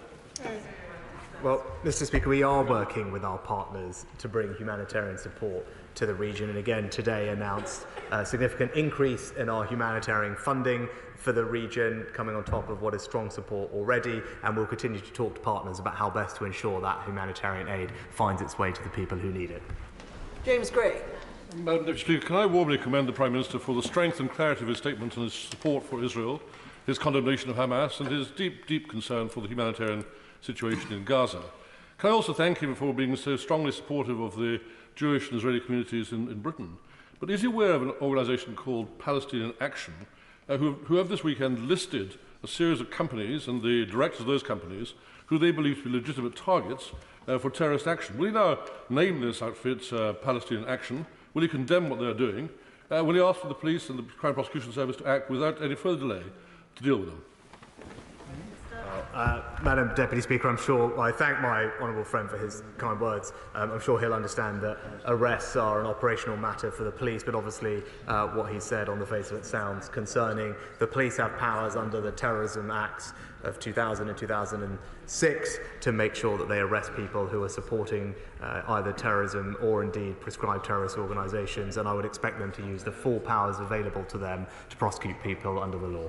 Well, Mr. Speaker, we are working with our partners to bring humanitarian support to the region, and again today announced a significant increase in our humanitarian funding for the region, coming on top of what is strong support already, and we'll continue to talk to partners about how best to ensure that humanitarian aid finds its way to the people who need it. James Gray. Madam Deputy Speaker, can I warmly commend the Prime Minister for the strength and clarity of his statement and his support for Israel, his condemnation of Hamas and his deep, deep concern for the humanitarian situation in Gaza. Can I also thank him for being so strongly supportive of the Jewish and Israeli communities in Britain? But is he aware of an organisation called Palestinian Action, who have this weekend listed a series of companies and the directors of those companies who they believe to be legitimate targets for terrorist action? Will he now name this outfit Palestinian Action? Will he condemn what they're doing? Will he ask for the police and the Crime Prosecution Service to act without any further delay to deal with them? Madam Deputy Speaker, I thank my honourable friend for his kind words. I'm sure he'll understand that arrests are an operational matter for the police, but obviously what he said on the face of it sounds concerning. The police have powers under the Terrorism Acts of 2000 and 2006 to make sure that they arrest people who are supporting either terrorism or indeed prescribed terrorist organisations, and I would expect them to use the full powers available to them to prosecute people under the law.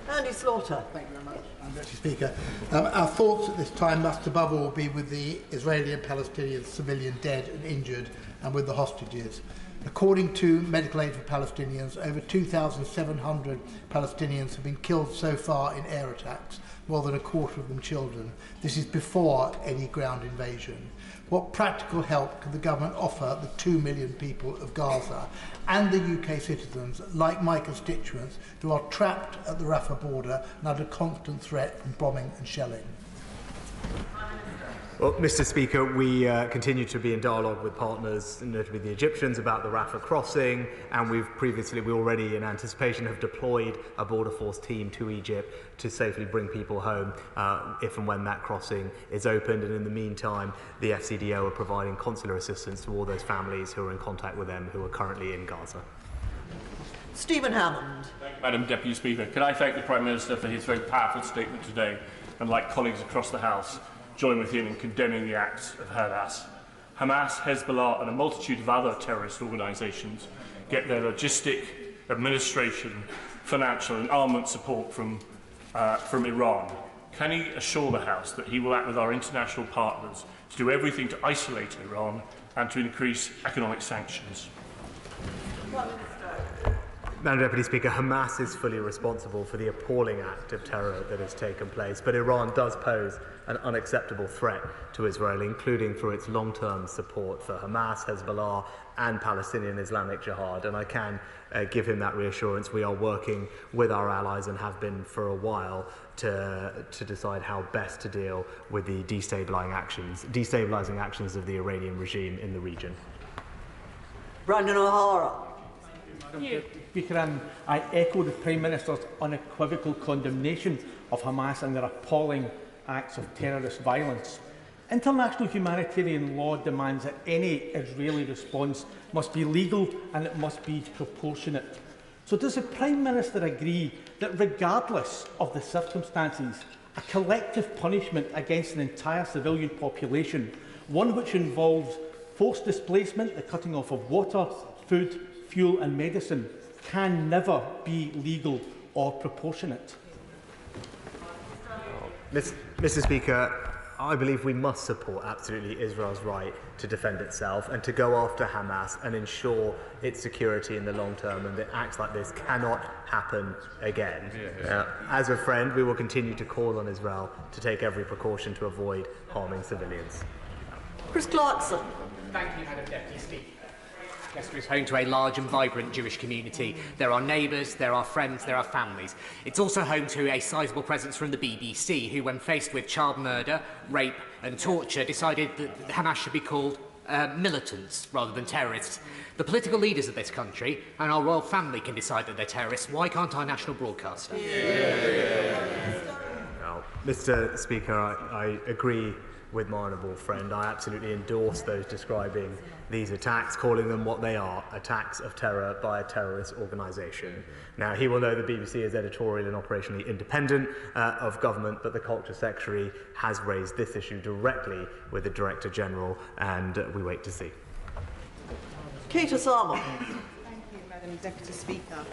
Andy Slaughter. Thank you very much, Deputy Speaker. Our thoughts at this time must above all be with the Israeli and Palestinian civilian dead and injured and with the hostages. According to Medical Aid for Palestinians, over 2,700 Palestinians have been killed so far in air attacks, more than a quarter of them children. This is before any ground invasion. What practical help can the government offer the 2 million people of Gaza and the UK citizens, like my constituents, who are trapped at the Rafah border and under constant threat from bombing and shelling? Well, Mr. Speaker, we continue to be in dialogue with partners, notably the Egyptians, about the Rafah crossing, and we already, in anticipation, have deployed a border force team to Egypt to safely bring people home if and when that crossing is opened. And in the meantime, the FCDO are providing consular assistance to all those families who are in contact with them who are currently in Gaza. Stephen Hammond. Madam Deputy Speaker, can I thank the Prime Minister for his very powerful statement today, and like colleagues across the House, join with him in condemning the acts of Hamas. Hamas, Hezbollah and a multitude of other terrorist organisations get their logistic, administration, financial and armament support from Iran. Can he assure the House that he will act with our international partners to do everything to isolate Iran and to increase economic sanctions? Madam Deputy Speaker, Hamas is fully responsible for the appalling act of terror that has taken place, but Iran does pose an unacceptable threat to Israel, including through its long-term support for Hamas, Hezbollah and Palestinian Islamic Jihad, and I can give him that reassurance. We are working with our allies and have been for a while to decide how best to deal with the destabilising actions of the Iranian regime in the region. Brandon O'Hara. Madam Speaker, I echo the Prime Minister's unequivocal condemnation of Hamas and their appalling acts of terrorist violence. International humanitarian law demands that any Israeli response must be legal and it must be proportionate. So does the Prime Minister agree that regardless of the circumstances, a collective punishment against an entire civilian population, one which involves forced displacement, the cutting off of water, food, fuel and medicine, can never be legal or proportionate? Mr. Speaker, I believe we must support absolutely Israel's right to defend itself and to go after Hamas and ensure its security in the long term, and that acts like this cannot happen again. As a friend, we will continue to call on Israel to take every precaution to avoid harming civilians. Chris Clarkson. Thank you, Madam Deputy Speaker. Leicester is home to a large and vibrant Jewish community. There are neighbours, there are friends, there are families. It's also home to a sizable presence from the BBC, who, when faced with child murder, rape and torture, decided that Hamas should be called militants rather than terrorists. The political leaders of this country and our royal family can decide that they're terrorists. Why can't our national broadcaster? Well, Mr. Speaker, I agree with my honourable friend. I absolutely endorse those describing these attacks, calling them what they are, attacks of terror by a terrorist organisation. Now, he will know the BBC is editorial and operationally independent of government, but the Culture Secretary has raised this issue directly with the Director General, and we wait to see. Kate Osama. Thank you, Madam Deputy Speaker.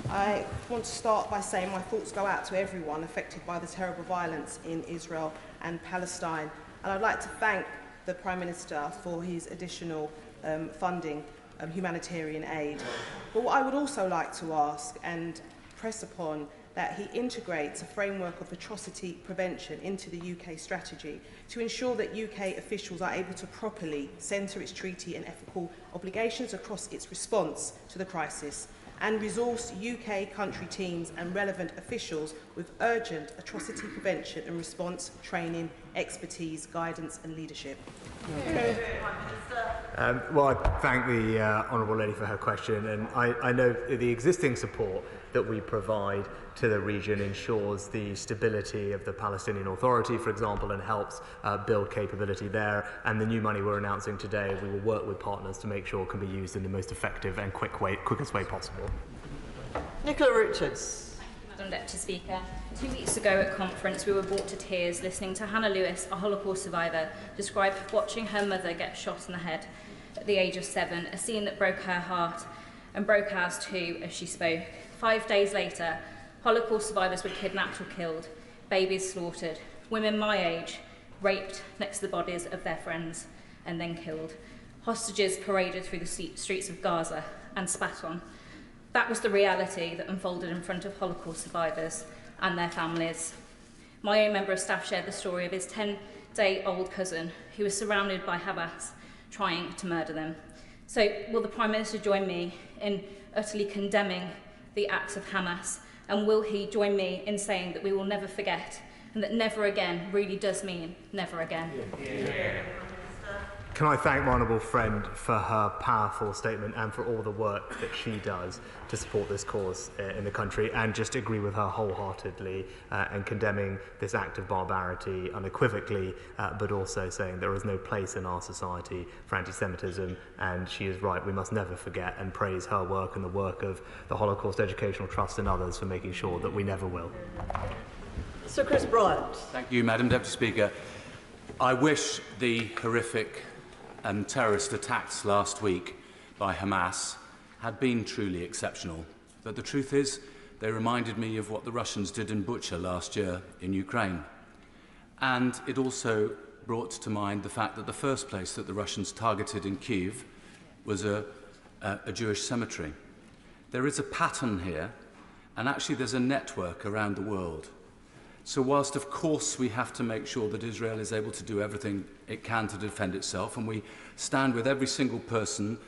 I want to start by saying my thoughts go out to everyone affected by the terrible violence in Israel and Palestine. And I'd like to thank the Prime Minister for his additional funding, humanitarian aid. But what I would also like to ask and press upon that he integrates a framework of atrocity prevention into the UK strategy to ensure that UK officials are able to properly centre its treaty and ethical obligations across its response to the crisis, and resource UK country teams and relevant officials with urgent atrocity prevention and response training, expertise, guidance and leadership. Well, I thank the Honourable Lady for her question, and I know the existing support that we provide to the region ensures the stability of the Palestinian Authority, for example, and helps build capability there. And the new money we're announcing today, we will work with partners to make sure can be used in the most effective and quickest way possible. Nicola Richards. Madam Deputy Speaker, 2 weeks ago at conference we were brought to tears listening to Hannah Lewis, a Holocaust survivor, describe watching her mother get shot in the head at the age of 7, a scene that broke her heart and broke ours too as she spoke. 5 days later, Holocaust survivors were kidnapped or killed, babies slaughtered, women my age raped next to the bodies of their friends and then killed, hostages paraded through the streets of Gaza and spat on. That was the reality that unfolded in front of Holocaust survivors and their families. My own member of staff shared the story of his 10-day-old cousin who was surrounded by Hamas trying to murder them. So will the Prime Minister join me in utterly condemning the acts of Hamas, and will he join me in saying that we will never forget, and that never again really does mean never again? Can I thank my honourable friend for her powerful statement and for all the work that she does to support this cause in the country, and just agree with her wholeheartedly and condemning this act of barbarity unequivocally, but also saying there is no place in our society for anti-Semitism, and she is right, we must never forget, and praise her work and the work of the Holocaust Educational Trust and others for making sure that we never will. Sir Chris Bryant. Thank you, Madam Deputy Speaker. I wish the horrific and terrorist attacks last week by Hamas had been truly exceptional. But the truth is, they reminded me of what the Russians did in Bucha last year in Ukraine. And it also brought to mind the fact that the first place that the Russians targeted in Kyiv was a Jewish cemetery. There is a pattern here, and actually there's a network around the world. So whilst, of course, we have to make sure that Israel is able to do everything it can to defend itself, and we stand with every single person,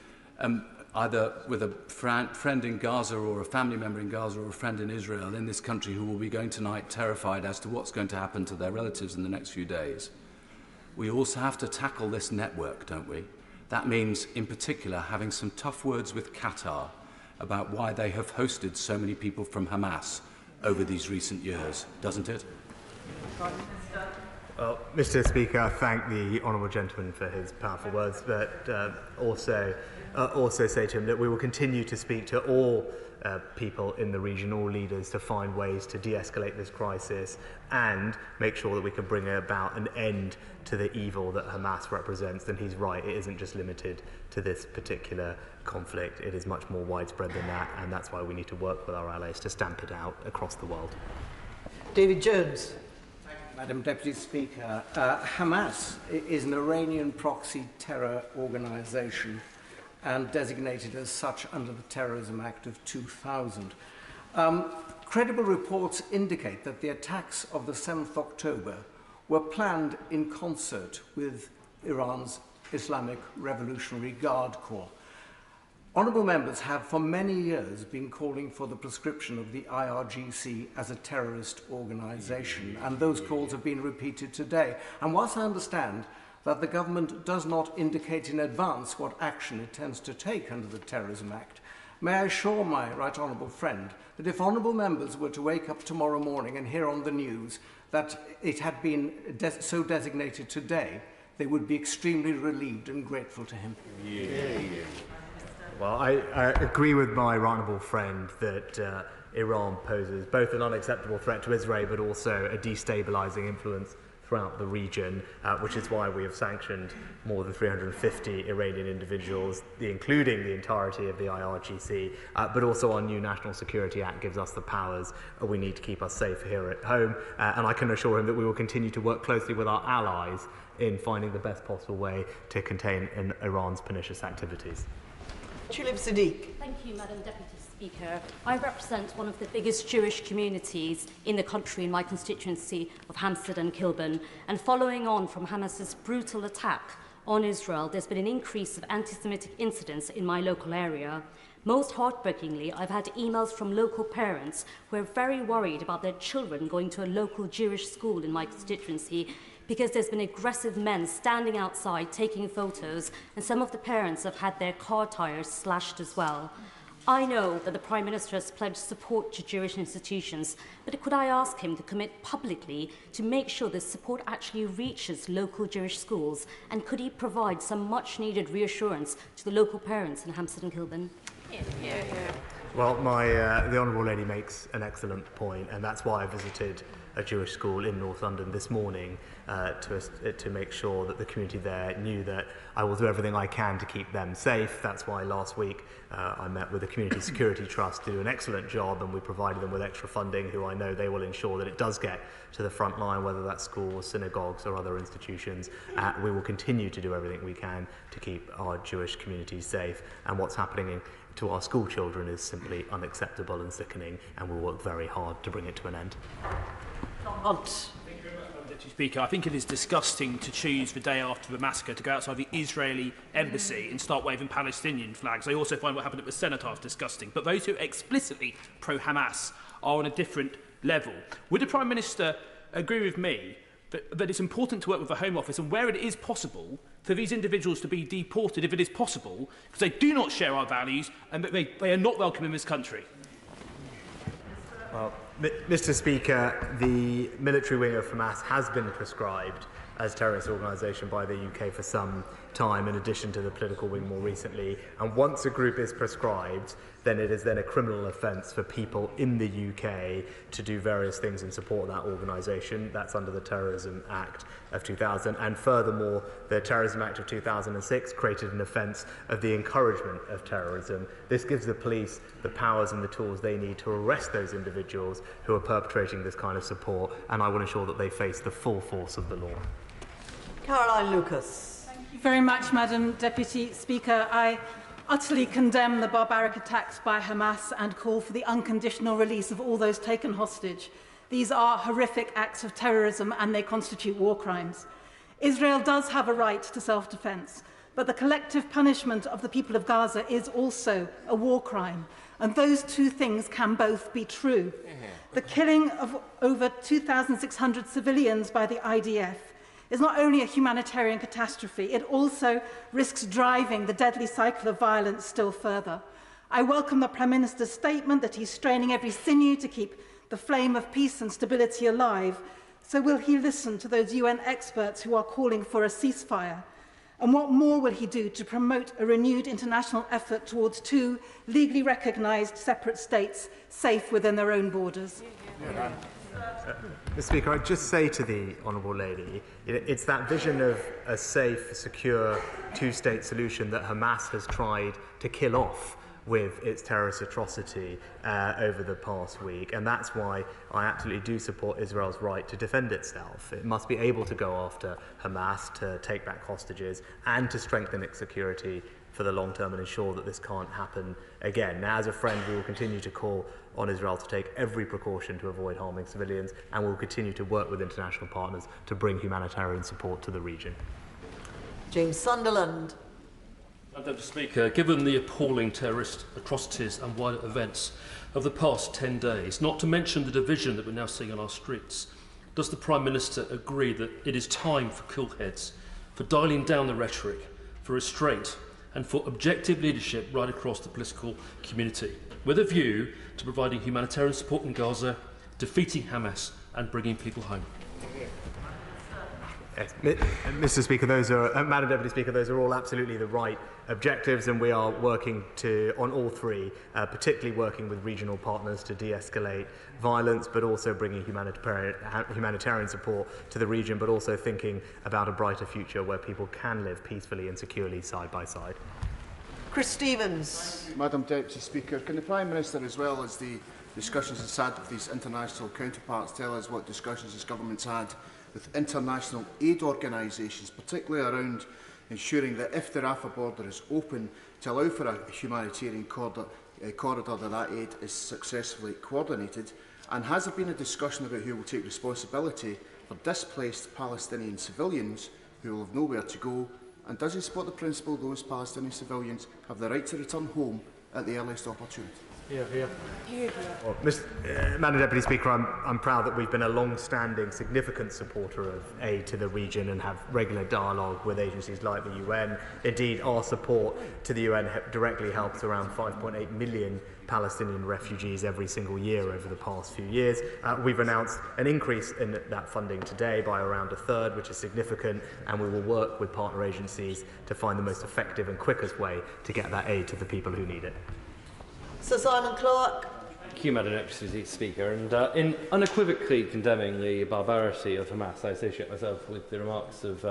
either with a friend in Gaza or a family member in Gaza or a friend in Israel in this country who will be going tonight terrified as to what's going to happen to their relatives in the next few days, we also have to tackle this network, don't we? That means, in particular, having some tough words with Qatar about why they have hosted so many people from Hamas over these recent years, doesn't it? Well, Mr. Speaker, I thank the honourable gentleman for his powerful words, but also say to him that we will continue to speak to all people in the region, all leaders, to find ways to de-escalate this crisis and make sure that we can bring about an end to the evil that Hamas represents. And he's right, it isn't just limited to this particular conflict. It is much more widespread than that, and that's why we need to work with our allies to stamp it out across the world. David Jones. Madam Deputy Speaker, Hamas is an Iranian proxy terror organisation and designated as such under the Terrorism Act of 2000. Credible reports indicate that the attacks of the 7th October were planned in concert with Iran's Islamic Revolutionary Guard Corps. Honourable members have for many years been calling for the proscription of the IRGC as a terrorist organisation, and those calls have been repeated today. And whilst I understand that the government does not indicate in advance what action it intends to take under the Terrorism Act, may I assure my right honourable friend that if honourable members were to wake up tomorrow morning and hear on the news that it had been so designated today, they would be extremely relieved and grateful to him. Well, I agree with my right honourable friend that Iran poses both an unacceptable threat to Israel but also a destabilising influence throughout the region, which is why we have sanctioned more than 350 Iranian individuals, including the entirety of the IRGC, but also our new National Security Act gives us the powers we need to keep us safe here at home, and I can assure him that we will continue to work closely with our allies in finding the best possible way to contain Iran's pernicious activities. Tulip Siddiq. Thank you, Madam Deputy Speaker. I represent one of the biggest Jewish communities in the country in my constituency of Hampstead and Kilburn. And following on from Hamas's brutal attack on Israel, there's been an increase of anti-Semitic incidents in my local area. Most heartbreakingly, I've had emails from local parents who are very worried about their children going to a local Jewish school in my constituency because there's been aggressive men standing outside taking photos, and some of the parents have had their car tyres slashed as well. I know that the Prime Minister has pledged support to Jewish institutions, but could I ask him to commit publicly to make sure this support actually reaches local Jewish schools, and could he provide some much-needed reassurance to the local parents in Hampstead and Kilburn? Well, the Honourable Lady makes an excellent point, and that's why I visited a Jewish school in North London this morning to make sure that the community there knew that I will do everything I can to keep them safe. That's why last week I met with the Community Security Trust to do an excellent job, and we provided them with extra funding, who I know they will ensure that it does get to the front line, whether that's schools, synagogues or other institutions. We will continue to do everything we can to keep our Jewish communities safe, and what's happening to our school children is simply unacceptable and sickening, and we'll work very hard to bring it to an end. Hunt. Deputy Speaker, I think it is disgusting to choose the day after the massacre to go outside the Israeli embassy and start waving Palestinian flags. I also find what happened at the Cenotaph disgusting. But those who are explicitly pro-Hamas are on a different level. Would the Prime Minister agree with me that it's important to work with the Home Office, and where it is possible, for these individuals to be deported if it is possible, because they do not share our values and that they are not welcome in this country? Well, Mr. Speaker, the military wing of Hamas has been proscribed as a terrorist organisation by the UK for some time, in addition to the political wing more recently. And once a group is proscribed, then it is then a criminal offence for people in the UK to do various things in support of that organisation. That's under the Terrorism Act of 2000. And furthermore, the Terrorism Act of 2006 created an offence of the encouragement of terrorism. This gives the police the powers and the tools they need to arrest those individuals who are perpetrating this kind of support, and I will ensure that they face the full force of the law. Caroline Lucas. Thank you very much, Madam Deputy Speaker. I utterly condemn the barbaric attacks by Hamas and call for the unconditional release of all those taken hostage. These are horrific acts of terrorism and they constitute war crimes. Israel does have a right to self-defense, but the collective punishment of the people of Gaza is also a war crime. And those two things can both be true. The killing of over 2,600 civilians by the IDF is not only a humanitarian catastrophe, it also risks driving the deadly cycle of violence still further. I welcome the Prime Minister's statement that he's straining every sinew to keep the flame of peace and stability alive. So will he listen to those UN experts who are calling for a ceasefire? And what more will he do to promote a renewed international effort towards two legally recognised separate states safe within their own borders? Mr. Speaker, I'd just say to the Honourable Lady, it's that vision of a safe, secure, two-state solution that Hamas has tried to kill off with its terrorist atrocity over the past week, and that's why I absolutely do support Israel's right to defend itself. It must be able to go after Hamas, to take back hostages, and to strengthen its security for the long term and ensure that this can't happen again. Now, as a friend, we will continue to call on Israel to take every precaution to avoid harming civilians, and we will continue to work with international partners to bring humanitarian support to the region. James Sunderland. Madam Speaker, given the appalling terrorist atrocities and violent events of the past 10 days, not to mention the division that we're now seeing on our streets, does the Prime Minister agree that it is time for cool heads, for dialing down the rhetoric, for restraint and for objective leadership right across the political community, with a view to providing humanitarian support in Gaza, defeating Hamas and bringing people home? Yes. Mr. Speaker, Madam Deputy Speaker, those are all absolutely the right objectives, and we are working on all three, particularly working with regional partners to de-escalate violence, but also bringing humanitarian support to the region, but also thinking about a brighter future where people can live peacefully and securely side by side. Chris Stevens. Madam Deputy Speaker, can the Prime Minister, as well as the discussions he's had with his international counterparts, tell us what discussions his government's had with international aid organisations, particularly around ensuring that if the Rafah border is open, to allow for a humanitarian corridor that aid is successfully coordinated? And has there been a discussion about who will take responsibility for displaced Palestinian civilians who will have nowhere to go? And does he support the principle those Palestinian civilians have the right to return home at the earliest opportunity? Well, Madam Deputy Speaker, I'm proud that we've been a long-standing, significant supporter of aid to the region and have regular dialogue with agencies like the UN. Indeed, our support to the UN directly helps around 5.8 million Palestinian refugees every single year over the past few years. We've announced an increase in that funding today by around a third, which is significant, and we will work with partner agencies to find the most effective and quickest way to get that aid to the people who need it. Sir Simon Clarke. Thank you, Madam Deputy Speaker. And in unequivocally condemning the barbarity of Hamas, I associate myself with the remarks of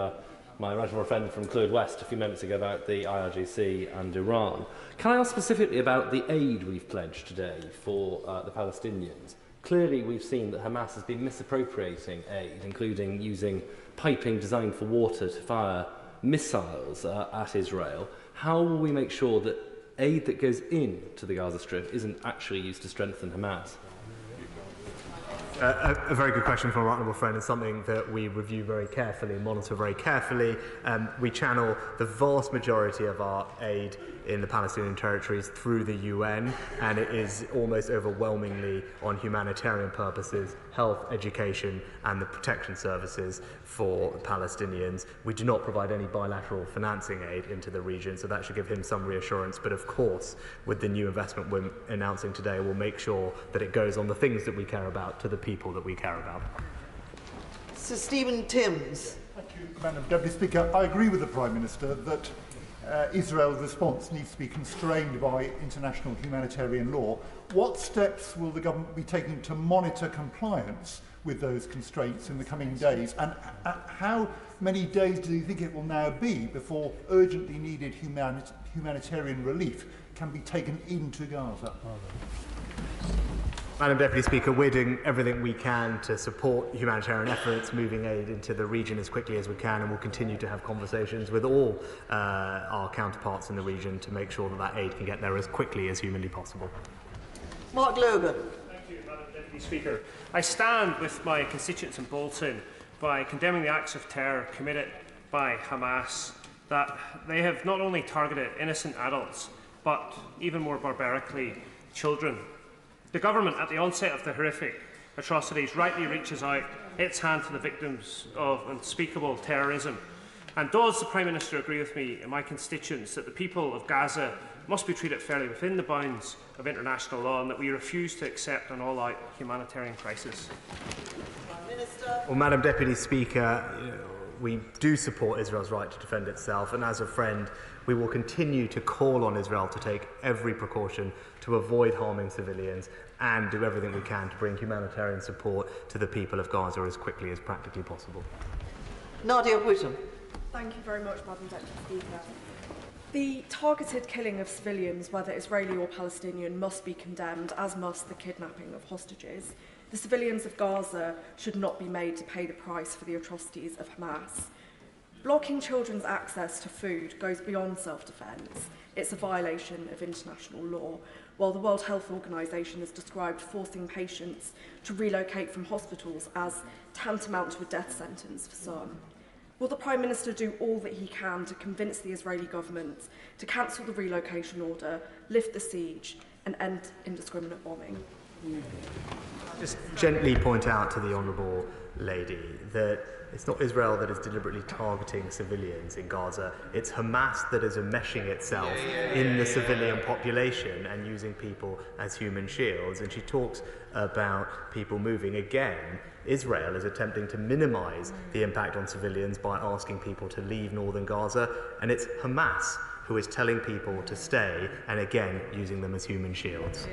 my right honourable friend from Clwyd West a few moments ago about the IRGC and Iran. Can I ask specifically about the aid we've pledged today for the Palestinians? Clearly, we've seen that Hamas has been misappropriating aid, including using piping designed for water to fire missiles at Israel. How will we make sure that aid that goes into the Gaza Strip isn't actually used to strengthen Hamas? A very good question from our honourable friend, and something that we review very carefully and monitor very carefully. We channel the vast majority of our aid in the Palestinian territories through the UN, and it is almost overwhelmingly on humanitarian purposes, health, education and the protection services for Palestinians. We do not provide any bilateral financing aid into the region, so that should give him some reassurance. But of course, with the new investment we're announcing today, we'll make sure that it goes on the things that we care about to the people that we care about. Sir Stephen Timms. Thank you, Madam Deputy Speaker. I agree with the Prime Minister that Israel's response needs to be constrained by international humanitarian law. What steps will the government be taking to monitor compliance with those constraints in the coming days? And how many days do you think it will now be before urgently needed humanitarian relief can be taken into Gaza? Madam Deputy Speaker, we're doing everything we can to support humanitarian efforts, moving aid into the region as quickly as we can, and we'll continue to have conversations with all our counterparts in the region to make sure that that aid can get there as quickly as humanly possible. Mark Logan. Thank you, Madam Deputy Speaker. I stand with my constituents in Bolton by condemning the acts of terror committed by Hamas, that they have not only targeted innocent adults, but even more barbarically, children. The government, at the onset of the horrific atrocities, rightly reaches out its hand to the victims of unspeakable terrorism. And does the Prime Minister agree with me and my constituents that the people of Gaza must be treated fairly within the bounds of international law, and that we refuse to accept an all-out humanitarian crisis? Well, Madam Deputy Speaker, we do support Israel's right to defend itself, and as a friend, we will continue to call on Israel to take every precaution to avoid harming civilians and do everything we can to bring humanitarian support to the people of Gaza as quickly as practically possible. Nadia Whittam. Thank you very much, Madam Deputy Speaker. The targeted killing of civilians, whether Israeli or Palestinian, must be condemned, as must the kidnapping of hostages. The civilians of Gaza should not be made to pay the price for the atrocities of Hamas. Blocking children's access to food goes beyond self-defence. It's a violation of international law, while the World Health Organization has described forcing patients to relocate from hospitals as tantamount to a death sentence for some. Will the Prime Minister do all that he can to convince the Israeli government to cancel the relocation order, lift the siege, and end indiscriminate bombing? Just gently point out to the Honourable Lady that it's not Israel that is deliberately targeting civilians in Gaza. It's Hamas that is enmeshing itself in the civilian population and using people as human shields. And she talks about people moving. Again, Israel is attempting to minimize the impact on civilians by asking people to leave northern Gaza. And it's Hamas who is telling people to stay and again using them as human shields.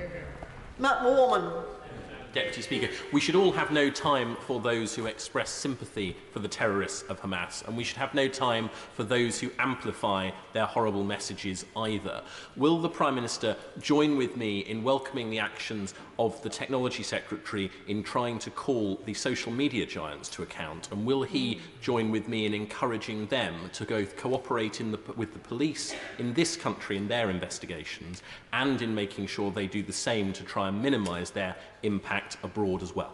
Matt Warman. Deputy Speaker, we should all have no time for those who express sympathy for the terrorists of Hamas, and we should have no time for those who amplify their horrible messages either. Will the Prime Minister join with me in welcoming the actions of the Technology Secretary in trying to call the social media giants to account, and will he join with me in encouraging them to go cooperate with the police in this country in their investigations, and in making sure they do the same to try and minimise their impact abroad as well?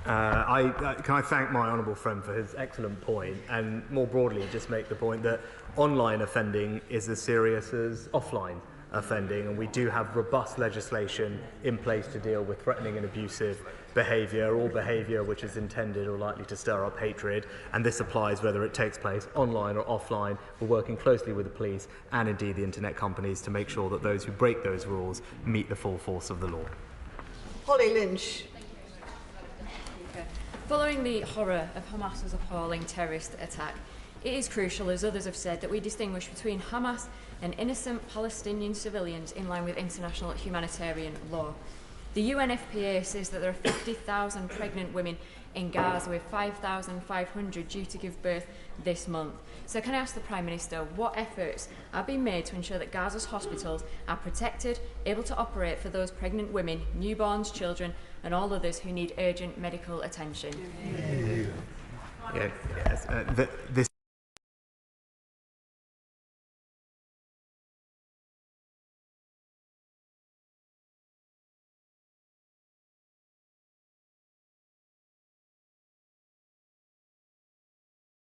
Can I thank my honourable friend for his excellent point, and more broadly just make the point that online offending is as serious as offline offending, and we do have robust legislation in place to deal with threatening and abusive behaviour, or behaviour which is intended or likely to stir up hatred, and this applies whether it takes place online or offline. We're working closely with the police and indeed the internet companies to make sure that those who break those rules meet the full force of the law. Holly Lynch. Following the horror of Hamas's appalling terrorist attack, it is crucial, as others have said, that we distinguish between Hamas and innocent Palestinian civilians in line with international humanitarian law. The UNFPA says that there are 50,000 pregnant women in Gaza, with 5,500 due to give birth this month. So can I ask the Prime Minister, what efforts are being made to ensure that Gaza's hospitals are protected, able to operate for those pregnant women, newborns, children and all others who need urgent medical attention? Yes, this